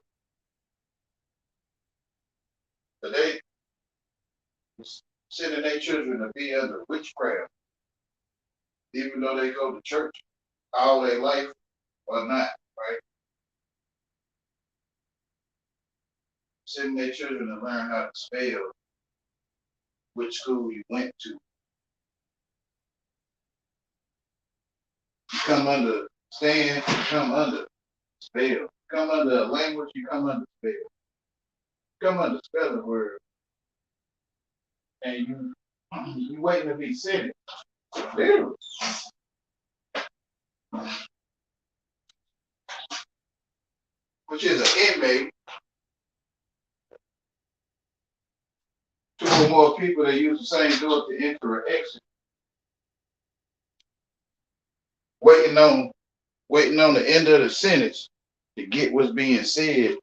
but they sending their children to be under witchcraft, even though they go to church all their life or not, right? Sending their children to learn how to spell, which school you went to. You come under stand, you come under spell. Come under a language, you come under spell. Come under spelling word, and you waiting to be sent. Literally. Which is an inmate. Two or more people that use the same door to enter or exit. Waiting on the end of the sentence to get what's being said,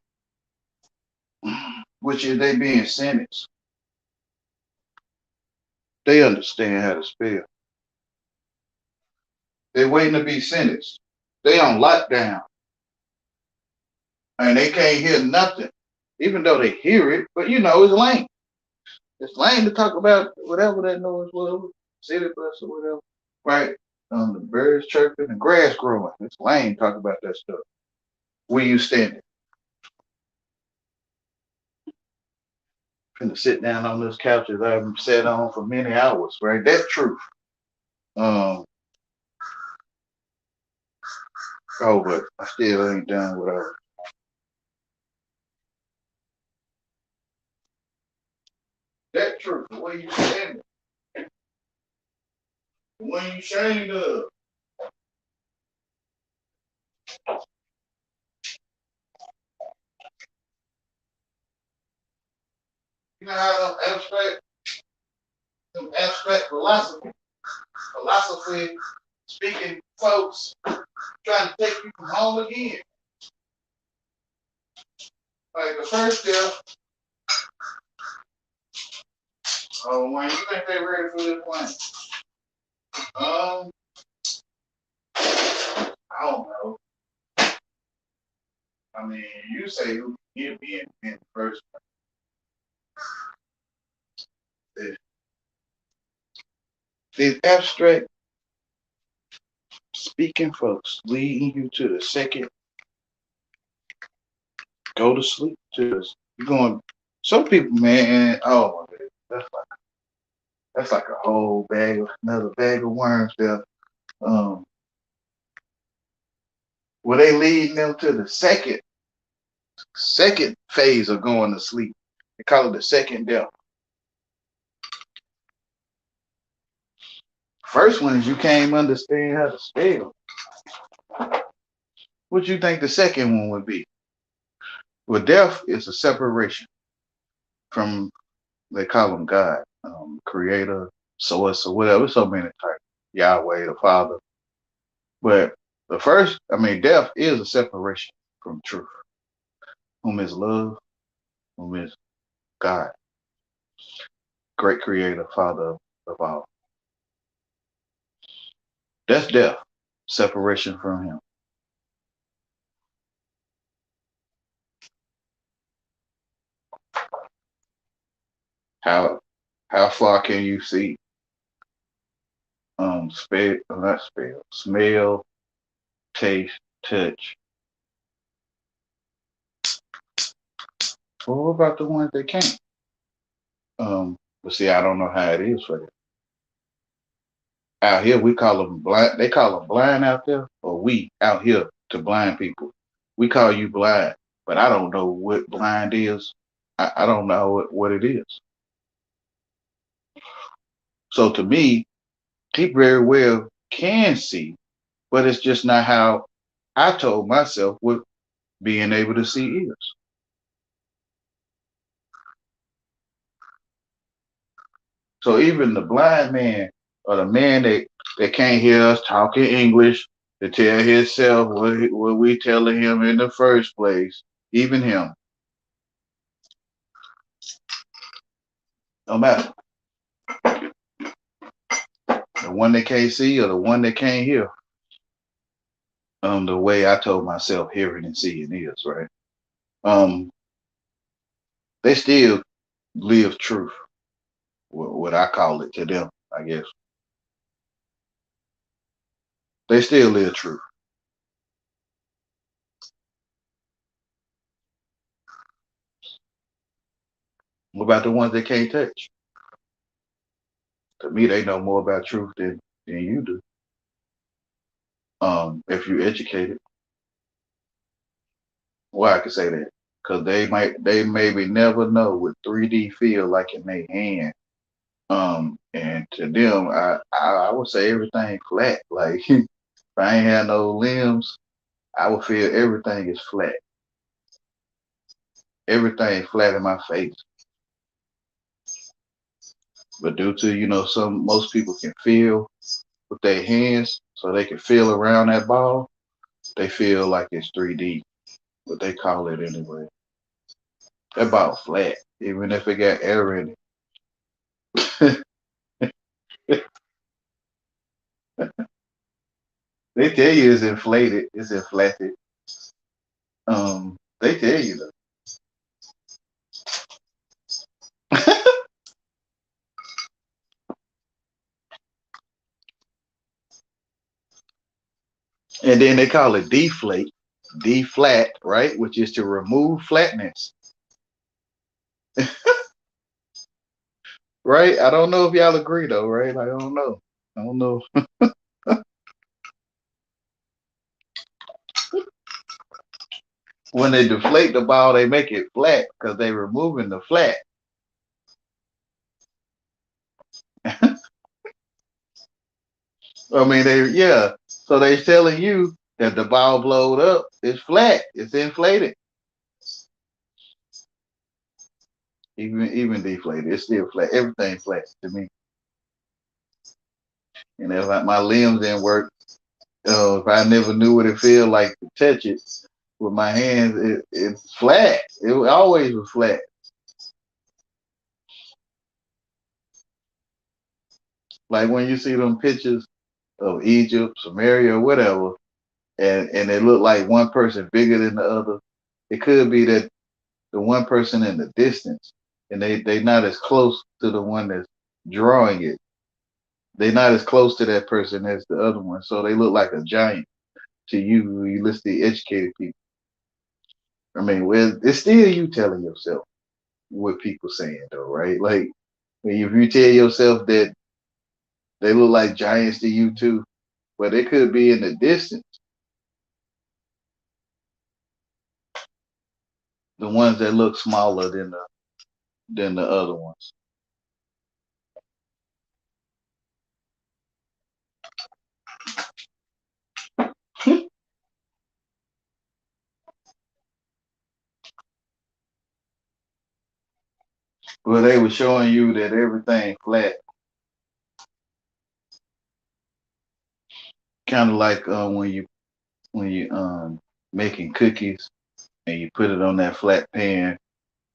which is they being sentenced. They understand how to spell. They waiting to be sentenced. They on lockdown. And they can't hear nothing. Even though they hear it, but it's lame. It's lame to talk about whatever that noise was, city bus or whatever. Right? The birds chirping, the grass growing. It's lame to talk about that stuff. Where you standing? Finna sit down on this couch that I've sat on for many hours, right? That's truth. Um, but I still ain't done what I was. That truth, the way you standing, the way you ashamed of. You know how them abstract philosophy speaking folks trying to take you from home again. Like the first step, oh, when you think they ready for this one? I don't know. I mean, you say who can be in the first one. These abstract speaking folks leading you to the second go to sleep to this. You're going. Some people, man. Oh my god, that's like a whole another bag of worms there. Um, where they leading them to the second phase of going to sleep. They call it the second death. First one is you can't understand how to spell. What you think the second one would be? Well, death is a separation from, they call him God, creator, source, or whatever. So many types. Yahweh, the Father. But death is a separation from truth, whom is love, whom is God, great creator, Father of all. That's death, separation from him. How far can you see? Not spell, smell, taste, touch. Well, what about the ones that can't? But see, I don't know how it is for them. Out here, we call them blind. They call them blind out there, or we out here to blind people. We call you blind, but I don't know what blind is. I don't know what it is. So to me, he very well can see, but it's just not how I told myself what being able to see is. So even the blind man or the man that can't hear us talking English to tell himself what we telling him in the first place, even him, no matter the one that can't see or the one that can't hear. The way I told myself hearing and seeing is right. Um, they still live truth, what I call it to them. I guess they still live truth. What about the ones that can't touch? To me, they know more about truth than you do. If you're educated, why I can say that? Because they maybe never know what 3D feel like in their hand. And to them, I would say everything flat. Like if I ain't had no limbs, I would feel everything is flat. Everything flat in my face. But due to some most people can feel with their hands, so they can feel around that ball. They feel like it's 3D, what they call it anyway. That ball flat, even if it got air in it. They tell you it's inflated, it's inflated. They tell you that. And then they call it deflate, deflat, right? Which is to remove flatness, right? I don't know if y'all agree though, right? Like, I don't know. I don't know. When they deflate the ball, they make it flat because they removing the flat. I mean, yeah. So they telling you that the ball blowed up, it's flat, it's inflated, even deflated, it's still flat. Everything flat to me. And if my limbs didn't work, if I never knew what it felt like to touch it with my hands, it's flat. It always was flat. Like when you see them pictures of Egypt, Samaria, whatever, and it look like one person bigger than the other, it could be that the one person in the distance, and they not as close to the one that's drawing it. They not as close to that person as the other one, so they look like a giant to you. You listen to educated people. I mean, well, it's still you telling yourself what people saying though, right? Like if you tell yourself that they look like giants to you too, but it could be in the distance, the ones that look smaller than the other ones. Well, they were showing you that everything flat, kind of like when you making cookies and you put it on that flat pan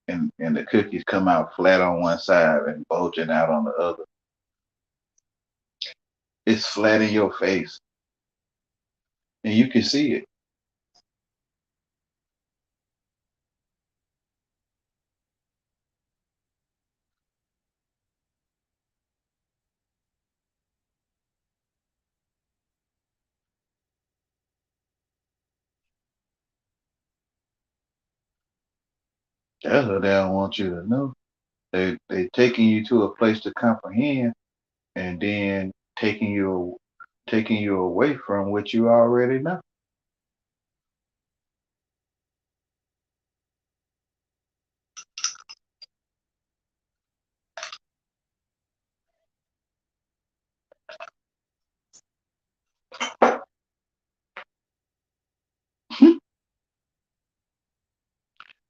and the cookies come out flat on one side and bulging out on the other. It's flat in your face and you can see it. That's what they don't want you to know. They taking you to a place to comprehend, and then taking you away from what you already know.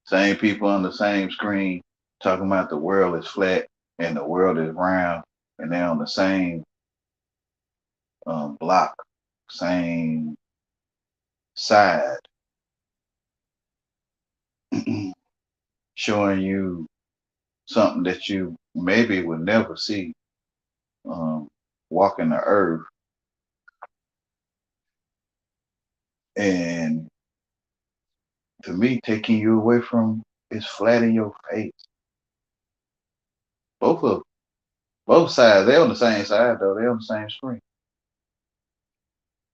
Same people on the same screen talking about the world is flat and the world is round, and they're on the same block, same side, showing you something that you maybe would never see um, walking the earth, and to me, taking you away from it's flat in your face. Both of both sides, they're on the same side though. They're on the same screen,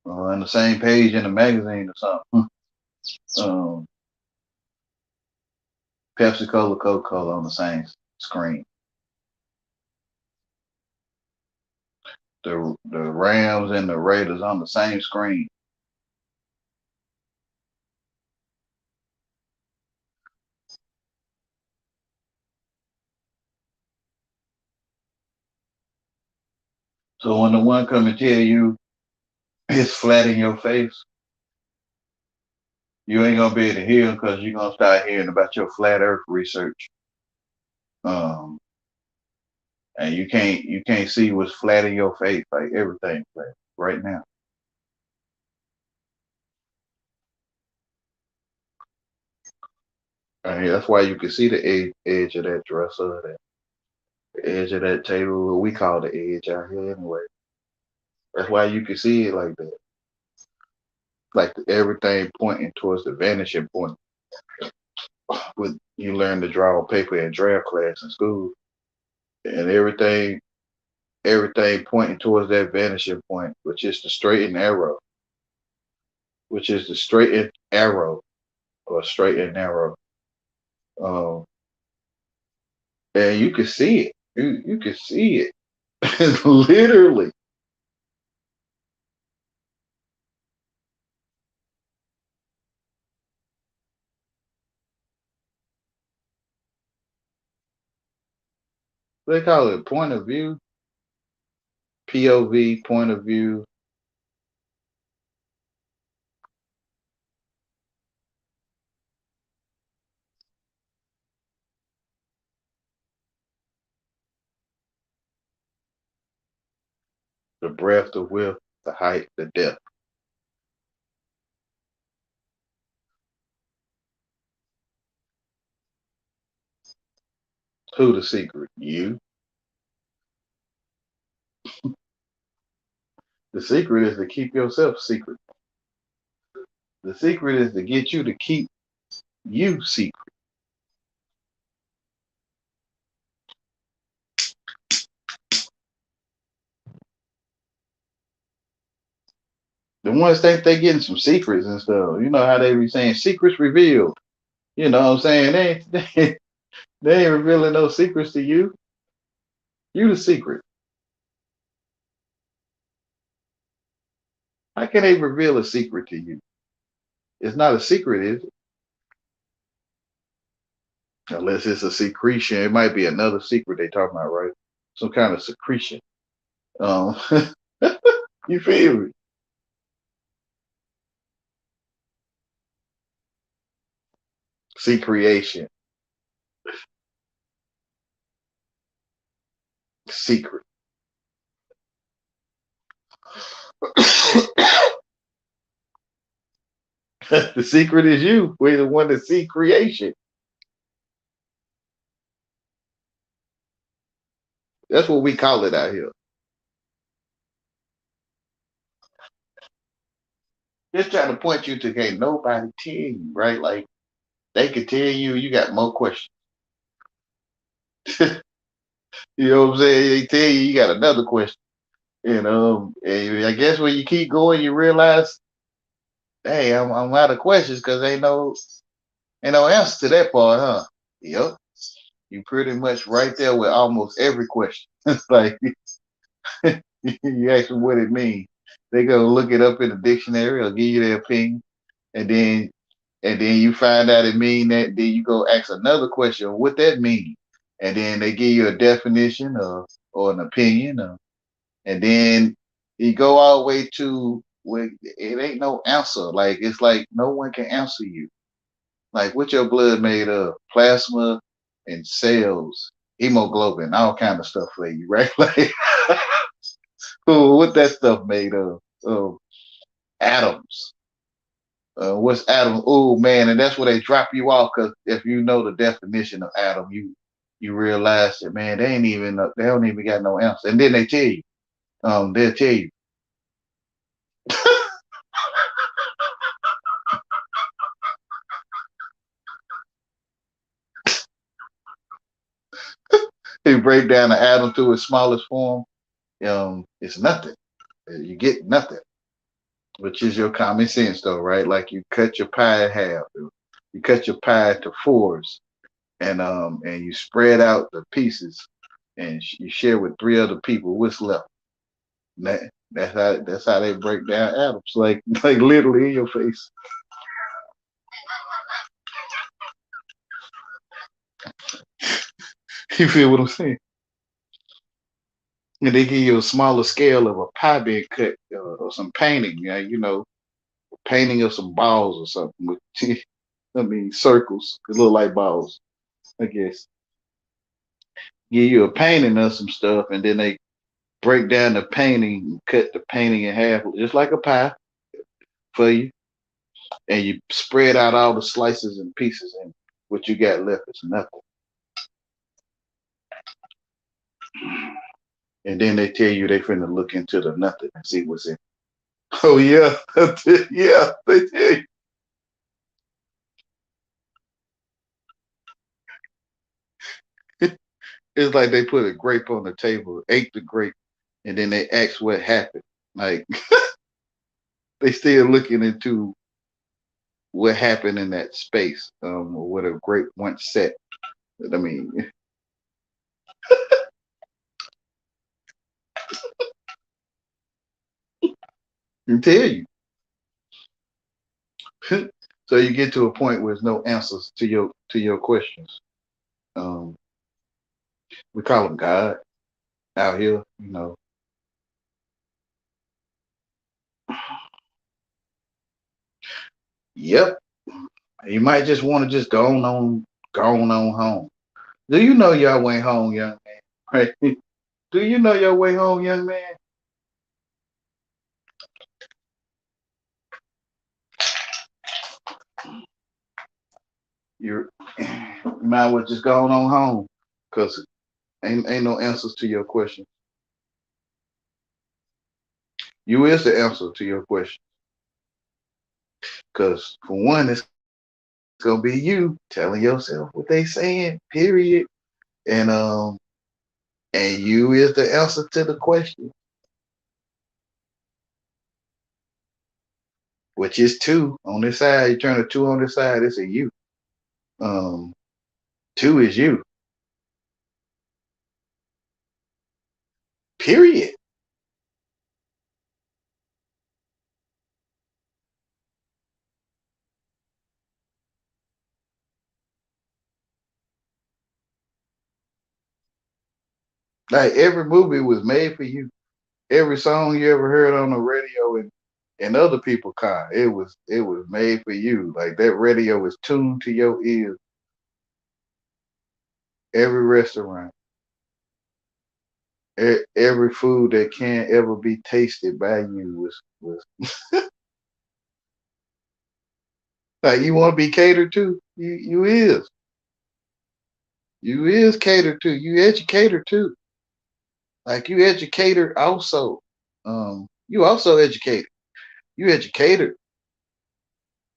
or on the same page in the magazine or something. um, Pepsi Cola, Coca Cola on the same screen. The Rams and the Raiders on the same screen. So when the one come and tell you it's flat in your face, you ain't gonna be able to hear because you're gonna start hearing about your flat Earth research. Um, and you can't see what's flat in your face, like everything flat right now. And that's why you can see the edge of that dresser, the edge of that table. What we call the edge out here anyway. That's why you can see it like that, like everything pointing towards the vanishing point. With you learn to draw on paper in draft class in school, and everything pointing towards that vanishing point, which is the straight and arrow, which is the straight and arrow or straight and narrow. Um, and you can see it. You can see it literally. They call it point of view, POV, point of view. The breadth, the width, the height, the depth. Who the secret? You. The secret is to keep yourself secret. The secret is to get you to keep you secret. The ones think they getting some secrets and stuff. You know how they be saying secrets revealed. You know what I'm saying? They ain't revealing no secrets to you. You the secret. How can they reveal a secret to you? It's not a secret, is it? Unless it's a secretion. It might be another secret they talking about, right? Some kind of secretion. Um, you feel me? Secreation. Secret. The secret is you. We're the one that see creation. That's what we call it out here. Just trying to point you to can't nobody tell you, right? Like they could tell you you got more questions. You know what I'm saying? They tell you you got another question. And I guess when you keep going, you realize, hey, I'm out of questions because ain't no answer to that part, huh? Yep. You pretty much right there with almost every question. It's like you ask them what it means. They go look it up in the dictionary or give you their opinion, and then you find out it mean that. Then you go ask another question, what that mean, and then they give you a definition or an opinion, and then you go all the way to where it ain't no answer. Like it's like no one can answer you. Like what your blood made of? Plasma and cells, hemoglobin, all kind of stuff for you, right? Like what that stuff made of? Atoms. What's atom? Oh man, and that's where they drop you off because if you know the definition of atom, you realize that man, they don't even got no answer. And then they tell you, they'll tell you, they break down the atom to its smallest form. It's nothing. You get nothing, which is your common sense, though, right? Like you cut your pie in half, you cut your pie to fours, and you spread out the pieces, and you share with three other people. What's left? That's how they break down atoms, like like literally in your face. You feel what I'm saying? And they give you a smaller scale of a pie being cut or some painting, yeah, painting of some balls or something. I mean, circles. It look like balls, I guess. Give you a painting of some stuff, and then they break down the painting, cut the painting in half, just like a pie for you, and you spread out all the slices and pieces, and what you got left is nothing. And then they tell you they finna look into the nothing and see what's in. Oh yeah, yeah, they tell you. It's like they put a grape on the table, ate the grape, and then they ask what happened. Like they still looking into what happened in that space, or what a grape once set. I mean, I tell you. So you get to a point where there's no answers to your questions. Um, we call them God out here, Yep, you might just want to just go on home. Do you know your way home, young man? Right? Do you know your way home, young man? You're you might well just go on home, cause ain't no answers to your question. You is the answer to your question, cause for one, it's gonna be you telling yourself what they saying. Period. And you is the answer to the question, which is two on this side. You turn a two on this side, it's a you. Um, two is you. Period. Like every movie was made for you. Every song you ever heard on the radio and other people car, it was made for you. Like that radio is tuned to your ears. Every restaurant, every food that can't ever be tasted by you was like you want to be catered to. You is catered to. You educator too. Like you educator also. You also educated. You educator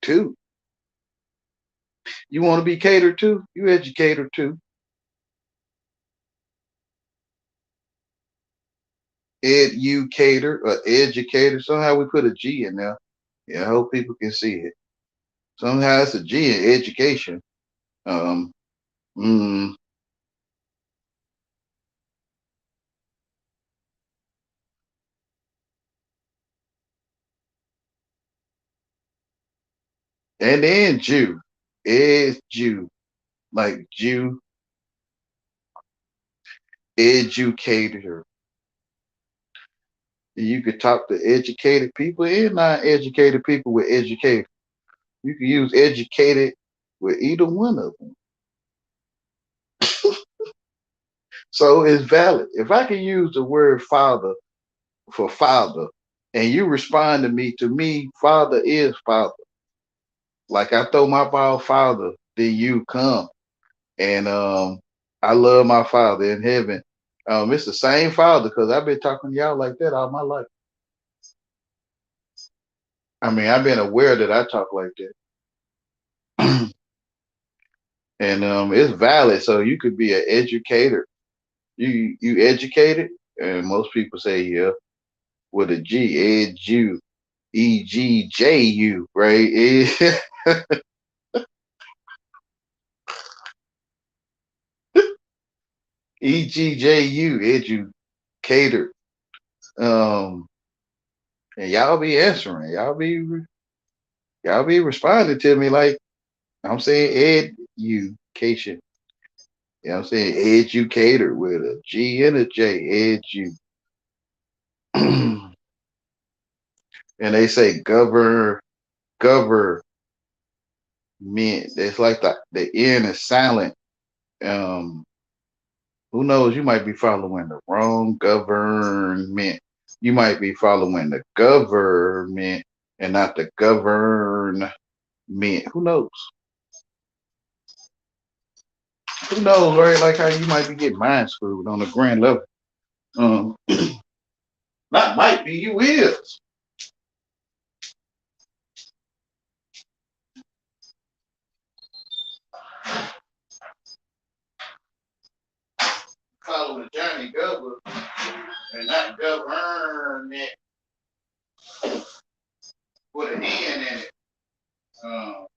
too. You want to be catered to. You educator too. Educator or educator. Somehow we put a G in there. Yeah, I hope people can see it. Somehow it's a G in education. Um, Mm. And then Jew. Is Jew. Like Jew, educator. You could talk to educated people and non-educated people with educated. You can use educated with either one of them. So it's valid. If I can use the word father for father, and you respond to me, father is father. Like I throw my ball, father, then you come. And I love my father in heaven. It's the same father because I've been talking to y'all like that all my life. I mean, I've been aware that I talk like that. And it's valid. So you could be an educator. You educated, and most people say yeah with a G, edu, EGJU, right? EGJU, educator. Um, and y'all be answering. Y'all be responding to me like I'm saying education. You know what I'm saying? Educator with a G and a J, edu. And they say government. It's like the N is silent. Um, who knows? You might be following the wrong government. You might be following the government and not the government. Who knows? Who knows, right? Like how you might be getting mind screwed on a grand level. Um, not might be, you is. Follow the journey, government, and not government with an N in it. Um,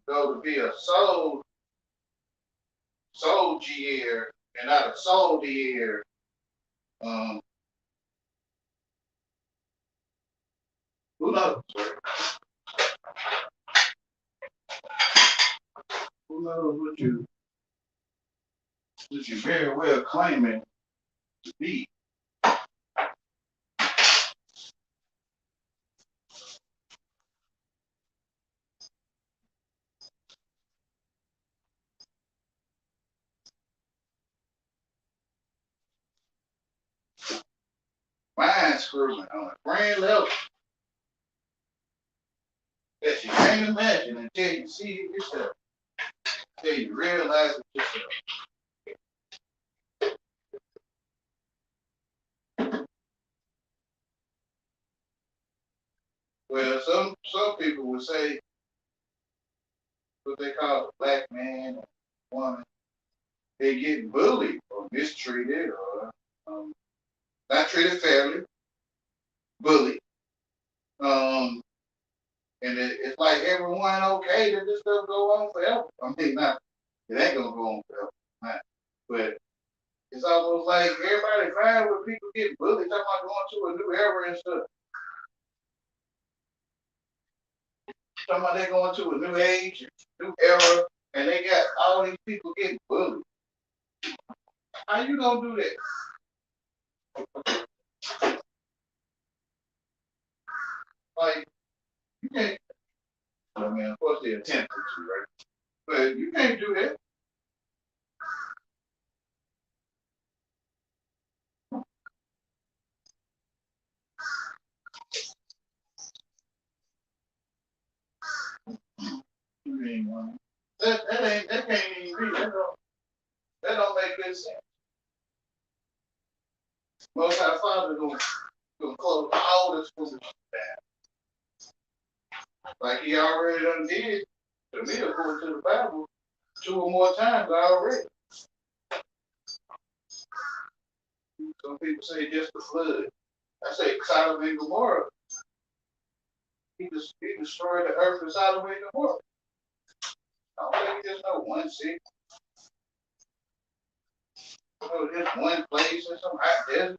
go to be a soldier and not a soldier. Um, who knows? Who knows what you very well claiming to be? Mind screwing on a grand level that you can't imagine until you see it yourself, until you realize it yourself. Well, some people would say what they call a black man or woman, they get bullied or mistreated or not treated fairly, bullied. Um, and it's like everyone okay that this stuff go on forever. I mean, not it ain't gonna go on forever, not, but it's almost like everybody fine with people getting bullied, talking about going to a new era and stuff. Talking about they going to a new age, new era, and they got all these people getting bullied. How you gonna do that? Like you can't. I mean, of course they attempt to, right? But you can't do that. That can't even be. That don't make good sense. Most our fathers gonna close all the schools down, like he already done did to me according to the Bible two or more times already. Some people say just the flood. I say Sodom and Gomorrah. He destroyed the earth inside of the world. I don't think there's no one city. No, there's one place or something out there.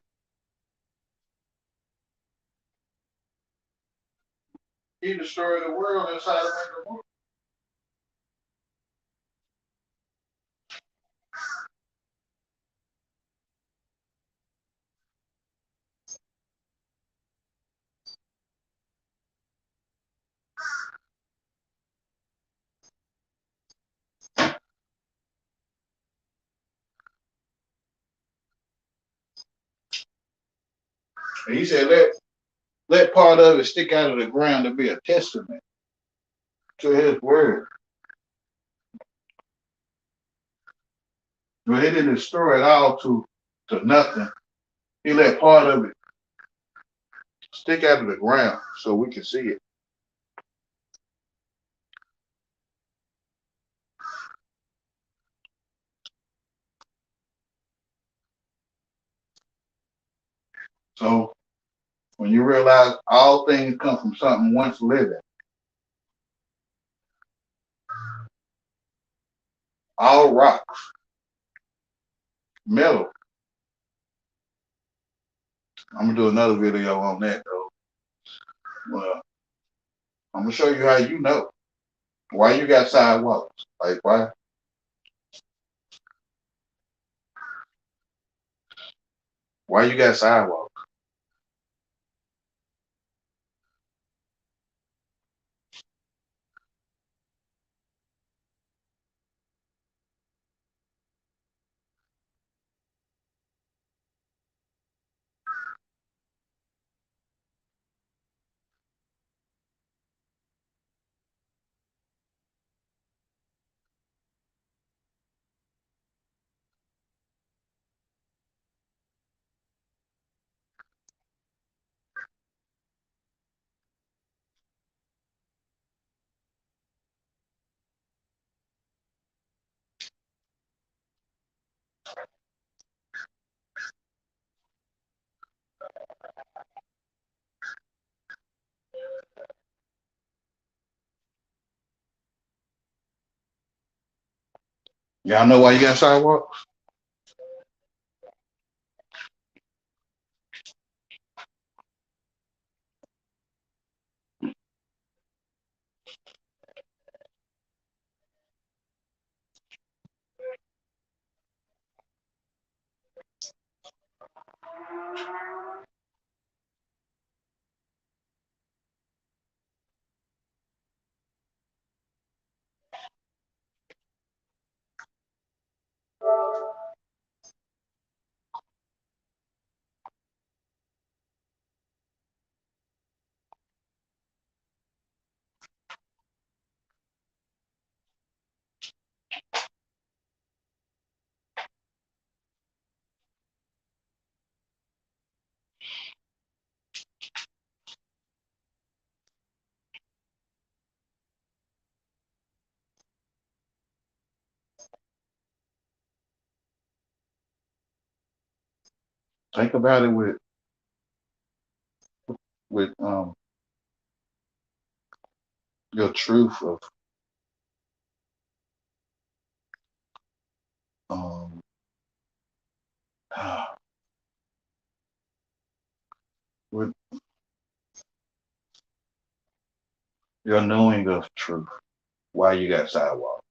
He destroyed the world inside of the world. And he said, let part of it stick out of the ground to be a testament to his word. But he didn't destroy it all to nothing. He let part of it stick out of the ground so we can see it. So when you realize all things come from something once living, all rocks, metal. I'm gonna do another video on that though. Well, I'm gonna show you how you know why you got sidewalks. Like why you got sidewalks? Y'all know why you got sidewalks? Think about it with your truth of um with your knowing of truth. Why you got sidewalks?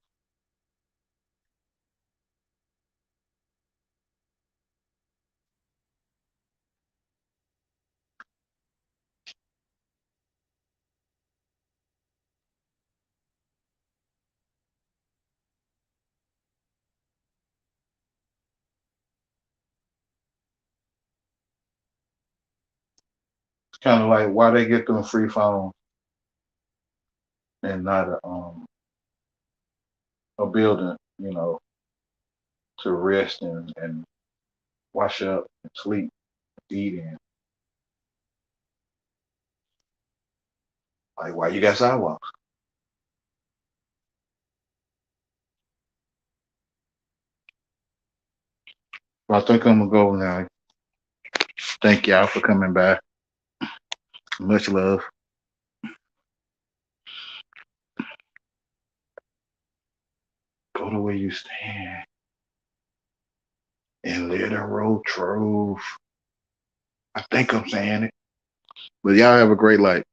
It's kind of like why they get them free phones and not a building, to rest and wash up and sleep, eat in. Like why you got sidewalks? Well, I think I'm gonna go now. Thank y'all for coming back. Much love. the way you stand and literal truth. I think I'm saying it. But y'all have a great life.